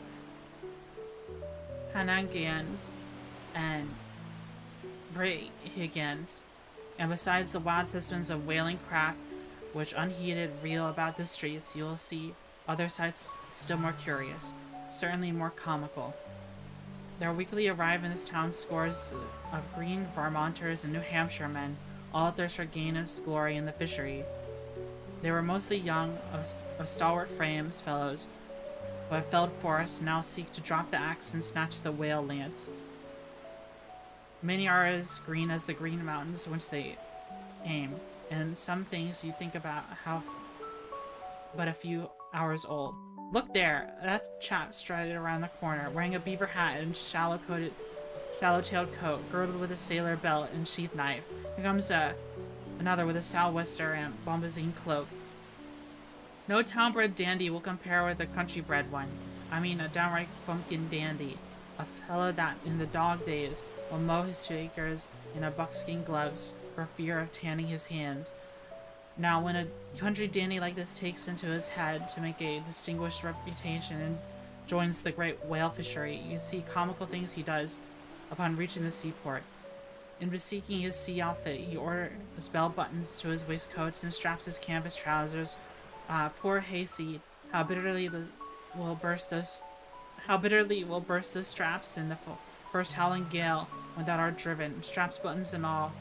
Panangians, and Brahigans, and besides the wild systems of whaling craft which unheeded reel about the streets, you will see other sights still more curious, certainly more comical. There weekly arrive in this town scores of green Vermonters and New Hampshire men, all thirst for gain and glory in the fishery. They were mostly young, of stalwart frames fellows, who have felled forests and now seek to drop the axe and snatch the whale lance. Many are as green as the green mountains whence they came, and some things you think about how but a few hours old. Look there! That chap strided around the corner, wearing a beaver hat and shallow-tailed coat, girdled with a sailor belt and sheath knife. Here comes another with a sou'wester and bombazine cloak. No town-bred dandy will compare with a country-bred one. I mean a downright bumpkin dandy. A fellow that, in the dog days, will mow his 2 acres in a buckskin gloves for fear of tanning his hands. Now, when a country dandy like this takes into his head to make a distinguished reputation and joins the great whale fishery, you see comical things he does upon reaching the seaport. In bespeaking his sea outfit, he orders bell buttons to his waistcoats and straps his canvas trousers. Poor hayseed, how bitterly will burst those straps in the first howling gale when thou art driven, straps, buttons, and all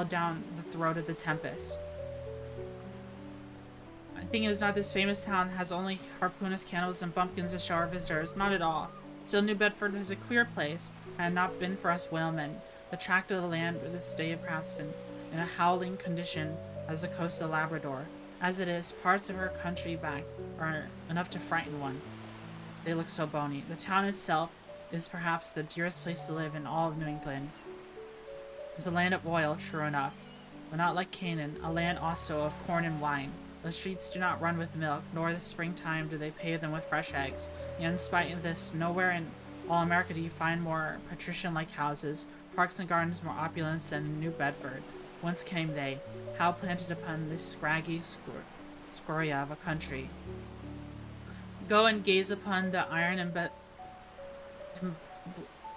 down the throat of the tempest. I think it is not this famous town that has only harpoonist cannibals and bumpkins to show our visitors. Not at all. Still, New Bedford is a queer place, had it not been for us whalemen. The tract of the land for this day perhaps in a howling condition as the coast of Labrador. As it is, parts of her country back are enough to frighten one. They look so bony. The town itself is perhaps the dearest place to live in all of New England. It's a land of oil, true enough. but not like Canaan, a land also of corn and wine. The streets do not run with milk, nor the springtime do they pave them with fresh eggs. Yet in spite of this, nowhere in all America do you find more patrician-like houses, parks and gardens more opulent than in New Bedford. Whence came they? How planted upon this scraggy scoria of a country? Go and gaze upon the iron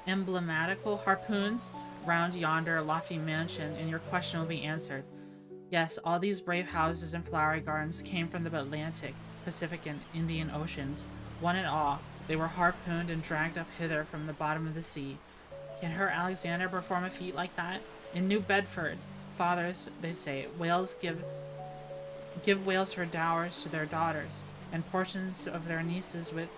emblematical harpoons round yonder lofty mansion, and your question will be answered. Yes, all these brave houses and flowery gardens came from the Atlantic, Pacific, and Indian Oceans. One and all, they were harpooned and dragged up hither from the bottom of the sea. Can her Alexander perform a feat like that? In New Bedford, fathers, they say, whales give whales for dowers to their daughters, and portions of their nieces with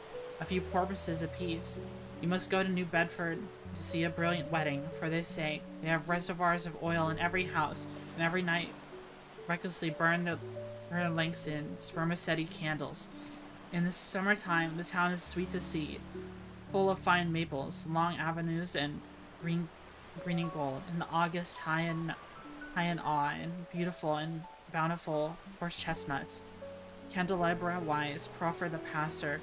a few porpoises apiece. You must go to New Bedford to see a brilliant wedding, for they say they have reservoirs of oil in every house, and every night recklessly burn their links in spermaceti candles. In the summertime, the town is sweet to see, full of fine maples, long avenues, and green and gold. In the August, high and awe, and beautiful and bountiful horse chestnuts, candelabra-wise, proffer the pastor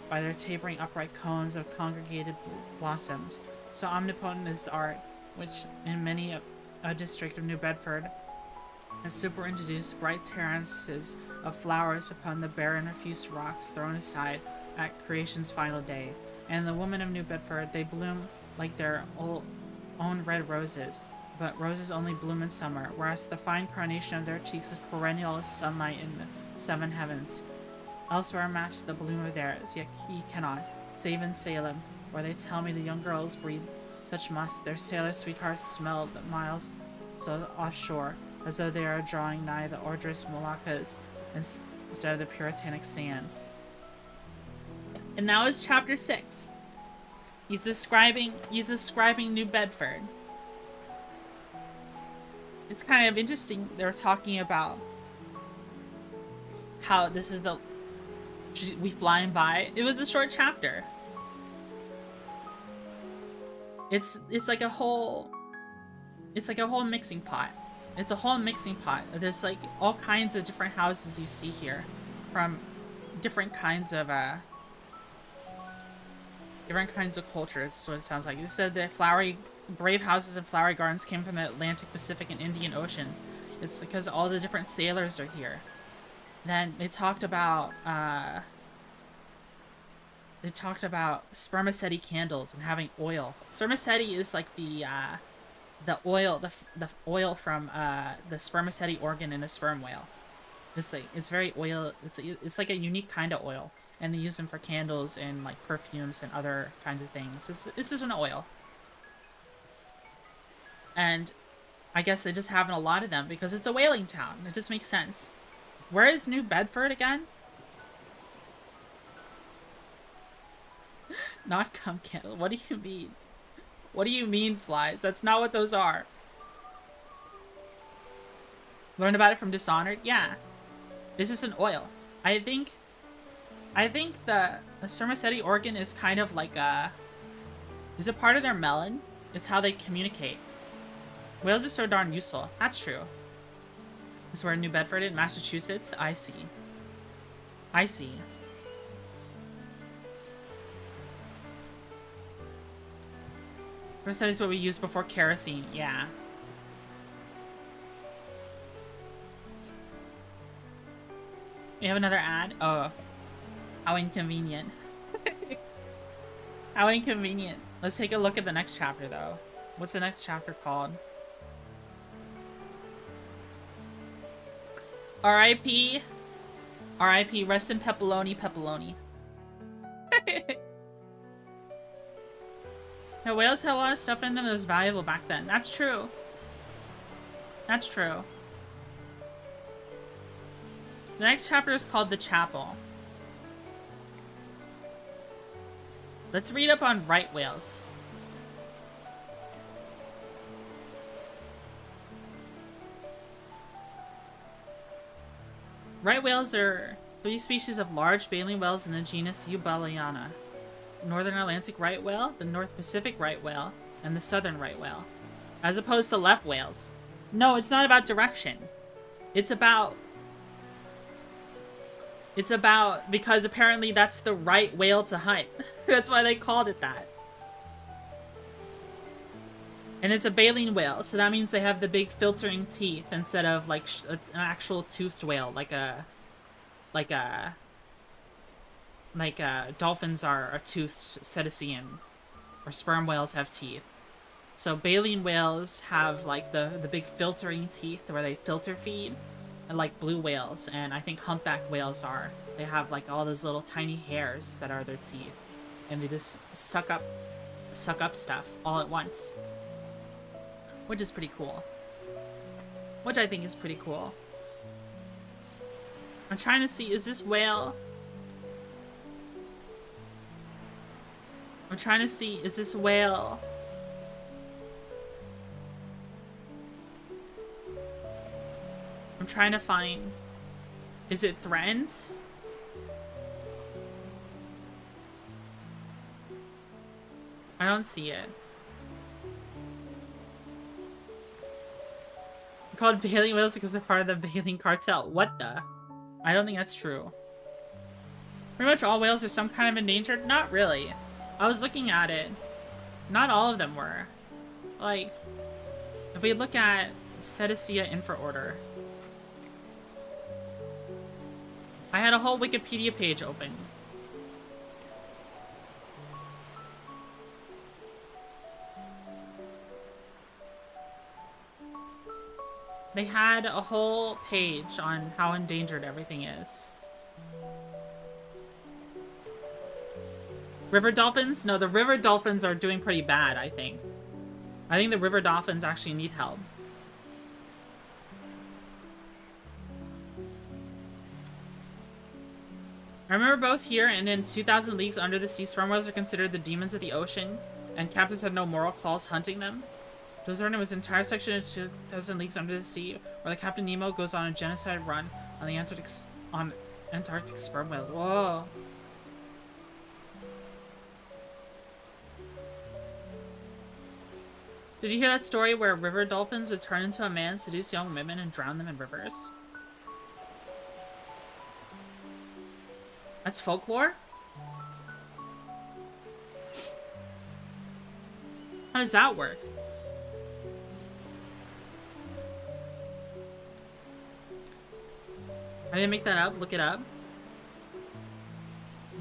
by their tapering upright cones of congregated blossoms. So omnipotent is the art, which in many a district of New Bedford has superintroduced bright terraces of flowers upon the barren refuse rocks thrown aside at creation's final day. And the women of New Bedford, they bloom like their own red roses, but roses only bloom in summer, whereas the fine carnation of their cheeks is perennial as sunlight in the seven heavens. Elsewhere match the bloom of theirs, yet ye cannot, save in Salem, where they tell me the young girls breathe such musk their sailor sweethearts smell the miles so offshore, as though they are drawing nigh the odorous Moluccas instead of the puritanic sands. And now is chapter 6. He's describing New Bedford. It's kind of interesting. They're talking about how this is we flying by. It was a short chapter. It's like a whole mixing pot. It's a whole mixing pot. There's like all kinds of different houses you see here from different kinds of cultures. That's what it sounds like. It said that brave houses and flowery gardens came from the Atlantic, Pacific, and Indian Oceans. It's because all the different sailors are here. Then they talked about spermaceti candles and having oil. Spermaceti is like the oil from the spermaceti organ in a sperm whale. It's very oil. It's like a unique kind of oil, and they use them for candles and like perfumes and other kinds of things. This is an oil, and I guess they just have a lot of them because it's a whaling town. It just makes sense. Where is New Bedford again? Not cum candle. What do you mean? What do you mean, flies? That's not what those are. Learn about it from Dishonored? Yeah. It's just an oil. I think the spermaceti organ is kind of like is it part of their melon? It's how they communicate. Whales are so darn useful. That's true. This is where New Bedford in Massachusetts? I see. I see. Spermaceti is what we used before kerosene. Yeah. We have another ad? Oh. How inconvenient. How inconvenient. Let's take a look at the next chapter, though. What's the next chapter called? R.I.P. R.I.P. Rest in pepperoni. The whales had a lot of stuff in them that was valuable back then. That's true. That's true. The next chapter is called The Chapel. Let's read up on right whales. Right whales are 3 species of large baleen whales in the genus Eubaliana. Northern Atlantic right whale, the North Pacific right whale, and the Southern right whale, as opposed to left whales. No, it's not about direction. It's about because apparently that's the right whale to hunt. That's why they called it that. And it's a baleen whale, so that means they have the big filtering teeth instead of like an actual toothed whale, like dolphins are a toothed cetacean, or sperm whales have teeth. So baleen whales have like the big filtering teeth where they filter feed, and like blue whales, and I think humpback whales they have like all those little tiny hairs that are their teeth, and they just suck up stuff all at once. Which is pretty cool. Which I think is pretty cool. I'm trying to see, is this whale? I'm trying to see, is this whale? I'm trying to find, is it threatened? I don't see it. Called baleen whales because they're part of the baleen cartel. What the? I don't think that's true. Pretty much all whales are some kind of endangered? Not really. I was looking at it. Not all of them were. Like, if we look at Cetacea infraorder. I had a whole Wikipedia page open. They had a whole page on how endangered everything is. River dolphins? No, the river dolphins are doing pretty bad, I think. I think the river dolphins actually need help. I remember both here and in 2,000 Leagues Under the Sea, sperm whales are considered the demons of the ocean, and captains had no moral cause hunting them. There was an entire section of 2,000 Leagues Under the Sea where the Captain Nemo goes on a genocide run on the Antarctic sperm whales. Whoa. Did you hear that story where river dolphins would turn into a man, seduce young women, and drown them in rivers? That's folklore? How does that work? I didn't make that up. Look it up.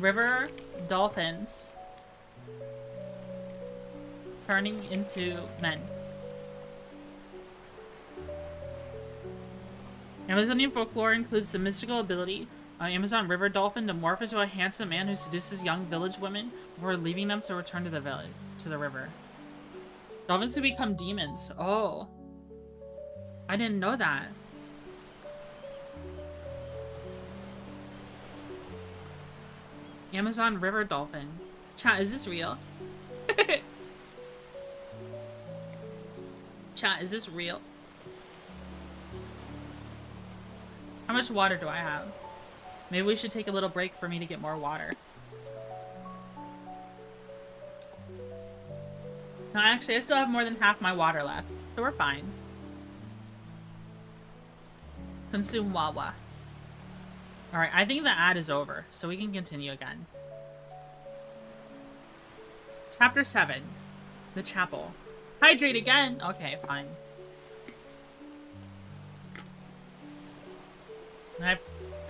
River dolphins turning into men. Amazonian folklore includes the mystical ability of Amazon river dolphin to morph into a handsome man who seduces young village women before leaving them to return to the village, to the river. Dolphins can become demons. Oh. I didn't know that. Amazon river dolphin. Chat, is this real? Chat, is this real? How much water do I have? Maybe we should take a little break for me to get more water. No, actually, I still have more than half my water left, so we're fine. Consume Wawa. Alright, I think the ad is over, so we can continue again. Chapter 7. The Chapel. Hydrate again! Okay, fine. And I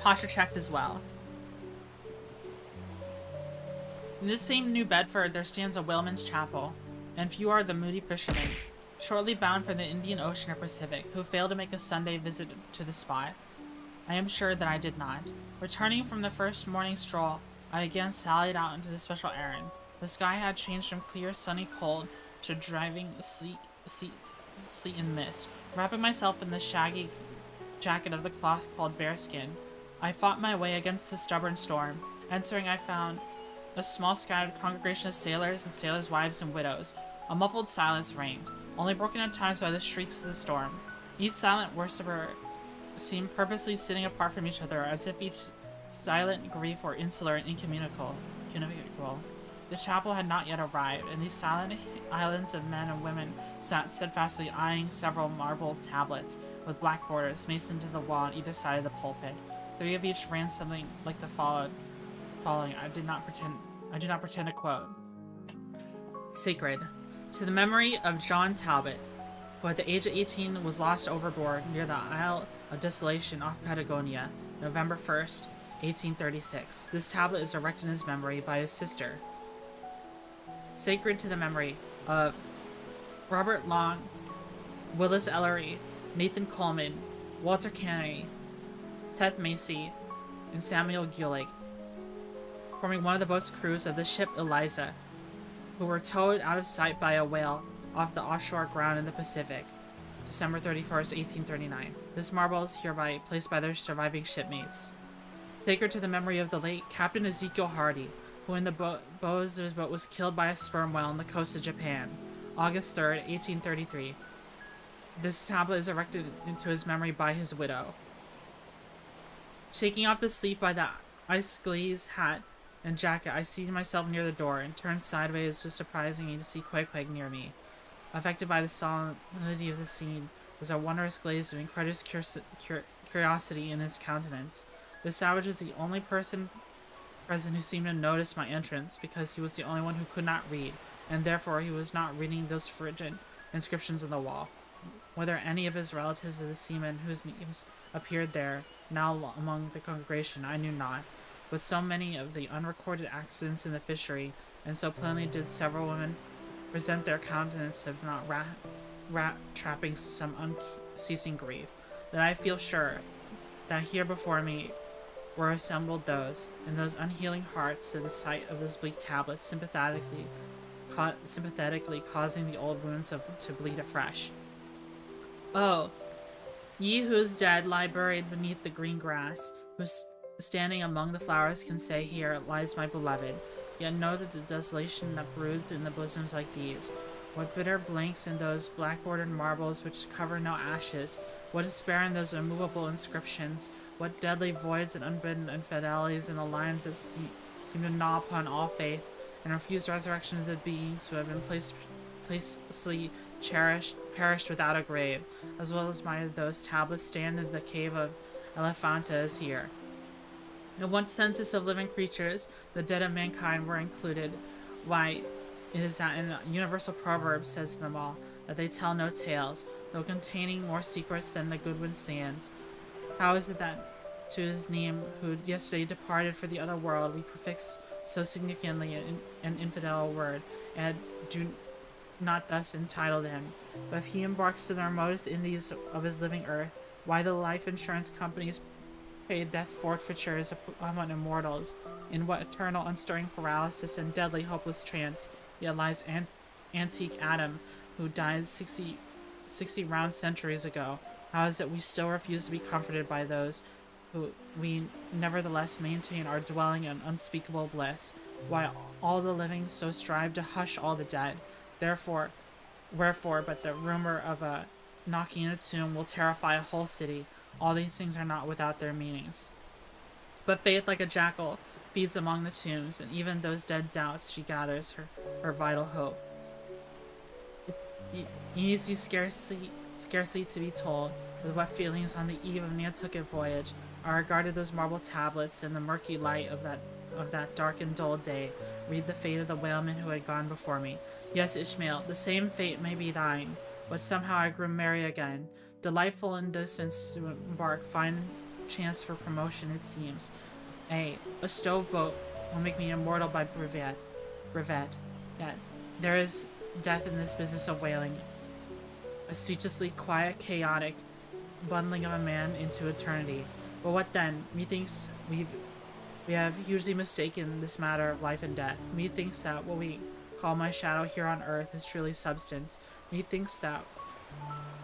posture checked as well. In this same New Bedford, there stands a whaleman's chapel, and few are the moody fishermen, shortly bound for the Indian Ocean or Pacific, who fail to make a Sunday visit to the spot. I am sure that I did not. Returning from the first morning stroll, I again sallied out into the special errand. The sky had changed from clear, sunny cold to driving sleet and mist. Wrapping myself in the shaggy jacket of the cloth called bearskin, I fought my way against the stubborn storm. Entering, I found a small scattered congregation of sailors and sailors' wives and widows. A muffled silence reigned, only broken at times by the shrieks of the storm. Each silent worshipper seemed purposely sitting apart from each other, as if each silent grief were insular and incommunicable. The chapel had not yet arrived, and these silent islands of men and women sat steadfastly eyeing several marble tablets with black borders maced into the wall on either side of the pulpit. 3 of each ran something like the following. I do not pretend to quote. Sacred. To the memory of John Talbot, who at the age of 18 was lost overboard near the Isle of Desolation off Patagonia, November 1st, 1836. This tablet is erected in his memory by his sister. Sacred to the memory of Robert Long, Willis Ellery, Nathan Coleman, Walter Canary, Seth Macy, and Samuel Gulick, forming one of the boat's crews of the ship Eliza, who were towed out of sight by a whale off the offshore ground in the Pacific, December 31st, 1839. This marble is hereby placed by their surviving shipmates. Sacred to the memory of the late Captain Ezekiel Hardy, who in the boat was killed by a sperm whale on the coast of Japan, August 3rd, 1833. This tablet is erected into his memory by his widow. Shaking off the sleep by the ice-glazed hat and jacket, I seated myself near the door and turned sideways, just surprising me to see Queequeg near me. Affected by the solemnity of the scene was a wondrous glaze of incredulous curiosity in his countenance. The savage was the only person present who seemed to notice my entrance, because he was the only one who could not read, and therefore he was not reading those frigid inscriptions on the wall. Whether any of his relatives of the seamen whose names appeared there now among the congregation, I knew not, but so many of the unrecorded accidents in the fishery, and so plainly did several women present their countenance of not rat trappings to some unceasing grief, that I feel sure that here before me were assembled those, in those unhealing hearts, to the sight of this bleak tablet, sympathetically causing the old wounds to bleed afresh. Oh, ye whose dead lie buried beneath the green grass, whose standing among the flowers can say, here lies my beloved, yet know that the desolation that broods in the bosoms like these, what bitter blanks in those black-bordered marbles which cover no ashes, what despair in those immovable inscriptions, what deadly voids and unbidden infidelities in the lines that seem to gnaw upon all faith, and refuse resurrection of the beings who have been placelessly perished without a grave, as well as might of those tablets stand in the cave of Elephanta is here. In one census of living creatures, the dead of mankind were included. Why, it is that in the universal proverb says them all, that they tell no tales, though containing more secrets than the Goodwin sands. How is it that to his name, who yesterday departed for the other world, we prefix so significantly an infidel word, and do not thus entitle him? But if he embarks to the remotest Indies of his living earth, why the life insurance companies pay death forfeitures among immortals? In what eternal unstirring paralysis and deadly hopeless trance yet lies antique Adam, who died 60 round centuries ago? How is it we still refuse to be comforted by those who we nevertheless maintain our dwelling in unspeakable bliss? Why all the living so strive to hush all the dead? Wherefore, but the rumor of a knocking in a tomb will terrify a whole city. All these things are not without their meanings. But faith, like a jackal, feeds among the tombs, and even those dead doubts she gathers her vital hope. It needs be scarcely to be told with what feelings on the eve of Nantucket voyage I regarded those marble tablets in the murky light of that dark and dull day, read the fate of the whalemen who had gone before me. Yes, Ishmael, the same fate may be thine, but somehow I grew merry again. Delightful in distance to embark, fine chance for promotion, it seems. A stove boat will make me immortal by brevet. Yet, there is death in this business of whaling. A speechlessly quiet, chaotic bundling of a man into eternity. But what then? Methinks we have hugely mistaken this matter of life and death. Methinks that what we call my shadow here on earth is truly substance. Methinks that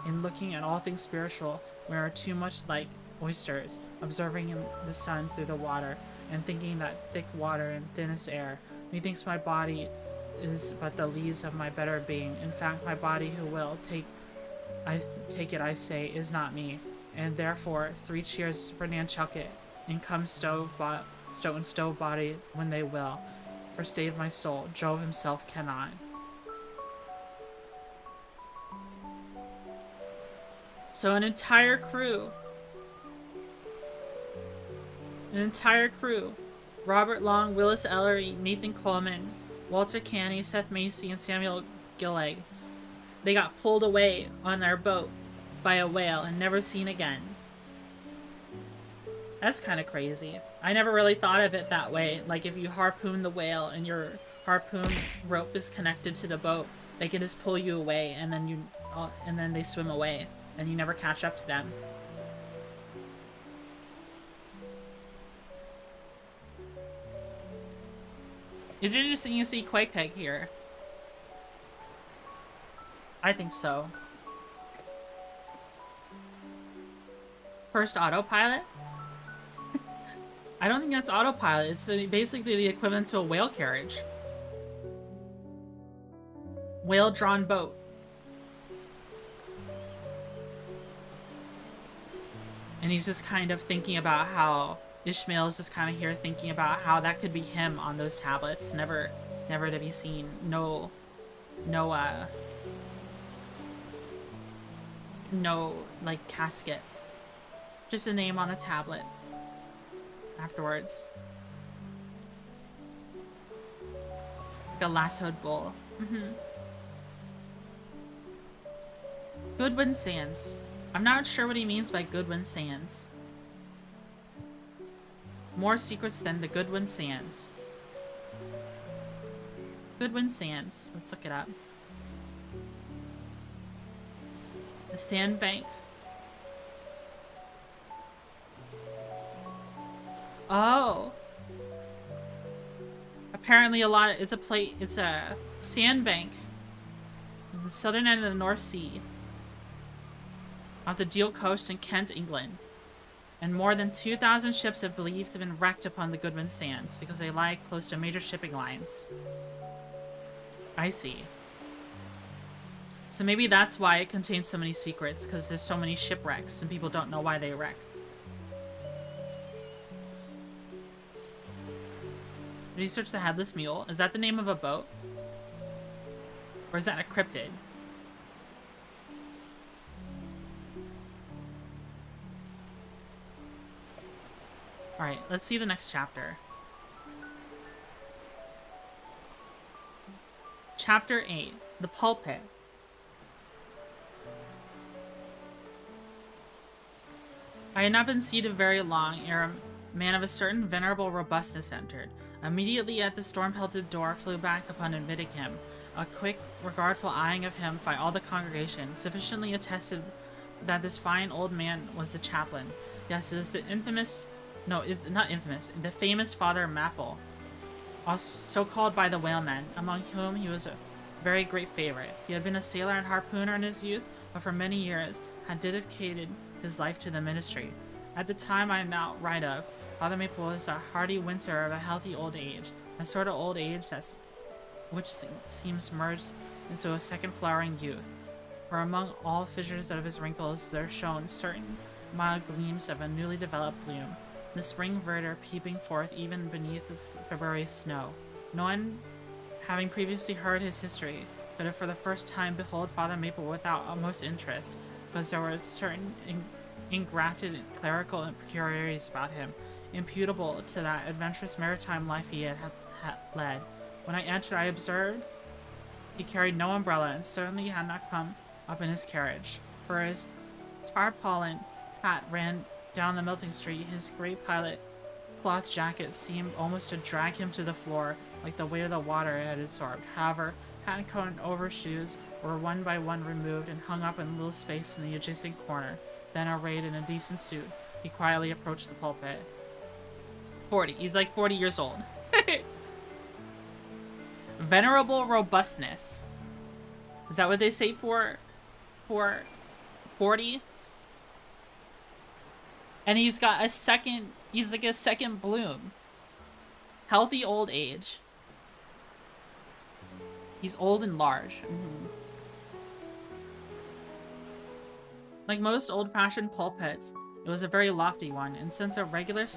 in looking at all things spiritual, we are too much like oysters, observing the sun through the water, and thinking that thick water and thinnest air. Methinks my body is but the lees of my better being. In fact, my body who will take it, I say, is not me. And therefore, 3 cheers for Nantucket, and come stove body when they will. for stave my soul, Jove himself cannot. So an entire crew. Robert Long, Willis Ellery, Nathan Coleman, Walter Canny, Seth Macy, and Samuel Gilleg. They got pulled away on their boat by a whale and never seen again. That's kind of crazy. I never really thought of it that way. Like, if you harpoon the whale and your harpoon rope is connected to the boat, they can just pull you away, and then they swim away, and you never catch up to them. It's interesting you see Quake Peg here. I think so. First autopilot? I don't think that's autopilot. It's basically the equivalent to a whale carriage. Whale-drawn boat. And he's just kind of thinking about how Ishmael is just kind of here thinking about how that could be him on those tablets. Never to be seen. No, like, casket. Just a name on a tablet. Afterwards. Like a lassoed bull. Goodwin Sands. I'm not sure what he means by Goodwin Sands. More secrets than the Goodwin Sands. Goodwin Sands. Let's look it up. The sandbank. Oh. Apparently it's a sandbank in the southern end of the North Sea. Off the Deal coast in Kent, England. And more than 2,000 ships have believed to have been wrecked upon the Goodwin Sands because they lie close to major shipping lines. I see. So maybe that's why it contains so many secrets, because there's so many shipwrecks and people don't know why they wreck. Research the Headless Mule. Is that the name of a boat? Or is that a cryptid? Alright, let's see the next chapter. Chapter 8. The Pulpit. I had not been seated very long ere a man of a certain venerable robustness entered. Immediately at the storm-pelted door flew back upon admitting him. A quick, regardful eyeing of him by all the congregation sufficiently attested that this fine old man was the chaplain. Yes, it is the infamous... No, not infamous. The famous Father Mapple, also so called by the whalemen, among whom he was a very great favorite. He had been a sailor and harpooner in his youth, but for many years had dedicated his life to the ministry. At the time I now write of, Father Maple was a hardy winter of a healthy old age, a sort of old age which seems merged into a second flowering youth. For among all fissures of his wrinkles there shone certain mild gleams of a newly developed bloom, the spring verdure peeping forth even beneath the February snow. No one, having previously heard his history, could have for the first time behold Father Maple without almost interest, because there were certain engrafted clerical peculiarities about him, imputable to that adventurous maritime life he had led. When I entered, I observed he carried no umbrella, and certainly had not come up in his carriage, for his tarpaulin hat ran down the melting street. His grey pilot cloth jacket seemed almost to drag him to the floor, like the weight of the water it had absorbed. However, hat and coat and overshoes were one by one removed and hung up in a little space in the adjacent corner. Then, arrayed in a decent suit, he quietly approached the pulpit. 40. He's like 40 years old. Venerable robustness. Is that what they say for 40? And he's got a second, he's like a second bloom. Healthy old age. He's old and large. Like most old-fashioned pulpits, it was a very lofty one, and since a regular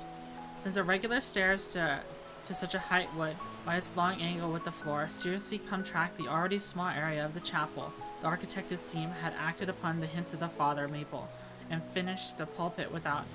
stairs to to such a height would, by its long angle with the floor, seriously contract the already small area of the chapel. The architect, it seemed, had acted upon the hints of the Father Maple, and finished the pulpit without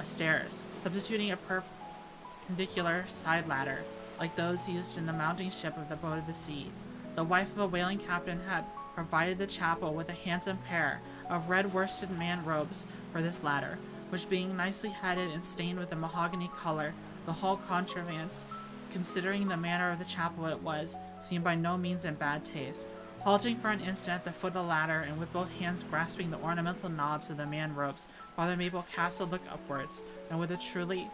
stairs, substituting a perpendicular side ladder, like those used in the mounting ship of the Boat of the Sea. The wife of a whaling captain had provided the chapel with a handsome pair of red worsted man robes for this ladder, which being nicely headed and stained with a mahogany color, the whole contrivance, considering the manner of the chapel it was, seemed by no means in bad taste. Halting for an instant at the foot of the ladder, and with both hands grasping the ornamental knobs of the man robes, Father Maple cast a look upwards, and with a truly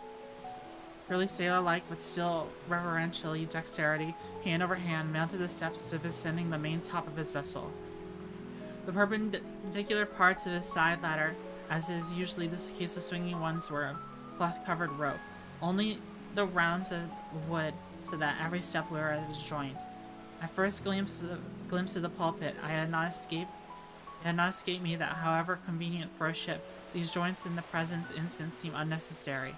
sailor-like but still reverentially dexterity, hand over hand, mounted the steps as if ascending the main top of his vessel. The perpendicular parts of his side ladder, as is usually the case of swinging ones, were of cloth-covered rope, only the rounds of wood, so that every step were at his joint. At first glimpse of the pulpit, it had not escaped me that, however convenient for a ship, these joints in the present instance seemed unnecessary.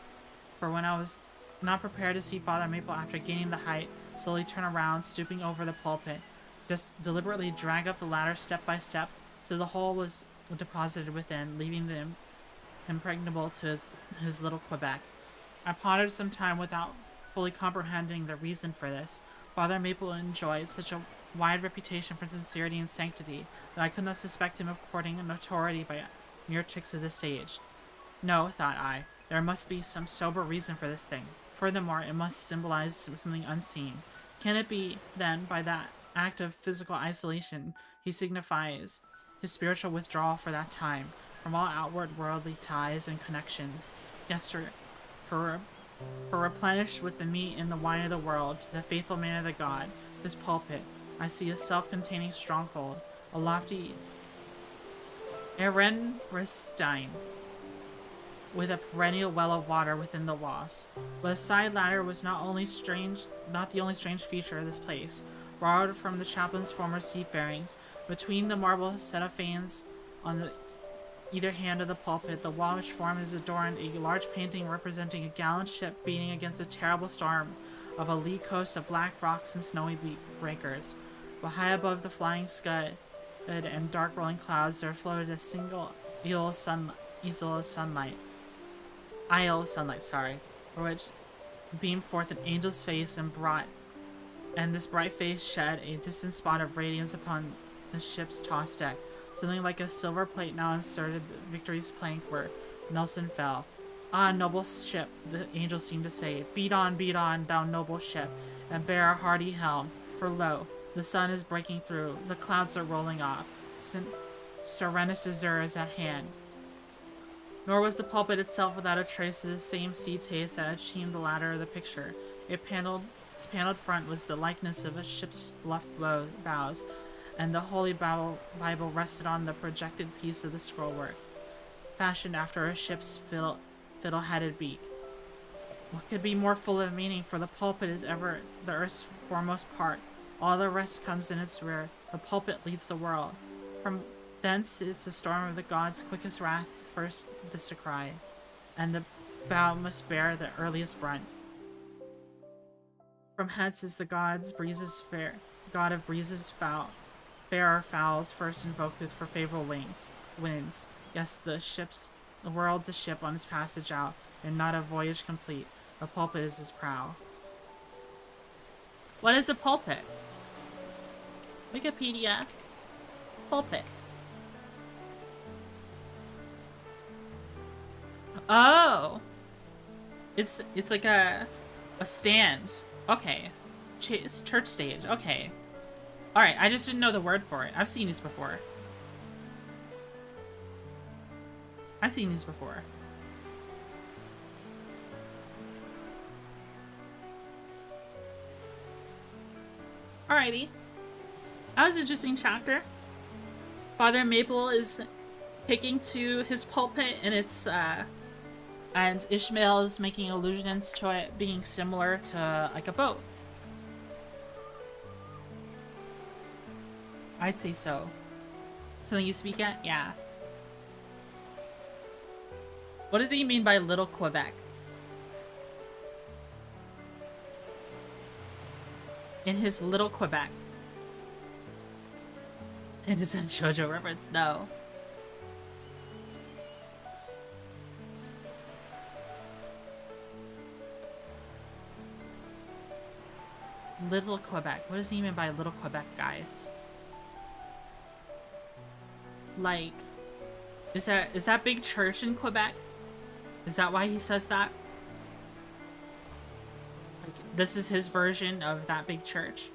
For when I was not prepared to see Father Maple after gaining the height, slowly turn around, stooping over the pulpit, just deliberately drag up the ladder step by step, till the whole was deposited within, leaving them impregnable to his little Quebec. I pondered some time without fully comprehending the reason for this. Father Maple enjoyed such a wide reputation for sincerity and sanctity that I could not suspect him of courting notoriety by mere tricks of the stage. No, thought I, there must be some sober reason for this thing. Furthermore, it must symbolize something unseen. Can it be, then, by that act of physical isolation he signifies his spiritual withdrawal for that time from all outward worldly ties and connections? Yes, for replenished with the meat and the wine of the world, to the faithful man of the God, this pulpit, I see a self-containing stronghold, a lofty Ehrenbreitstein, with a perennial well of water within the walls. But a side ladder was not the only strange feature of this place. Borrowed from the chaplain's former seafarings, between the marble set of fanes on either hand of the pulpit, the wall which formed is adorned a large painting representing a gallant ship beating against a terrible storm of a lee coast of black rocks and snowy breakers. But high above the flying scud and dark rolling clouds there floated a single isle of sunlight, for which beamed forth an angel's face, and this bright face shed a distant spot of radiance upon the ship's tossed deck, something like a silver plate now inserted the Victory's plank where Nelson fell. Ah, noble ship, the angel seemed to say, beat on, thou noble ship, and bear a hardy helm, for lo, the sun is breaking through, the clouds are rolling off, serenest azure is at hand. Nor was the pulpit itself without a trace of the same sea taste that had sheened the latter of the picture. Its paneled front was the likeness of a ship's bluff bows, and the Holy Bible rested on the projected piece of the scrollwork, fashioned after a ship's fiddle-headed beak. What could be more full of meaning, for the pulpit is ever the earth's foremost part. All the rest comes in its rear. The pulpit leads the world. From thence it's the storm of the gods' quickest wrath first descried, and the bow must bear the earliest brunt. From hence is the god of breezes fairer fowls first invoked with for favorable winds. Yes, the world's a ship on its passage out, and not a voyage complete. A pulpit is his prow. What is a pulpit? Wikipedia. Pulpit. Oh! It's like a stand. Okay. It's church stage. Okay. Alright, I just didn't know the word for it. I've seen these before. Alrighty. That was an interesting chapter. Father Maple is taking to his pulpit, and it's and Ishmael is making allusions to it being similar to like a boat. I'd say so. Something you speak at? Yeah. What does he mean by Little Quebec? In his little Quebec. And is that JoJo reference? No. Little Quebec. What does he mean by Little Quebec, guys? Like, is that big church in Quebec? Is that why he says that? Like, this is his version of that big church?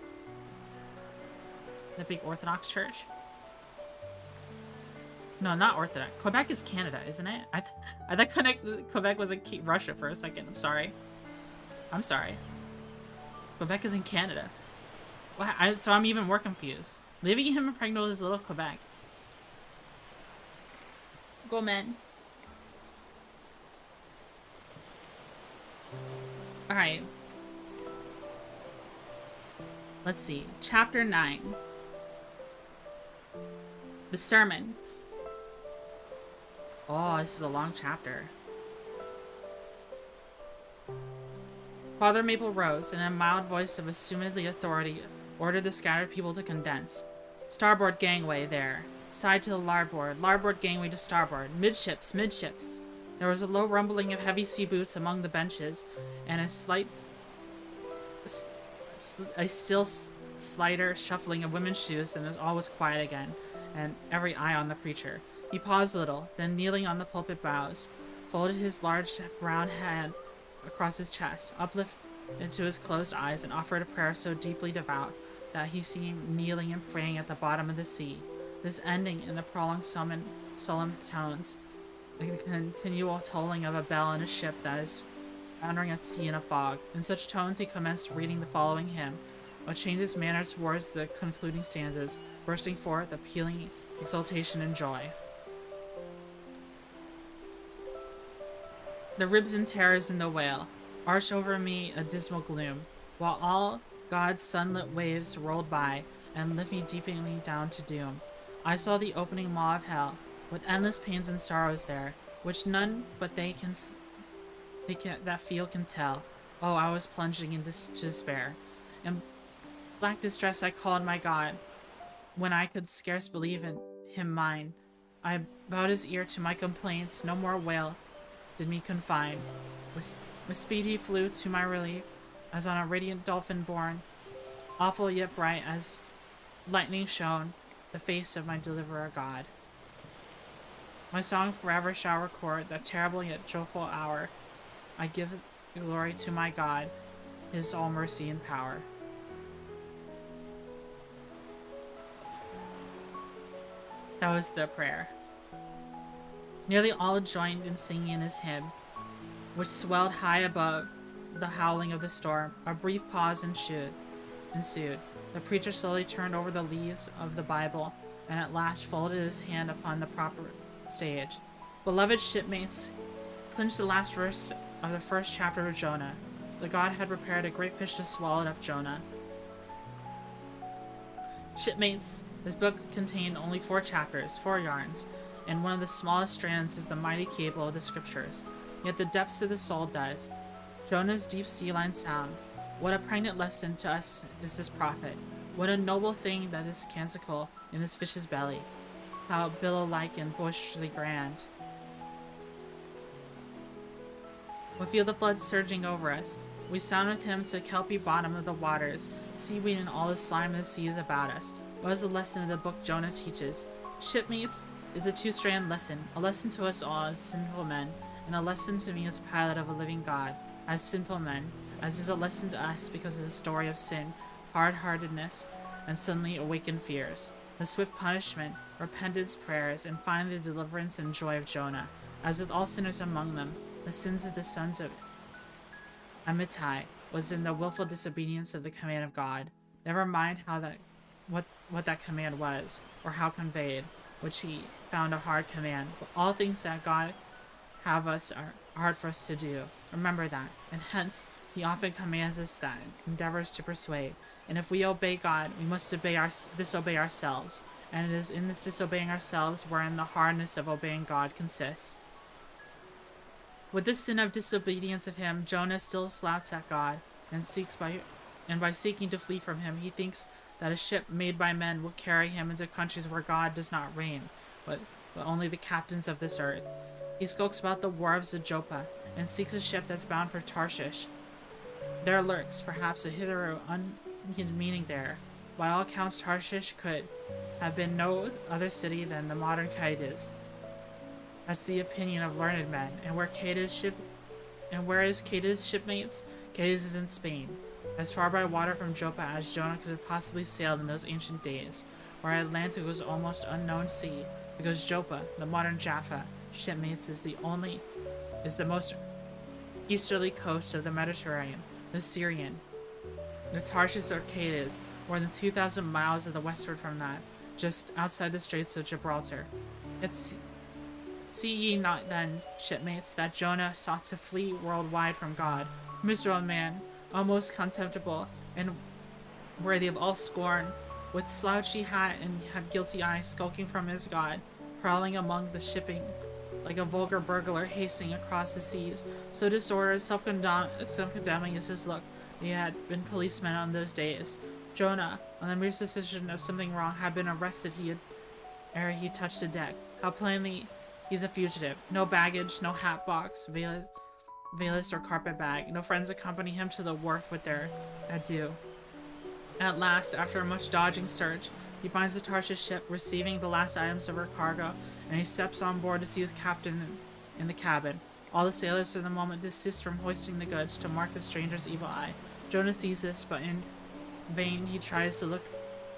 The big Orthodox church? No, not Orthodox. Quebec is Canada, isn't it? I thought Quebec was in Russia for a second. I'm sorry. I'm sorry. Quebec is in Canada. So I'm even more confused. Leaving him impregnable is little Quebec. Go, men. Alright. Let's see. Chapter 9. The Sermon. Oh, this is a long chapter. Father Maple rose, and in a mild voice of assumedly authority, ordered the scattered people to condense. Starboard gangway there. Side to the larboard. Larboard gangway to starboard. Midships, midships. There was a low rumbling of heavy sea boots among the benches, and a still slighter shuffling of women's shoes, and all was quiet again, and every eye on the preacher. He paused a little, then kneeling on the pulpit bows, folded his large brown hand across his chest, uplifted into his closed eyes, and offered a prayer so deeply devout that he seemed kneeling and praying at the bottom of the sea. This ending in the prolonged solemn tones, like the continual tolling of a bell in a ship that is foundering at sea in a fog. In such tones he commenced reading the following hymn, but changed his manner towards the concluding stanzas, bursting forth appealing exultation and joy. The ribs and terrors in the whale arched over me a dismal gloom, while all God's sunlit waves rolled by and lift me deeply down to doom. I saw the opening maw of hell, with endless pains and sorrows there, which none but that feel can tell. Oh, I was plunging into despair. In black distress I called my God, when I could scarce believe in him mine. I bowed his ear to my complaints, no more wail did me confine. With speed he flew to my relief, as on a radiant dolphin borne, awful yet bright as lightning shone the face of my deliverer God. My song forever shall record that terrible yet joyful hour. I give glory to my God, his all mercy and power. That was the prayer. Nearly all joined in singing his hymn, which swelled high above the howling of the storm. A brief pause ensued. The preacher slowly turned over the leaves of the Bible, and at last folded his hand upon the proper stage. Beloved shipmates, clinch the last verse of the first chapter of Jonah. The God had prepared a great fish to swallow up Jonah. Shipmates, this book contained only 4 chapters, 4 yarns, and one of the smallest strands is the mighty cable of the scriptures. Yet the depths of the soul does. Jonah's deep sea line sound. What a pregnant lesson to us is this prophet. What a noble thing that is canticle in this fish's belly. How billow-like and boisterously grand. We feel the flood surging over us. We sound with him to kelpy bottom of the waters, seaweed and all the slime of the seas about us. What is the lesson of the book Jonah teaches? Shipmates, it's a 2-strand lesson, a lesson to us all as sinful men, and a lesson to me as pilot of a living God, as sinful men, as is a lesson to us because of the story of sin, hard-heartedness, and suddenly awakened fears, the swift punishment, repentance prayers, and finally the deliverance and joy of Jonah. As with all sinners among them, the sins of the sons of Amittai was in the willful disobedience of the command of God. Never mind what that command was, or how conveyed, which he found a hard command, but all things that God have us are hard for us to do. Remember that, and hence he often commands us that endeavors to persuade. And if we obey God, we must disobey ourselves, and it is in this disobeying ourselves wherein the hardness of obeying God consists. With this sin of disobedience of him, Jonah still flouts at God, and seeks by and by seeking to flee from him, he thinks that a ship made by men will carry him into countries where God does not reign, but only the captains of this earth. He skulks about the wharves of Joppa, and seeks a ship that's bound for Tarshish. There lurks, perhaps, a hitherto unhidden meaning there. By all accounts, Tarshish could have been no other city than the modern Cadiz. That's the opinion of learned men. And where is Cadiz shipmates? Cadiz is in Spain, as far by water from Joppa as Jonah could have possibly sailed in those ancient days, where Atlantic was almost unknown sea, because Joppa, the modern Jaffa, shipmates is the most easterly coast of the Mediterranean, the Syrian. The Tarshish or Cadiz, more than 2,000 miles to the westward from that, just outside the Straits of Gibraltar. See ye not then, shipmates, that Jonah sought to flee worldwide from God, miserable man, almost contemptible, and worthy of all scorn, with slouchy hat and had guilty eye, skulking from his God, prowling among the shipping, like a vulgar burglar hastening across the seas, so disordered, self-condemning is his look. He had been policemen on those days. Jonah, on the mere suspicion of something wrong, had been arrested ere he touched the deck. How plainly he's a fugitive. No baggage, no hat box, valise or carpet bag. No friends accompany him to the wharf with their adieu. At last, after a much dodging search, he finds the Tarshish ship receiving the last items of her cargo, and he steps on board to see the captain in the cabin. All the sailors for the moment desist from hoisting the goods to mark the stranger's evil eye. Jonah sees this, but in vain he tries to look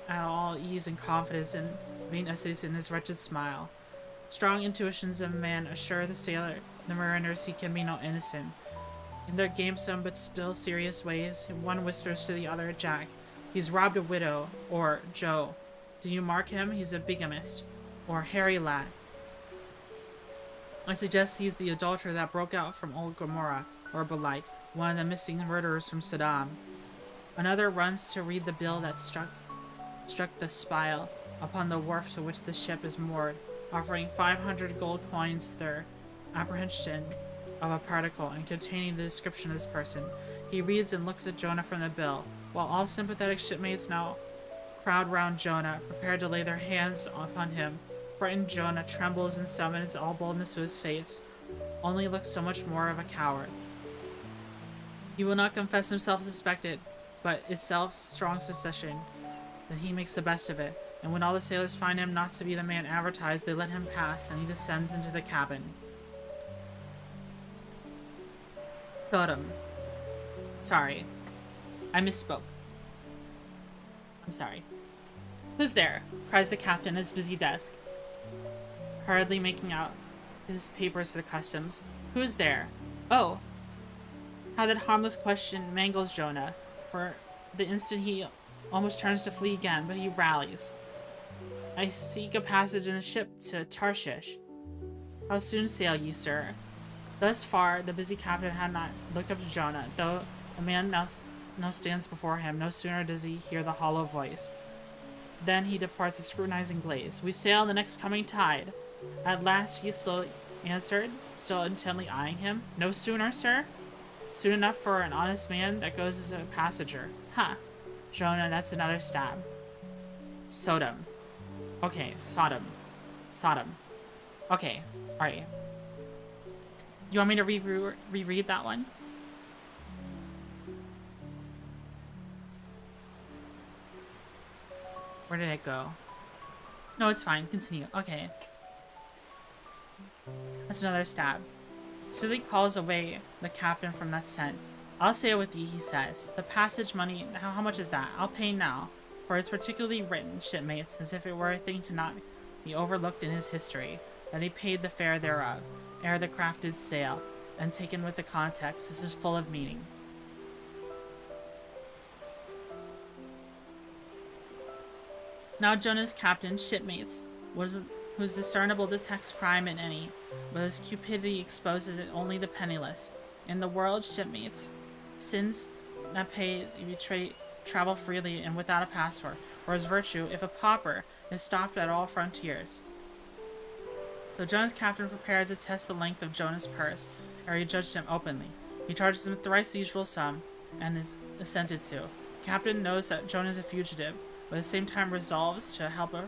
at all ease and confidence, and vain essays in his wretched smile. Strong intuitions of man assure the mariners he can be no innocent. In their gamesome but still serious ways, one whispers to the other, Jack, he's robbed a widow, or Joe, do you mark him? He's a bigamist, or Harry lad. I suggest he's the adulterer that broke out from old Gomorrah, or belike, one of the missing murderers from Saddam. Another runs to read the bill that struck the spile upon the wharf to which the ship is moored, offering 500 gold coins their apprehension of a particle and containing the description of this person. He reads and looks at Jonah from the bill, while all sympathetic shipmates now crowd round Jonah, prepared to lay their hands upon him. Frightened Jonah trembles and summons all boldness to his face, only looks so much more of a coward. He will not confess himself suspected, but itself strong suspicion that he makes the best of it, and when all the sailors find him not to be the man advertised, they let him pass, and he descends into the cabin. Sodom. Sorry. I misspoke. I'm sorry. Who's there? Cries the captain at his busy desk, hurriedly making out his papers for the customs. Who's there? Oh! How that harmless question mangles Jonah. For the instant he almost turns to flee again, but he rallies. I seek a passage in a ship to Tarshish. How soon sail ye, sir? Thus far, the busy captain had not looked up to Jonah, though a man now stands before him. No sooner does he hear the hollow voice then he departs a scrutinizing glaze. We sail the next coming tide. At last he slowly answered, still intently eyeing him. No sooner, sir? Soon enough for an honest man that goes as a passenger. Ha! Jonah, that's another stab. Sodom. Okay, Sodom. Sodom. Okay, alright. You want me to reread that one? Where did it go? No, it's fine. Continue. Okay. That's another stab. So he calls away the captain from that scent. I'll sail with ye, he says. The passage money, how much is that? I'll pay now. For it's particularly written, shipmates, as if it were a thing to not be overlooked in his history, that he paid the fare thereof, ere the craft did sail, and taken with the context, this is full of meaning. Now Jonah's captain, shipmates, whose discernible detects crime in any, but whose cupidity exposes it only the penniless. In the world, shipmates, sins that pays you travel freely and without a passport, whereas virtue, if a pauper, is stopped at all frontiers. So Jonah's captain prepared to test the length of Jonah's purse, ere he judged him openly. He charges him thrice the usual sum, and is assented to. Captain knows that Jonah is a fugitive, but at the same time resolves to help a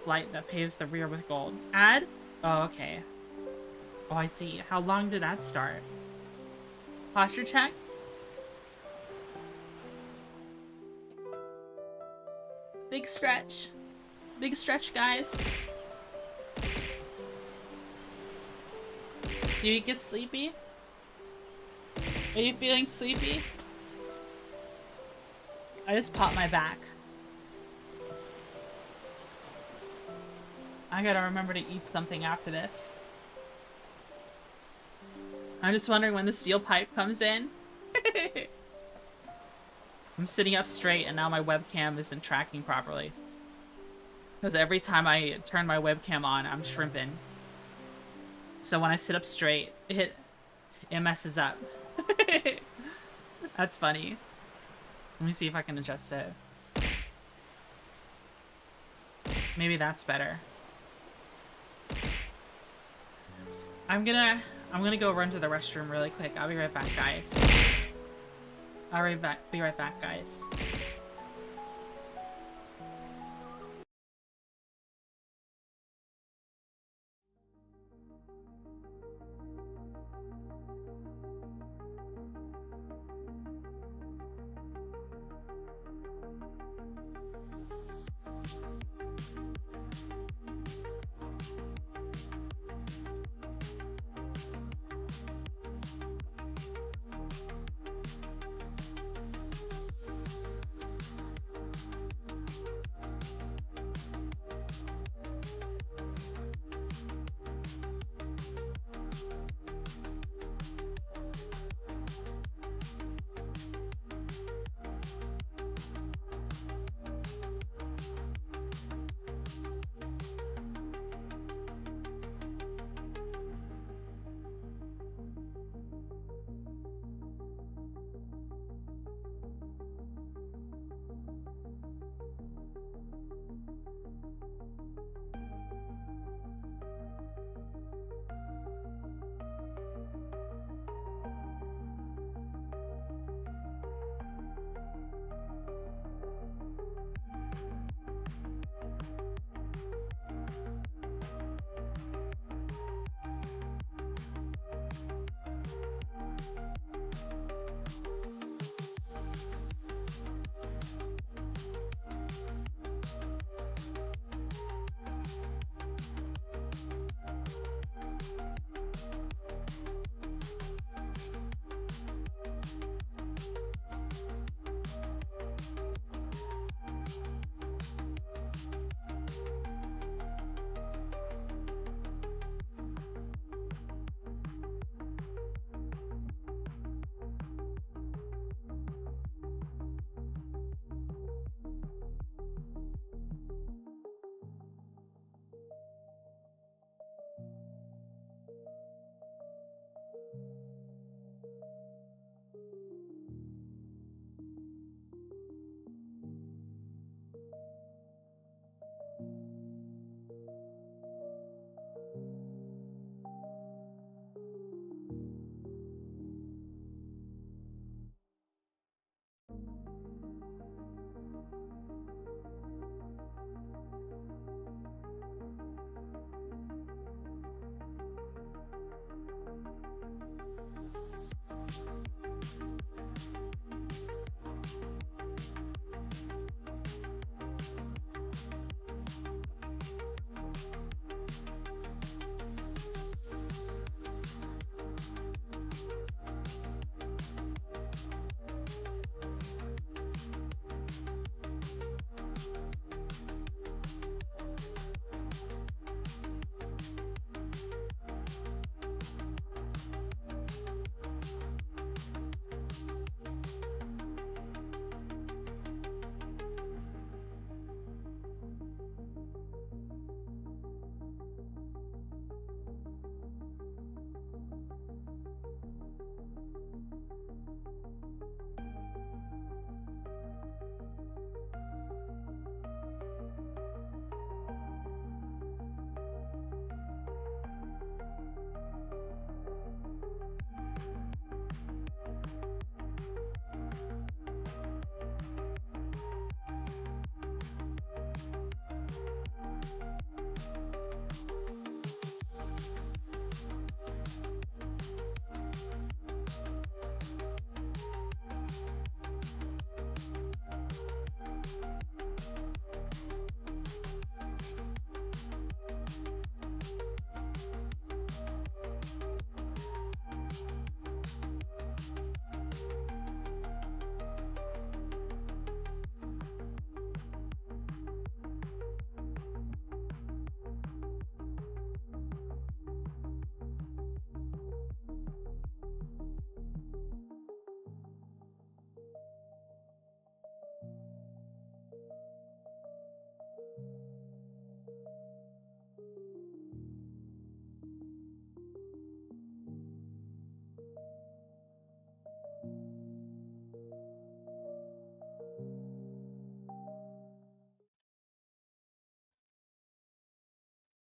flight that paves the rear with gold. Ad? Oh, okay. Oh, I see. How long did that start? Posture check? Big stretch. Big stretch, guys. Do you get sleepy? Are you feeling sleepy? I just popped my back. I gotta remember to eat something after this. I'm just wondering when the steel pipe comes in. I'm sitting up straight and now my webcam isn't tracking properly. Because every time I turn my webcam on, I'm shrimping. So when I sit up straight, it messes up. That's funny. Let me see if I can adjust it. Maybe that's better. I'm gonna go run to the restroom really quick. I'll be right back, guys. Be right back, guys.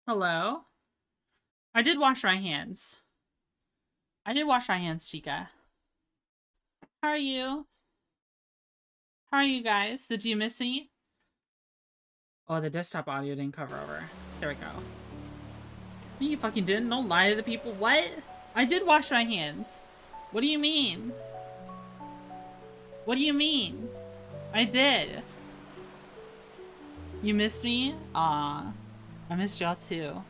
Hello? I did wash my hands. I did wash my hands, Chica. How are you? How are you guys? Did you miss me? Oh, the desktop audio didn't cover over. There we go. You fucking didn't. Don't lie to the people. What? I did wash my hands. What do you mean? What do you mean? I did. You missed me? Aw. I missed y'all too.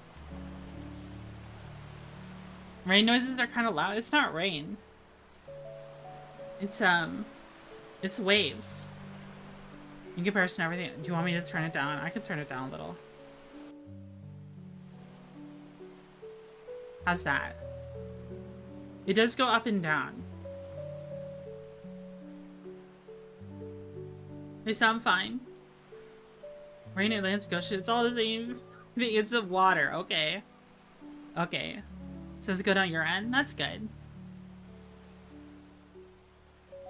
Rain noises are kind of loud. It's not rain. It's waves. In comparison to everything. Do you want me to turn it down? I can turn it down a little. How's that? It does go up and down. They sound fine. Rain, Atlantic Ocean, it's all the same. It's of water. Okay. Okay. So it's good on your end? That's good.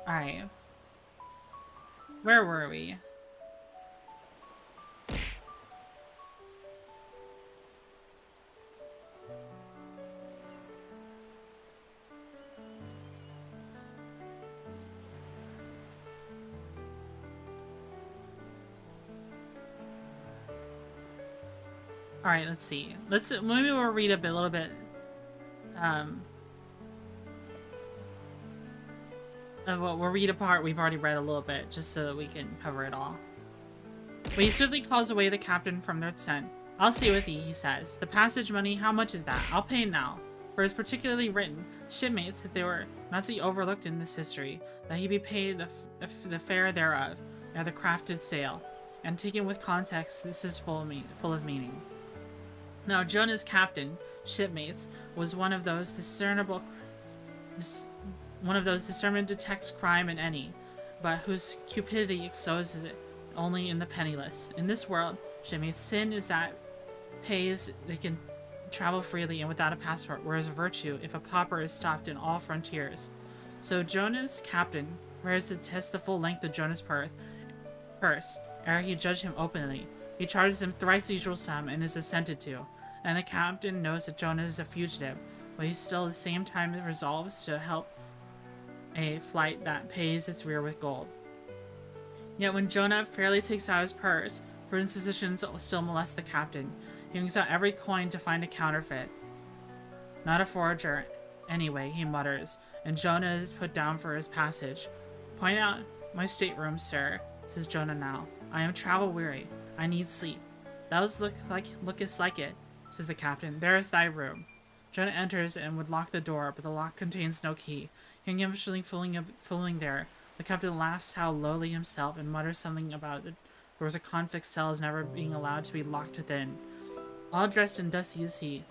Alright. Where were we? Alright, let's see. Maybe we'll read a little bit of what we'll read a part we've already read a little bit, just so that we can cover it all. But he swiftly calls away the captain from their tent. I'll stay with thee, he says. The passage money, how much is that? I'll pay now. For it is particularly written, shipmates, if they were not to be overlooked in this history, that he be paid the fare thereof, ere the craft did sail. And taken with context, this is full of meaning. Now Jonah's captain, shipmates, was one of those discernment detects crime in any, but whose cupidity exposes it only in the penniless. In this world, shipmates, sin is that pays they can travel freely and without a passport, whereas virtue, if a pauper is stopped in all frontiers. So Jonah's captain prepares to test the full length of Jonah's purse, ere he judge him openly. He charges him thrice the usual sum and is assented to. And the captain knows that Jonah is a fugitive, but he still at the same time resolves to help a flight that pays its rear with gold. Yet when Jonah fairly takes out his purse, prudent suspicions still molest the captain. He brings out every coin to find a counterfeit. Not a forger, anyway, he mutters, and Jonah is put down for his passage. Point out my stateroom, sir, says Jonah now. I am travel-weary. I need sleep. Thou lookest like it, says the captain. There is thy room. Jonah enters and would lock the door, but the lock contains no key. Hearing him fooling there, the captain laughs how lowly himself and mutters something about it. There was a convict cell as never being allowed to be locked within. All dressed and dusty is he.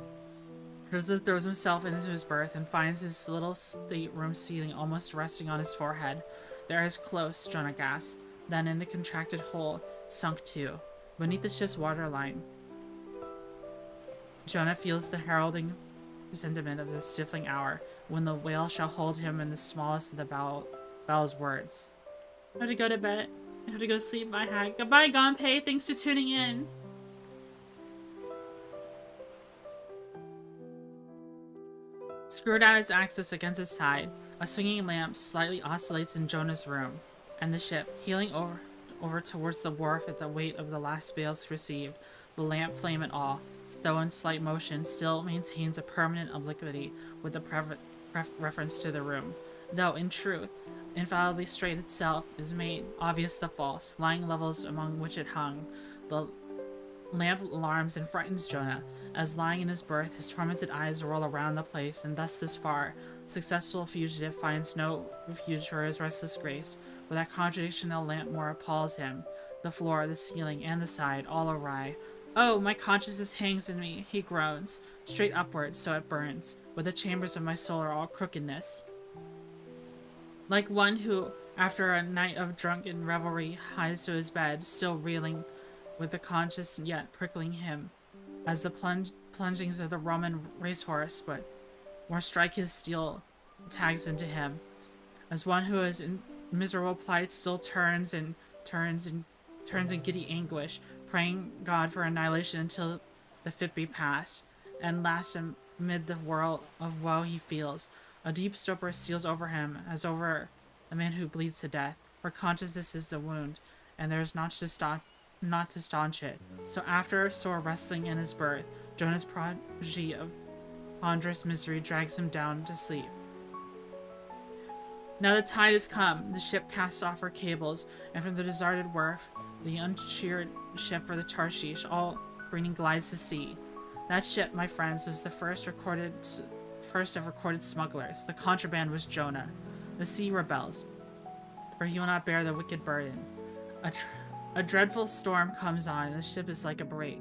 Joseph throws himself into his berth and finds his little stateroom ceiling almost resting on his forehead. There is close, Jonah gasps. Then in the contracted hole, sunk too, beneath the ship's waterline. Jonah feels the heralding presentiment of the stifling hour, when the whale shall hold him in the smallest of the bell's words. I have to go to bed. I have to go to sleep, my hack. Goodbye, Gonpei. Thanks for tuning in. Screwed out its axis against its side, a swinging lamp slightly oscillates in Jonah's room, and the ship, heeling over towards the wharf at the weight of the last bales received, the lamp flame and all, though in slight motion, still maintains a permanent obliquity with the reference to the room, though, in truth, infallibly straight itself is made obvious the false, lying levels among which it hung. The lamp alarms and frightens Jonah, as lying in his berth, his tormented eyes roll around the place, and thus this far, successful fugitive finds no refuge for his restless grace, but that contradiction the lamp more appalls him. The floor, the ceiling, and the side, all awry. Oh, my consciousness hangs in me, he groans, straight upward, so it burns, but the chambers of my soul are all crookedness. Like one who, after a night of drunken revelry, hies to his bed, still reeling with the conscience yet prickling him, as the plungings of the Roman racehorse, but more strike his steel tags into him, as one who is in miserable plight still turns in giddy anguish, praying God for annihilation until the fit be past, and last amid the whirl of woe he feels, a deep stupor steals over him, as over a man who bleeds to death, for consciousness is the wound, and there is not to staunch it. So after sore wrestling in his birth, Jonah's prodigy of ponderous misery drags him down to sleep. Now the tide has come, the ship casts off her cables, and from the deserted wharf, the uncheered ship for the Tarshish, all greening glides to sea. That ship, my friends, was the first of recorded smugglers. The contraband was Jonah. The sea rebels, for he will not bear the wicked burden. A dreadful storm comes on, and the ship is like to break.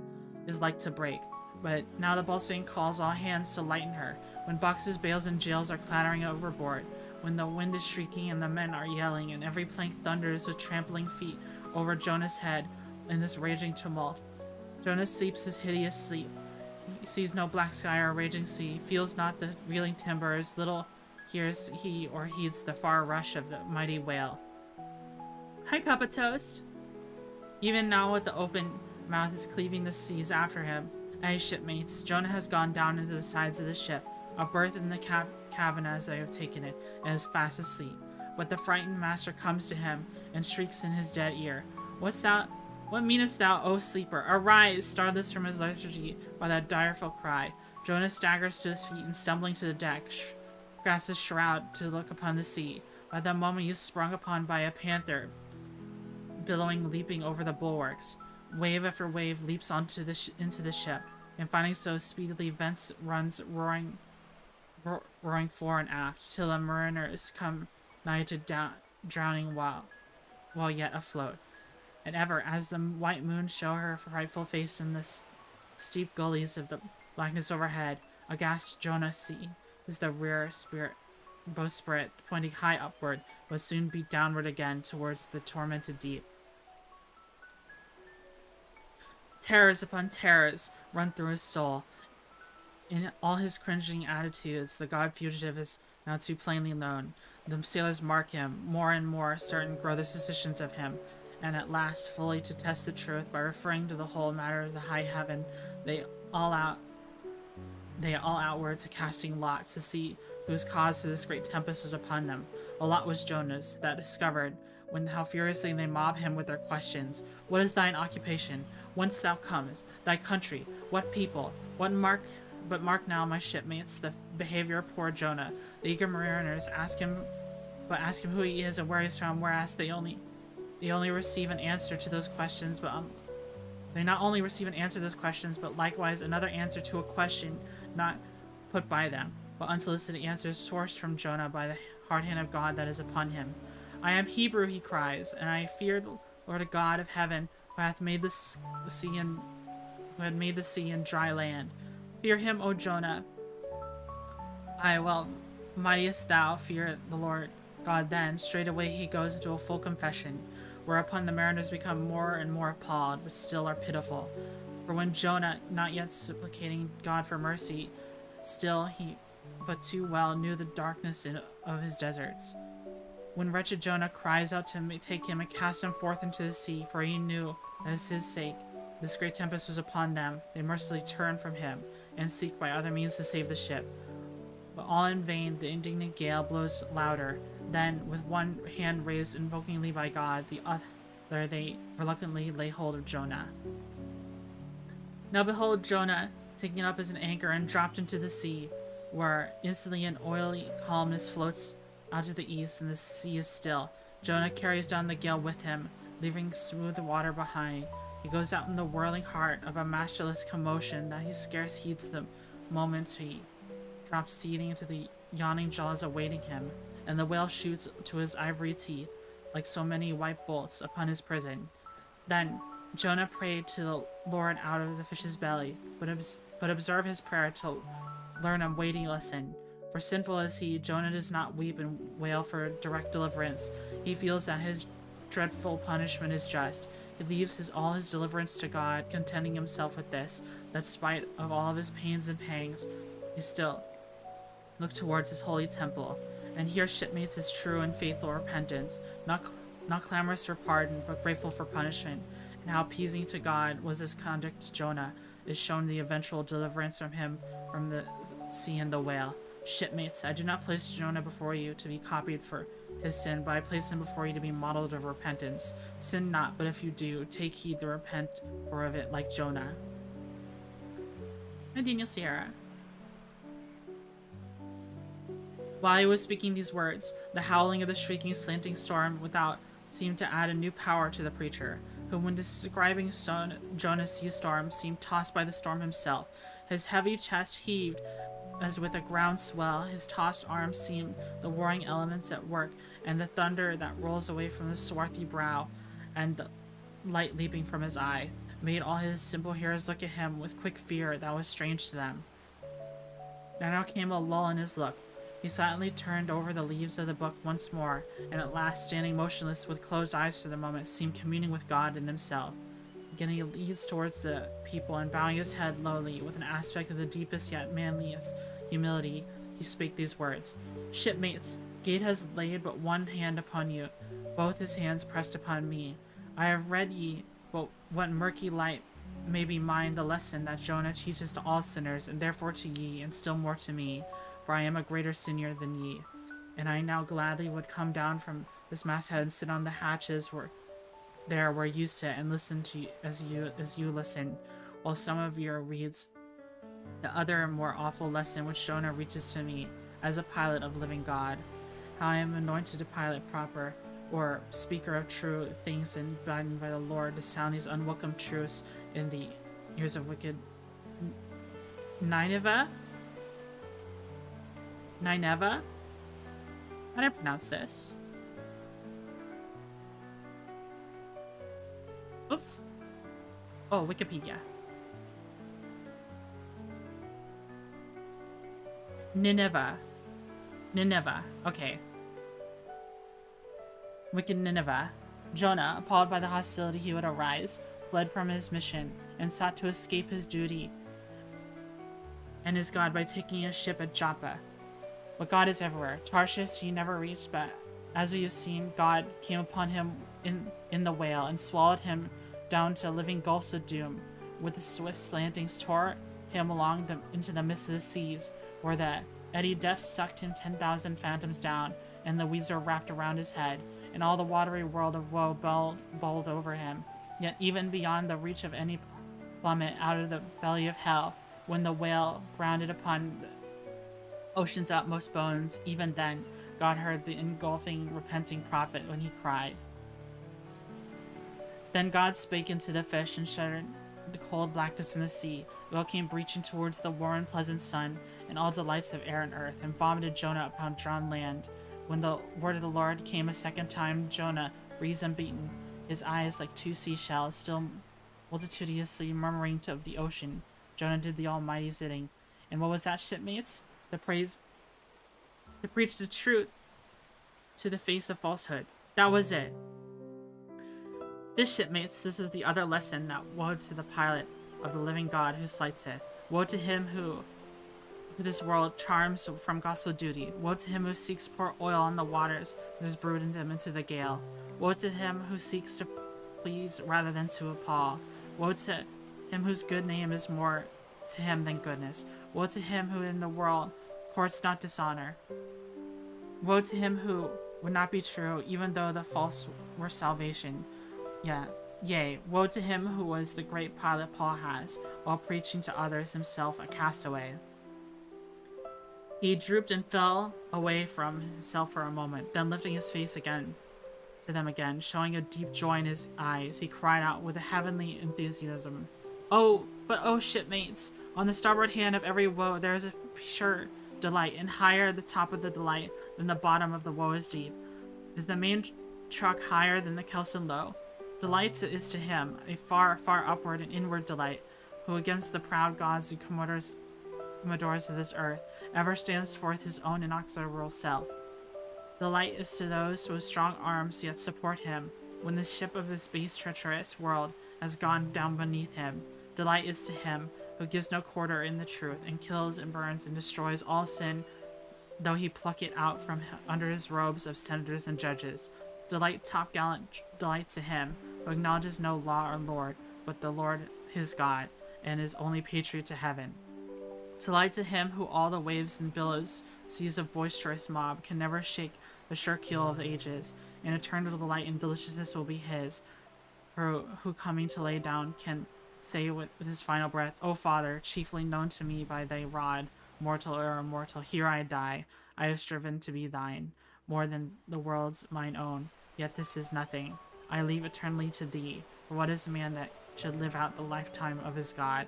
But now the boatswain calls all hands to lighten her, when boxes, bales, and jails are clattering overboard, when the wind is shrieking and the men are yelling, and every plank thunders with trampling feet over Jonah's head in this raging tumult. Jonah sleeps his hideous sleep. He sees no black sky or raging sea, feels not the reeling timbers, little hears he or heeds the far rush of the mighty whale. Hi, cup of toast. Even now with the open mouth is cleaving the seas after him and his shipmates, Jonah has gone down into the sides of the ship, a berth in the cabin as I have taken it, and is fast asleep. But the frightened master comes to him and shrieks in his dead ear, What meanest thou, O sleeper? Arise! Startless from his lethargy by that direful cry, Jonah staggers to his feet and, stumbling to the deck, grasps his shroud to look upon the sea. At that moment he is sprung upon by a panther, billowing, leaping over the bulwarks. Wave after wave leaps into the ship, and finding so speedily runs roaring fore and aft, till the mariners come nigh to drowning while yet afloat. And ever, as the white moon show her frightful face in the steep gullies of the blackness overhead, aghast Jonah sees the rear bowsprit pointing high upward, but soon beat downward again towards the tormented deep. Terrors upon terrors run through his soul. In all his cringing attitudes, the god fugitive is now too plainly known. The sailors mark him. More and more certain grow their suspicions of him, and at last, fully to test the truth by referring to the whole matter of the high heaven, they all outward to casting lots to see whose cause to this great tempest was upon them. A lot was Jonah's, that discovered, when how furiously they mob him with their questions. What is thine occupation? Whence thou comes? Thy country? What people? But mark now, my shipmates, the behavior of poor Jonah. The eager mariners ask him who he is and where he's from, whereas they only receive an answer to those questions, but they not only receive an answer to those questions, but likewise another answer to a question not put by them, but unsolicited answers sourced from Jonah by the hard hand of God that is upon him. I am Hebrew, he cries, and I fear the Lord God of heaven, who hath made the sea and dry land. Fear him, O Jonah. Aye, well, mightiest thou fear the Lord God then. Straightway he goes into a full confession, whereupon the mariners become more and more appalled, but still are pitiful. For when Jonah, not yet supplicating God for mercy, still he but too well knew the darkness of his deserts. When wretched Jonah cries out to take him and cast him forth into the sea, for he knew that as his sake this great tempest was upon them, they mercilessly turn from him and seek by other means to save the ship. But all in vain, the indignant gale blows louder. Then, with one hand raised invokingly by God, the other they reluctantly lay hold of Jonah. Now behold Jonah taken up as an anchor and dropped into the sea, where instantly an oily calmness floats out to the east, and the sea is still. Jonah carries down the gale with him, leaving smooth water behind. He goes out in the whirling heart of a masterless commotion that he scarce heeds the moment he drops seething into the yawning jaws awaiting him, and the whale shoots to his ivory teeth like so many white bolts upon his prison. Then Jonah prayed to the Lord out of the fish's belly, but observe his prayer to learn a weighty lesson. For sinful as he, Jonah does not weep and wail for direct deliverance. He feels that his dreadful punishment is just. He leaves all his deliverance to God, contenting himself with this, that spite of all of his pains and pangs, he still look towards his holy temple, and here shipmates his true and faithful repentance, not clamorous for pardon, but grateful for punishment. And how appeasing to God was his conduct to Jonah, is shown the eventual deliverance from him from the sea and the whale. Shipmates, I do not place Jonah before you to be copied for his sin, but I place him before you to be modeled of repentance. Sin not, but if you do, take heed to repent for of it like Jonah. And Daniel Sierra. While he was speaking these words, the howling of the shrieking, slanting storm without seemed to add a new power to the preacher, who, when describing Jonah's sea storm, seemed tossed by the storm himself. His heavy chest heaved as with a ground swell, his tossed arms seemed the warring elements at work, and the thunder that rolls away from his swarthy brow, and the light leaping from his eye, made all his simple hearers look at him with quick fear that was strange to them. There now came a lull in his look. He silently turned over the leaves of the book once more, and at last, standing motionless with closed eyes for the moment, seemed communing with God and himself. Again he leads towards the people, and bowing his head lowly, with an aspect of the deepest yet manliest humility, he spake these words. Shipmates, Gate has laid but one hand upon you, both his hands pressed upon me. I have read ye, but what murky light may be mine the lesson that Jonah teaches to all sinners, and therefore to ye, and still more to me, for I am a greater sinner than ye. And I now gladly would come down from this masthead and sit on the hatches where you sit, and listen to you as you listen, while some of you reads the other and more awful lesson which Jonah reaches to me, as a pilot of living God. How I am anointed a pilot proper, or speaker of true things, and bidden by the Lord to sound these unwelcome truths in the ears of wicked Nineveh? Nineveh? How do I pronounce this? Oops. Oh, Wikipedia. Nineveh. Nineveh. Okay. Wicked Nineveh. Jonah, appalled by the hostility he would arise, fled from his mission, and sought to escape his duty and his God by taking a ship at Joppa. But God is everywhere. Tarshish he never reached, but as we have seen, God came upon him in the whale and swallowed him down to living gulfs of doom. With the swift slantings tore him along into the midst of the seas, where the eddy depths sucked him 10,000 fathoms down, and the weeds were wrapped around his head, and all the watery world of woe bowled over him. Yet even beyond the reach of any plummet out of the belly of hell, when the whale grounded upon the ocean's utmost bones, even then God heard the engulfing, repenting prophet when he cried. Then God spake into the fish and shuddered the cold blackness in the sea. The whale came breaching towards the warm, pleasant sun and all delights of air and earth, and vomited Jonah upon drowned land. When the word of the Lord came a second time, Jonah, breeze unbeaten, his eyes like two seashells, still multitudinously murmuring of the ocean, Jonah did the Almighty's bidding. And what was that, shipmates? To preach the truth to the face of falsehood. That was it. This, shipmates, this is the other lesson that woe to the pilot of the living God who slights it. Woe to him who this world charms from gospel duty. Woe to him who seeks pour oil on the waters and has brewed them into the gale. Woe to him who seeks to please rather than to appall. Woe to him whose good name is more to him than goodness. Woe to him who in the world courts not dishonor. Woe to him who would not be true, even though the false were salvation. Yea, woe to him who was the great pilot Paul has, while preaching to others himself a castaway. He drooped and fell away from himself for a moment, then lifting his face again to them again, showing a deep joy in his eyes, he cried out with a heavenly enthusiasm, Oh, shipmates, on the starboard hand of every woe there is a sure delight, and higher the top of the delight than the bottom of the woe is deep. Is the main truck higher than the kelson low? Delight is to him a far, far upward and inward delight, who against the proud gods and commodores of this earth ever stands forth his own inexorable self. Delight is to those whose strong arms yet support him, when the ship of this base treacherous world has gone down beneath him. Delight is to him who gives no quarter in the truth, and kills and burns and destroys all sin, though he pluck it out from under his robes of senators and judges. Delight, top gallant delight to him who acknowledges no law or lord, but the Lord his God, and is only patriot to heaven. To lie to him who all the waves and billows sees a boisterous mob can never shake the sure keel of ages, and eternal delight and deliciousness will be his, for who coming to lay down can say with his final breath, O Father, chiefly known to me by thy rod, mortal or immortal, here I die. I have striven to be thine, more than the world's mine own, yet this is nothing. I leave eternally to thee, for what is man that should live out the lifetime of his God?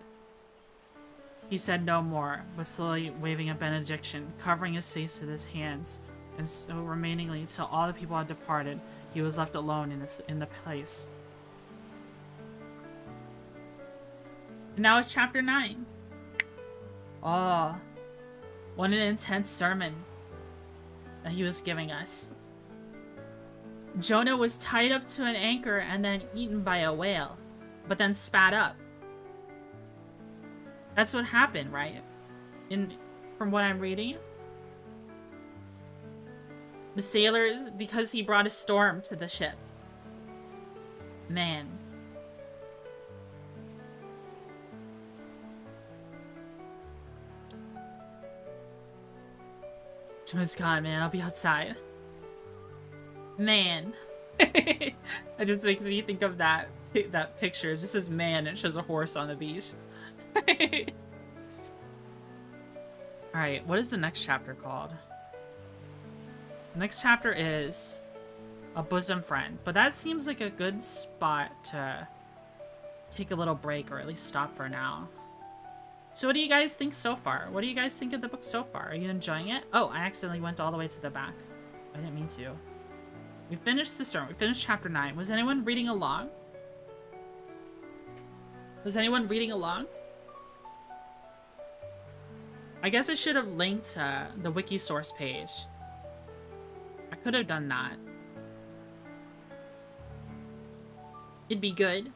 He said no more, but slowly waving a benediction, covering his face with his hands, and so remainingly till all the people had departed, he was left alone in the place. And now it's chapter 9. Oh, what an intense sermon that he was giving us. Jonah was tied up to an anchor and then eaten by a whale, but then spat up. That's what happened, right? From what I'm reading. The sailors, because he brought a storm to the ship. Man. Jonah's gone, man. I'll be outside. Man. It just makes me think of that picture. It just says man, and it shows a horse on the beach. Alright, what is the next chapter called? The next chapter is A Bosom Friend, but that seems like a good spot to take a little break, or at least stop for now. So what do you guys think so far? What do you guys think of the book so far? Are you enjoying it? Oh, I accidentally went all the way to the back. I didn't mean to. We finished the story. We finished chapter 9. Was anyone reading along? Was anyone reading along? I guess I should have linked the wiki source page. I could have done that. It'd be good.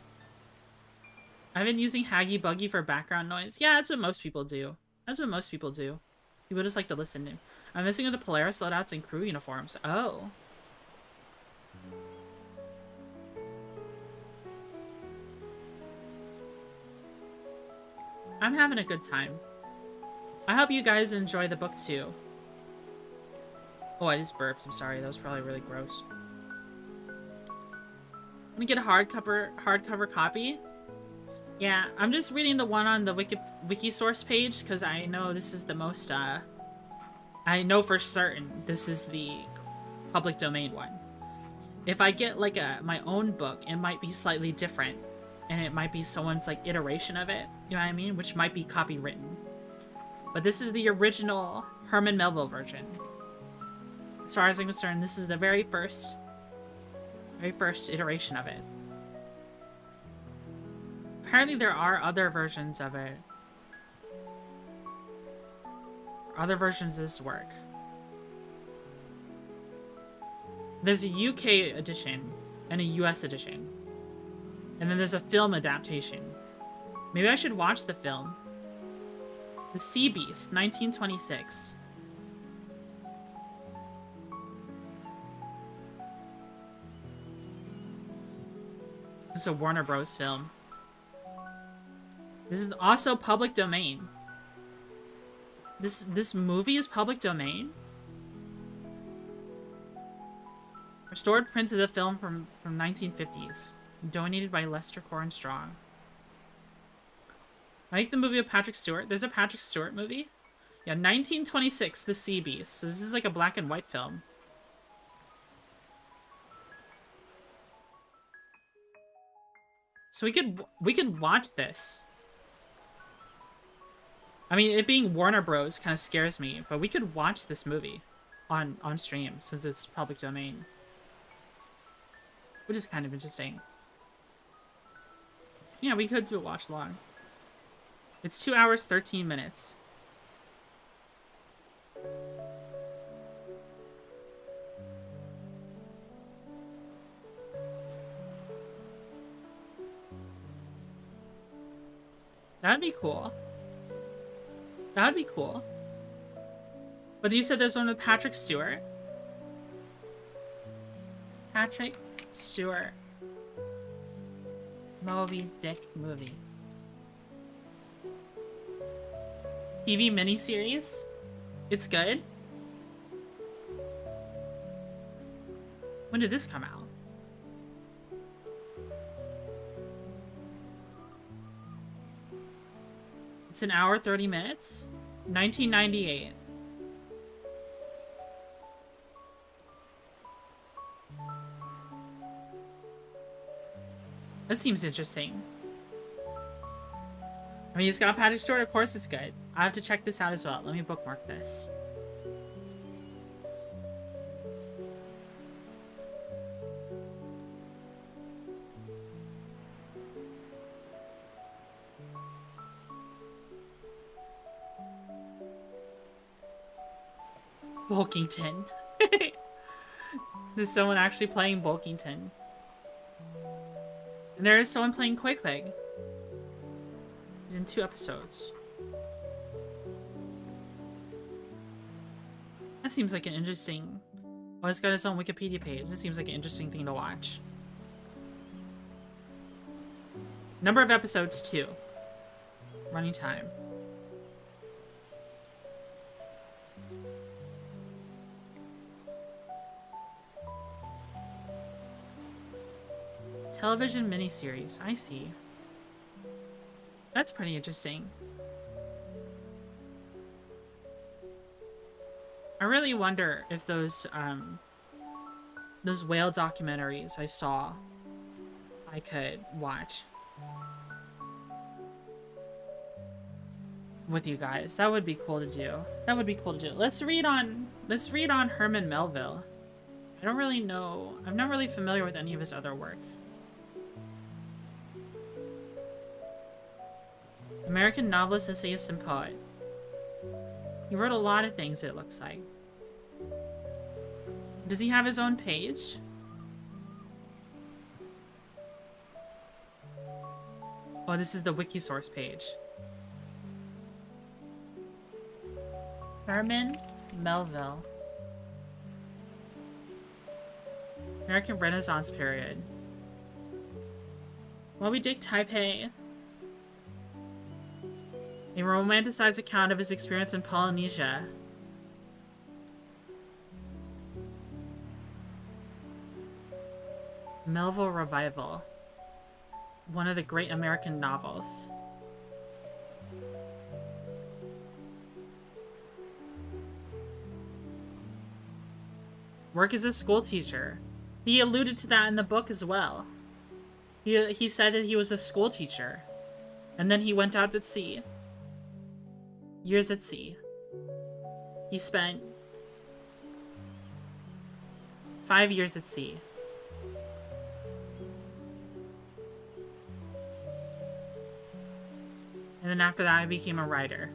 I've been using Haggy Buggy for background noise. Yeah, that's what most people do. That's what most people do. People just like to listen to. I'm missing with the Polaris loadouts and crew uniforms. Oh. I'm having a good time. I hope you guys enjoy the book too. Oh, I just burped. I'm sorry. That was probably really gross. I'm gonna get a hardcover copy. Yeah, I'm just reading the one on the wiki source page because I know this is the most, I know for certain this is the public domain one. If I get like my own book, it might be slightly different, and it might be someone's like iteration of it, you know what I mean? Which might be copywritten. But this is the original Herman Melville version. As far as I'm concerned, this is the very first iteration of it. Apparently there are other versions of it. Other versions of this work. There's a UK edition and a US edition. And then there's a film adaptation. Maybe I should watch the film. The Sea Beast, 1926. It's a Warner Bros. Film. This is also public domain. This movie is public domain? Restored prints of the film from 1950s. Donated by Lester Corn Strong. I like the movie of Patrick Stewart. There's a Patrick Stewart movie? Yeah, 1926, The Sea Beast. So this is like a black and white film. So we could watch this. I mean, it being Warner Bros. Kind of scares me, but we could watch this movie on stream since it's public domain. Which is kind of interesting. Yeah, we could do a watch along. It's 2 hours, 13 minutes. That'd be cool. That would be cool. But you said there's one with Patrick Stewart? Patrick Stewart. Moby Dick movie. TV miniseries. It's good. When did this come out? It's an hour, 30 minutes. 1998. That seems interesting. I mean, it's got Patrick Stewart, of course it's good. I have to check this out as well. Let me bookmark this. Bulkington. There's someone actually playing Bulkington. And there is someone playing Quake Pig. He's in 2 episodes. That seems like an interesting... Oh, it's got its own Wikipedia page. This seems like an interesting thing to watch. Number of episodes, 2. Running time. Television miniseries. I see. That's pretty interesting. I really wonder if those whale documentaries I saw I could watch with you guys. That would be cool to do. That would be cool to do. Let's read on Herman Melville. I don't really know. I'm not really familiar with any of his other work. American novelist, essayist, and poet. He wrote a lot of things, it looks like. Does he have his own page? Oh, this is the Wikisource page. Herman Melville. American Renaissance period. Moby Dick, Taipei. A romanticized account of his experience in Polynesia. Melville Revival. One of the great American novels. Work as a school teacher. He alluded to that in the book as well. He said that he was a school teacher. And then he went out at sea. Years at sea. He spent 5 years at sea. And then after that, I became a writer.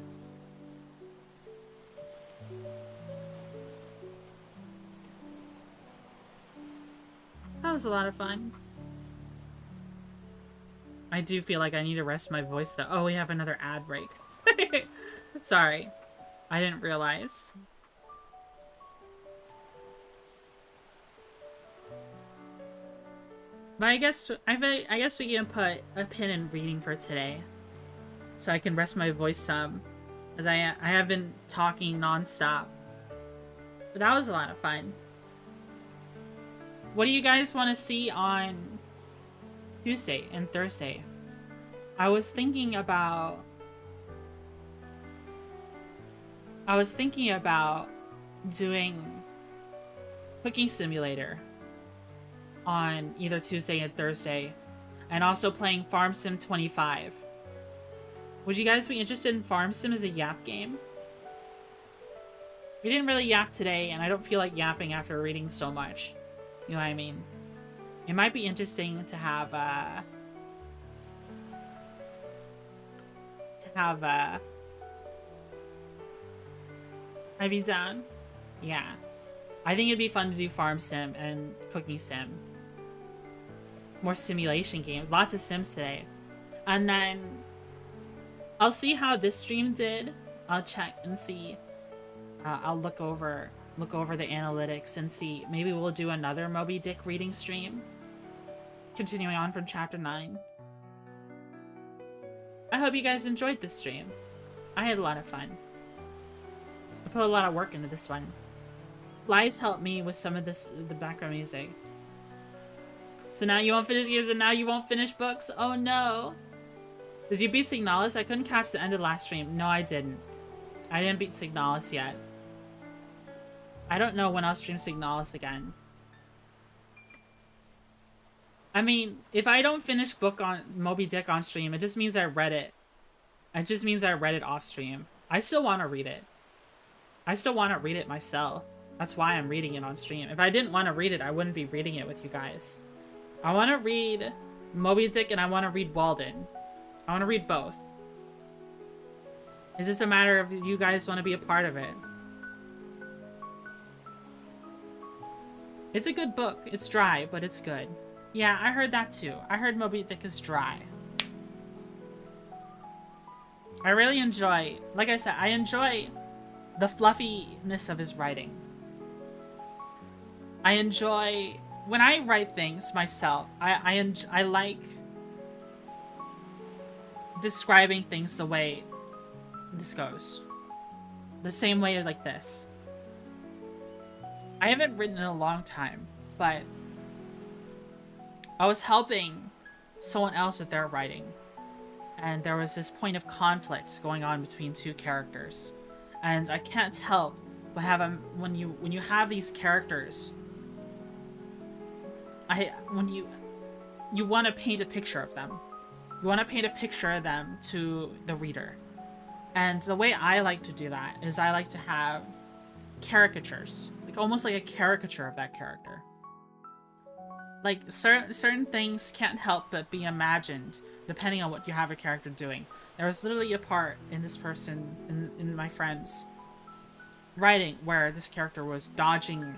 That was a lot of fun. I do feel like I need to rest my voice though. Oh, we have another ad break. Sorry. I didn't realize. But I guess we can put a pin in reading for today. So I can rest my voice some. As I have been talking non-stop. But that was a lot of fun. What do you guys want to see on Tuesday and Thursday? I was thinking about doing Cooking Simulator on either Tuesday and Thursday, and also playing Farm Sim 25. Would you guys be interested in Farm Sim as a yap game? We didn't really yap today, and I don't feel like yapping after reading so much. You know what I mean? It might be interesting to have Ivy down? Yeah. I think it'd be fun to do Farm Sim and Cooking Sim. More simulation games. Lots of Sims today. And then I'll see how this stream did. I'll check and see. I'll look over the analytics and see. Maybe we'll do another Moby Dick reading stream. Continuing on from chapter 9. I hope you guys enjoyed this stream. I had a lot of fun. I put a lot of work into this one. Flies helped me with some of the background music. So now you won't finish games and now you won't finish books? Oh no. Did you beat Signalis? I couldn't catch the end of the last stream. No, I didn't. I didn't beat Signalis yet. I don't know when I'll stream Signalis again. I mean, if I don't finish book on Moby Dick on stream, it just means I read it. It just means I read it off stream. I still want to read it. I still want to read it myself. That's why I'm reading it on stream. If I didn't want to read it, I wouldn't be reading it with you guys. I want to read Moby Dick and I want to read Walden. I want to read both. It's just a matter of you guys want to be a part of it. It's a good book. It's dry, but it's good. Yeah, I heard that too. I heard Moby Dick is dry. I really enjoy, like I said, I enjoy the fluffiness of his writing. I enjoy, when I write things myself, I like describing things the way this goes. The same way like this. I haven't written in a long time, but I was helping someone else with their writing. And there was this point of conflict going on between two characters. And I can't help but have them, when you have these characters, when you want to paint a picture of them. You want to paint a picture of them to the reader. And the way I like to do that is I like to have caricatures. Like almost like a caricature of that character. Like certain things can't help but be imagined depending on what you have a character doing. There was literally a part in this person, in my friend's writing, where this character was dodging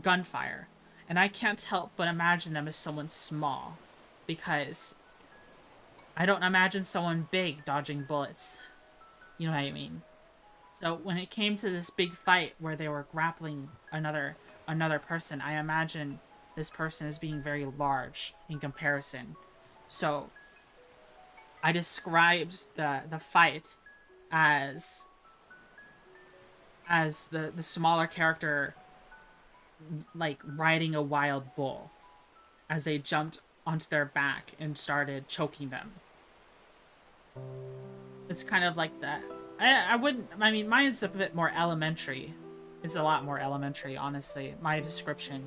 gunfire. And I can't help but imagine them as someone small. Because I don't imagine someone big dodging bullets. You know what I mean? So when it came to this big fight where they were grappling another person, I imagined this person as being very large in comparison. So I described the fight as the smaller character like riding a wild bull as they jumped onto their back and started choking them. It's kind of like that. I mean, mine's a bit more elementary. It's a lot more elementary, honestly. My description.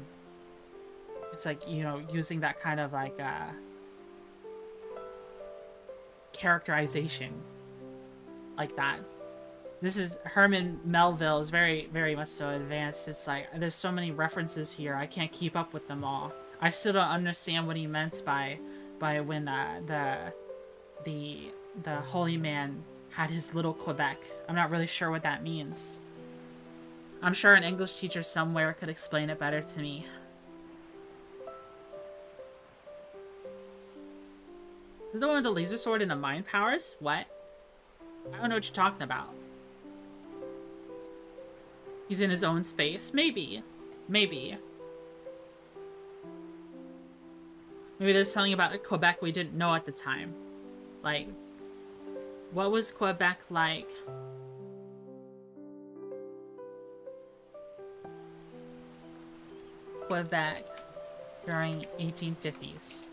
It's like, you know, using that kind of like characterization like that. This is Herman Melville is very, very much so advanced. It's like there's so many references here. I can't keep up with them all. I still don't understand what he meant by when the holy man had his little Quebec. I'm not really sure what that means. I'm sure an English teacher somewhere could explain it better to me. Is the one with the laser sword and the mind powers? What? I don't know what you're talking about. He's in his own space? Maybe. Maybe. Maybe there's something about Quebec we didn't know at the time. Like, what was Quebec like? Quebec during 1850s.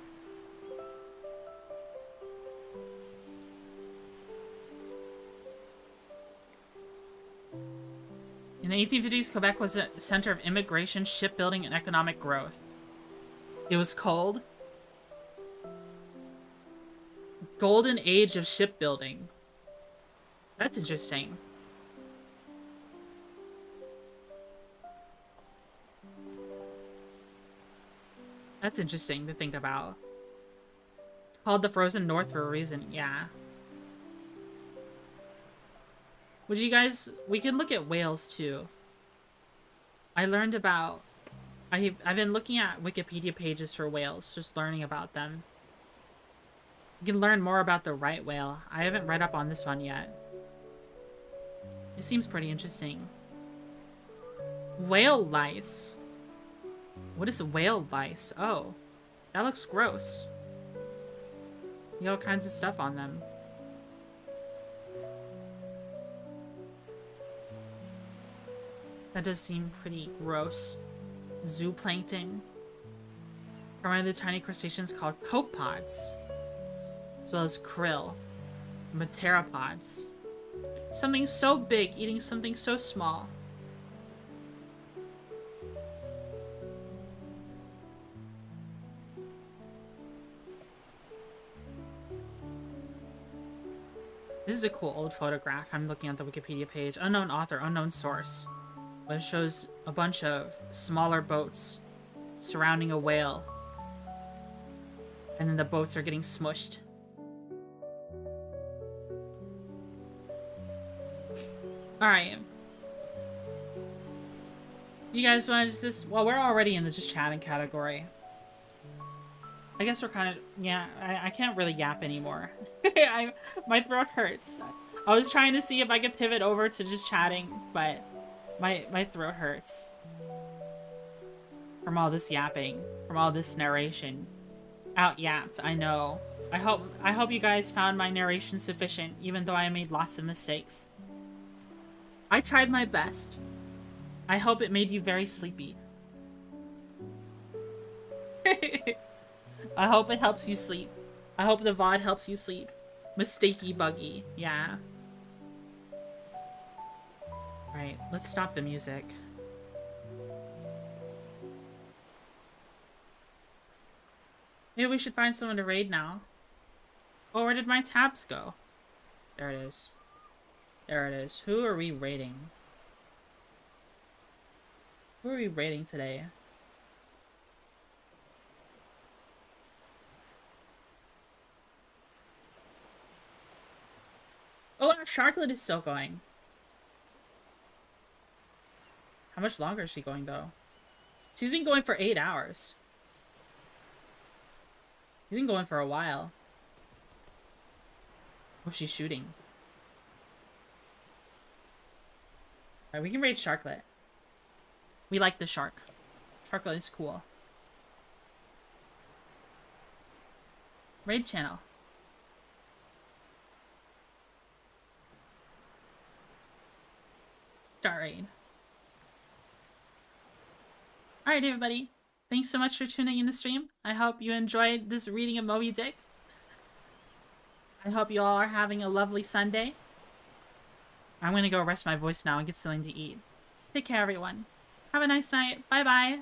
In the 1850s, Quebec was a center of immigration, shipbuilding, and economic growth. It was called Golden Age of Shipbuilding. That's interesting. That's interesting to think about. It's called the Frozen North for a reason, yeah. Would you guys... We can look at whales, too. I learned about... I've been looking at Wikipedia pages for whales, just learning about them. You can learn more about the right whale. I haven't read up on this one yet. It seems pretty interesting. Whale lice. What is whale lice? Oh, that looks gross. You got all kinds of stuff on them. That does seem pretty gross. Zooplankton. Are one of the tiny crustaceans called copepods. As well as krill. Pteropods. Something so big eating something so small. This is a cool old photograph. I'm looking at the Wikipedia page. Unknown author, unknown source. But it shows a bunch of smaller boats surrounding a whale. And then the boats are getting smushed. Alright. You guys want to just... Well, we're already in the just chatting category. I guess we're kind of... Yeah, I can't really yap anymore. My throat hurts. I was trying to see if I could pivot over to just chatting, but my throat hurts. From all this yapping. From all this narration. Out-yapped, I know. I hope you guys found my narration sufficient, even though I made lots of mistakes. I tried my best. I hope it made you very sleepy. I hope it helps you sleep. I hope the VOD helps you sleep. Mistakey buggy, yeah. Alright, let's stop the music. Maybe we should find someone to raid now. Oh, where did my tabs go? There it is. There it is. Who are we raiding? Who are we raiding today? Oh, our Sharklet is still going. How much longer is she going, though? She's been going for 8 hours. She's been going for a while. Oh, she's shooting. Alright, we can raid Sharklet. We like the shark. Sharklet is cool. Raid channel. Start raid. Alright, everybody. Thanks so much for tuning in the stream. I hope you enjoyed this reading of Moby Dick. I hope you all are having a lovely Sunday. I'm gonna go rest my voice now and get something to eat. Take care, everyone. Have a nice night. Bye-bye.